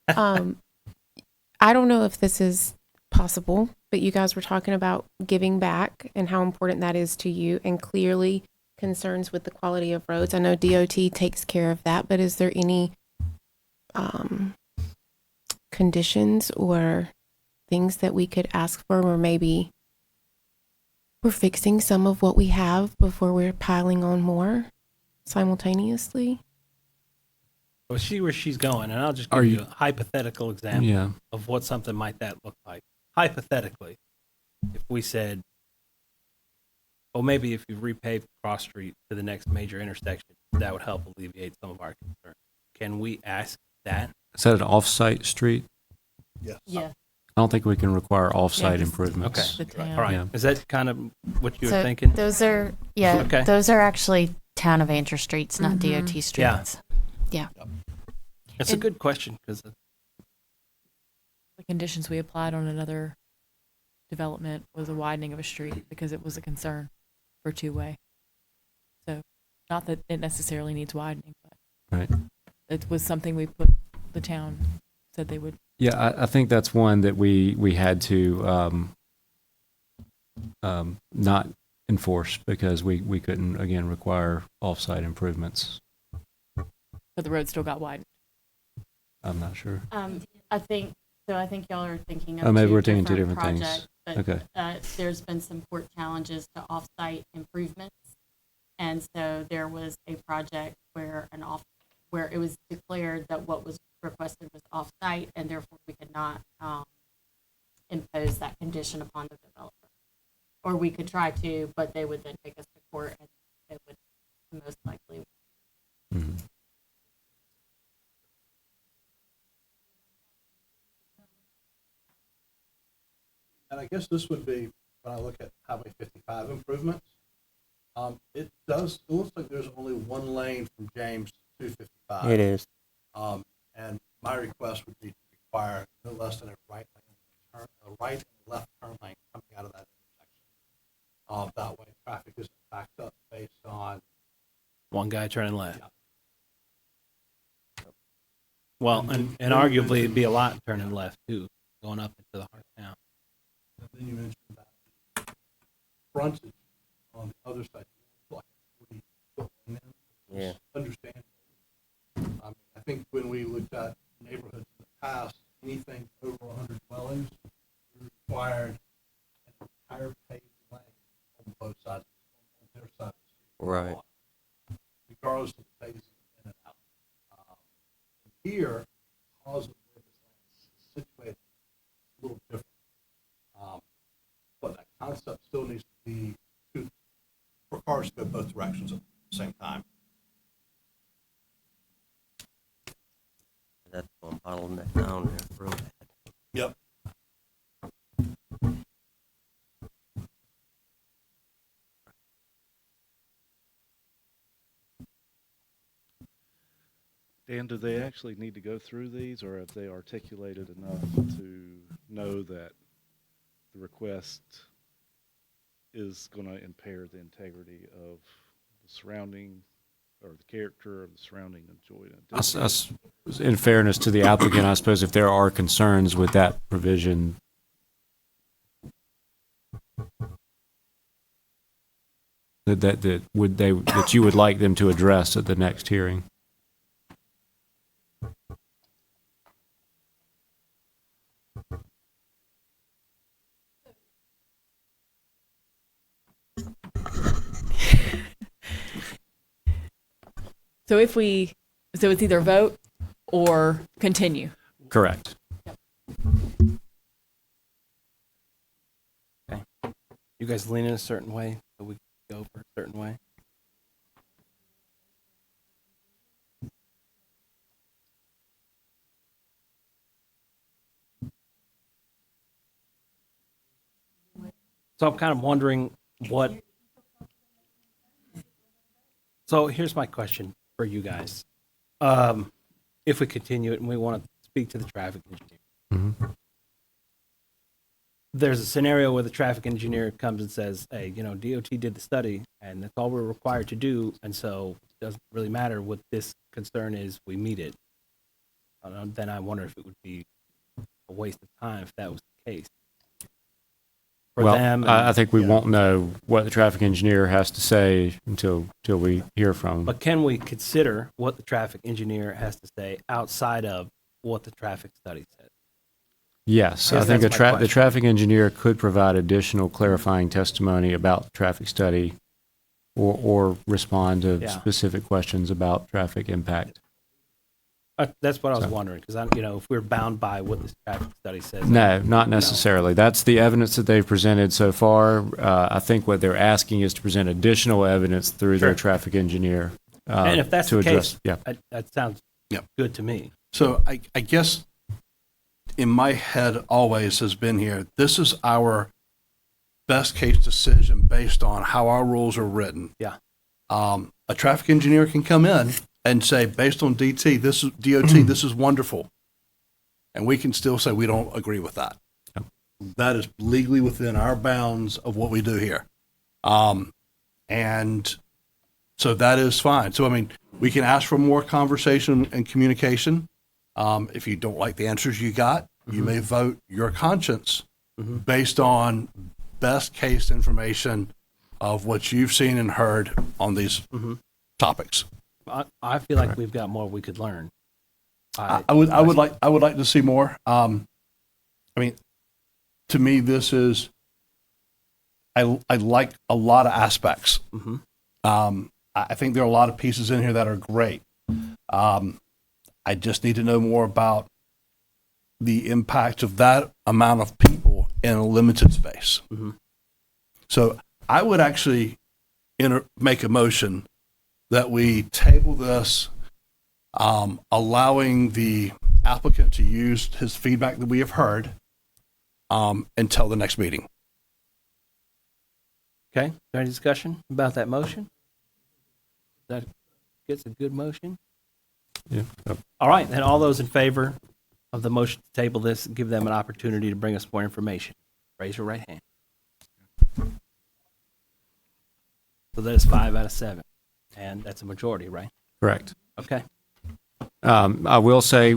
I don't know if this is possible, but you guys were talking about giving back and how important that is to you, and clearly concerns with the quality of roads. I know DOT takes care of that, but is there any conditions or things that we could ask for, or maybe we're fixing some of what we have before we're piling on more simultaneously.
Well, see where she's going, and I'll just
Are
give you
you-
a hypothetical example
Yeah.
of what something might that look like. Hypothetically, if we said, well, maybe if you repave Cross Street to the next major intersection, that would help alleviate some of our concerns. Can we ask that?
Is that an off-site street?
Yes.
Yeah.
I don't think we can require off-site
'cause
improvements.
the town.
All right.
Yeah.
Is that kind of what you were
So
thinking?
those are, yeah,
Okay.
those are actually town of Andrew streets, not DOT
Yeah.
streets. Yeah.
It's a good question because
The conditions we applied on another development was a widening of a street because it was a concern for two-way. So, not that it necessarily needs widening, but
Right.
it was something we put, the town said they would.
Yeah, I think that's one that we had to not enforce because we couldn't, again, require off-site improvements.
But the road still got widened.
I'm not sure.
I think y'all are thinking of
Oh, maybe
two
we're thinking two
different
different
projects,
things.
but,
Okay.
there's been some court challenges to off-site improvements. And so there was a project where where it was declared that what was requested was off-site, and therefore we could not impose that condition upon the developer. Or we could try to, but they would then take us to court, and they would most likely.
Mhm.
And I guess this would be, when I look at Highway 55 improvements, it looks like there's only one lane from James to 55.
It is.
And my request would be to require no less than a right and left turn lane coming out of that intersection. That way traffic isn't backed up based on.
one guy turning left.
Yeah.
Well, and arguably it'd be a lot turning left too, going up into the heart of town.
And then you mentioned that frontage on the other side, like 40-foot lane in.
Yeah.
Understandable. I think when we looked at neighborhoods in the past, anything over 100 dwellings required an entire paved lane on both sides, on their side of the street.
Right.
Regardless of the phase in and out. Here, because of where this land is situated, it's a little different. But that concept still needs to be for cars to go both directions at the same time.
That's one bottleneck down there real bad.
Yep.
Dan, do they actually need to go through these, or have they articulated enough to know that the request is going to impair the integrity of the surrounding, or the character of the surrounding enjoyment?
In fairness to the applicant, I suppose if there are concerns with that provision, that you would like them to address at the next hearing.
So so it's either vote or continue.
Correct.
Okay. You guys lean in a certain way, so we go for a certain way. So I'm kind of wondering what. So here's my question for you guys. If we continue it and we want to speak to the traffic engineer,
Mhm.
there's a scenario where the traffic engineer comes and says, hey, DOT did the study and that's all we're required to do. And so it doesn't really matter what this concern is, we meet it. Then I wonder if it would be a waste of time if that was the case. For
Well,
them.
I think we won't know what the traffic engineer has to say until we hear from him.
But can we consider what the traffic engineer has to say outside of what the traffic study says?
Yes, I
guess
think
that's my
the
question.
traffic engineer could provide additional clarifying testimony about the traffic study or respond to
Yeah.
specific questions about traffic impact.
That's what I was
So-
wondering, because if we're bound by what this traffic study says.
No, not necessarily. That's the evidence that they've presented so far. I think what they're asking is to present additional evidence through their
Sure.
traffic engineer.
And if that's
to
the
address-
case,
Yeah.
that sounds
Yep.
good to me.
So I guess in my head always has been here, this is our best case decision based on how our rules are written.
Yeah.
A traffic engineer can come in and say, based on DOT, this is wonderful. And we can still say we don't agree with that. That is legally within our bounds of what we do here. And so that is fine. So, I mean, we can ask for more conversation and communication. If you don't like the answers you got, you may vote your conscience based on best case information of what you've seen and heard on these topics.
I feel like we've got more we could learn.
I would like to see more. I mean, to me, this is, I like a lot of aspects. I think there are a lot of pieces in here that are great. I just need to know more about the impact of that amount of people in a limited space. So I would actually make a motion that we table this, allowing the applicant to use his feedback that we have heard until the next meeting.
Okay, is there any discussion about that motion? That gets a good motion?
Yeah.
All right, then all those in favor of the motion to table this, give them an opportunity to bring us more information. Raise your right hand. So that is 5 out of 7, and that's a majority, right?
Correct.
Okay.
I will say,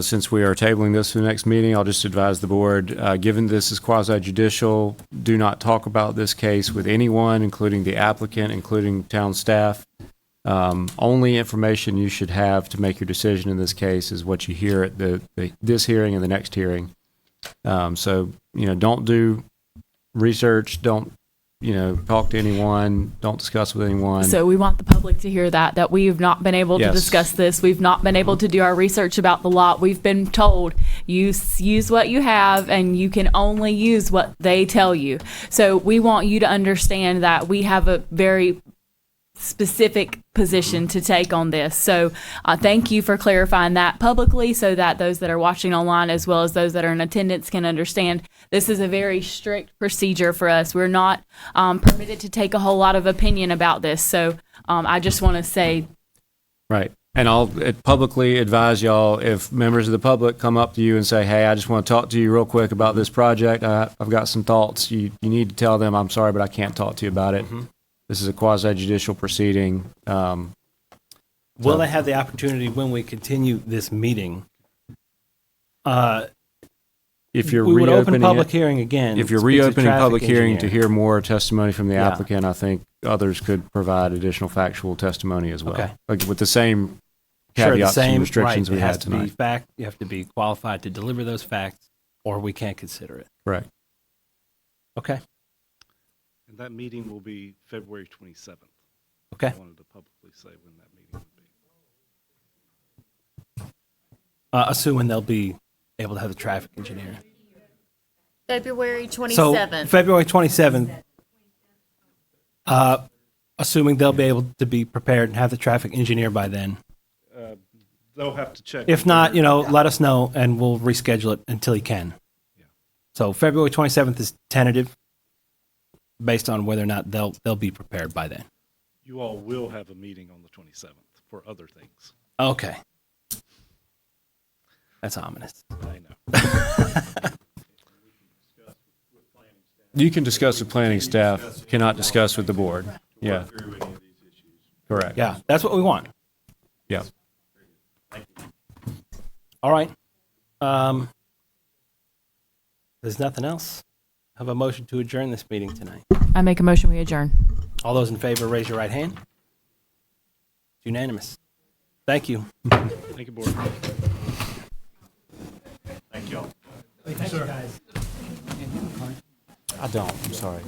since we are tabling this for the next meeting, I'll just advise the board, given this is quasi-judicial, do not talk about this case with anyone, including the applicant, including town staff. Only information you should have to make your decision in this case is what you hear at this hearing and the next hearing. So, don't do research, don't, talk to anyone, don't discuss with anyone.
So we want the public to hear that we've not been able to
Yes.
discuss this. We've not been able to do our research about the lot. We've been told use what you have and you can only use what they tell you. So we want you to understand that we have a very specific position to take on this. So thank you for clarifying that publicly so that those that are watching online as well as those that are in attendance can understand this is a very strict procedure for us. We're not permitted to take a whole lot of opinion about this. So I just want to say
Right. And I'll publicly advise y'all, if members of the public come up to you and say, hey, I just want to talk to you real quick about this project, I've got some thoughts, you need to tell them, I'm sorry, but I can't talk to you about it. This is a quasi-judicial proceeding.
Will they have the opportunity when we continue this meeting?
If you're
we would open
reopening
public
it-
hearing again.
If you're
speak to
reopening
traffic
public hearing to
engineer.
hear more testimony from the
Yeah.
applicant, I think others could provide additional factual testimony as well.
Okay.
Like with the same
Sure, the
caveats and
same,
restrictions
right,
we
it has
had
to be
tonight.
fact. You have to be qualified to deliver those facts, or we can't consider it.
Correct.
Okay.
And that meeting will be February 27th.
Okay.
I wanted to publicly say when that meeting would be.
Assuming they'll be able to have the traffic engineer.
February
So
27th.
February 27th. Assuming they'll be able to be prepared and have the traffic engineer by then.
They'll have to check.
If not, let us know and we'll reschedule it until he can. So February 27th is tentative, based on whether or not they'll be prepared by then.
You all will have a meeting on the 27th for other things.
Okay. That's ominous.
I know.
You can discuss with planning staff, cannot discuss with the board. Yeah. Correct.
Yeah, that's what we want.
Yeah.
All right. There's nothing else. Have a motion to adjourn this meeting tonight.
I make a motion we adjourn.
All those in favor, raise your right hand. It's unanimous. Thank you.
Thank you, board.
Thank y'all.
Thank you, guys.
I don't, I'm sorry.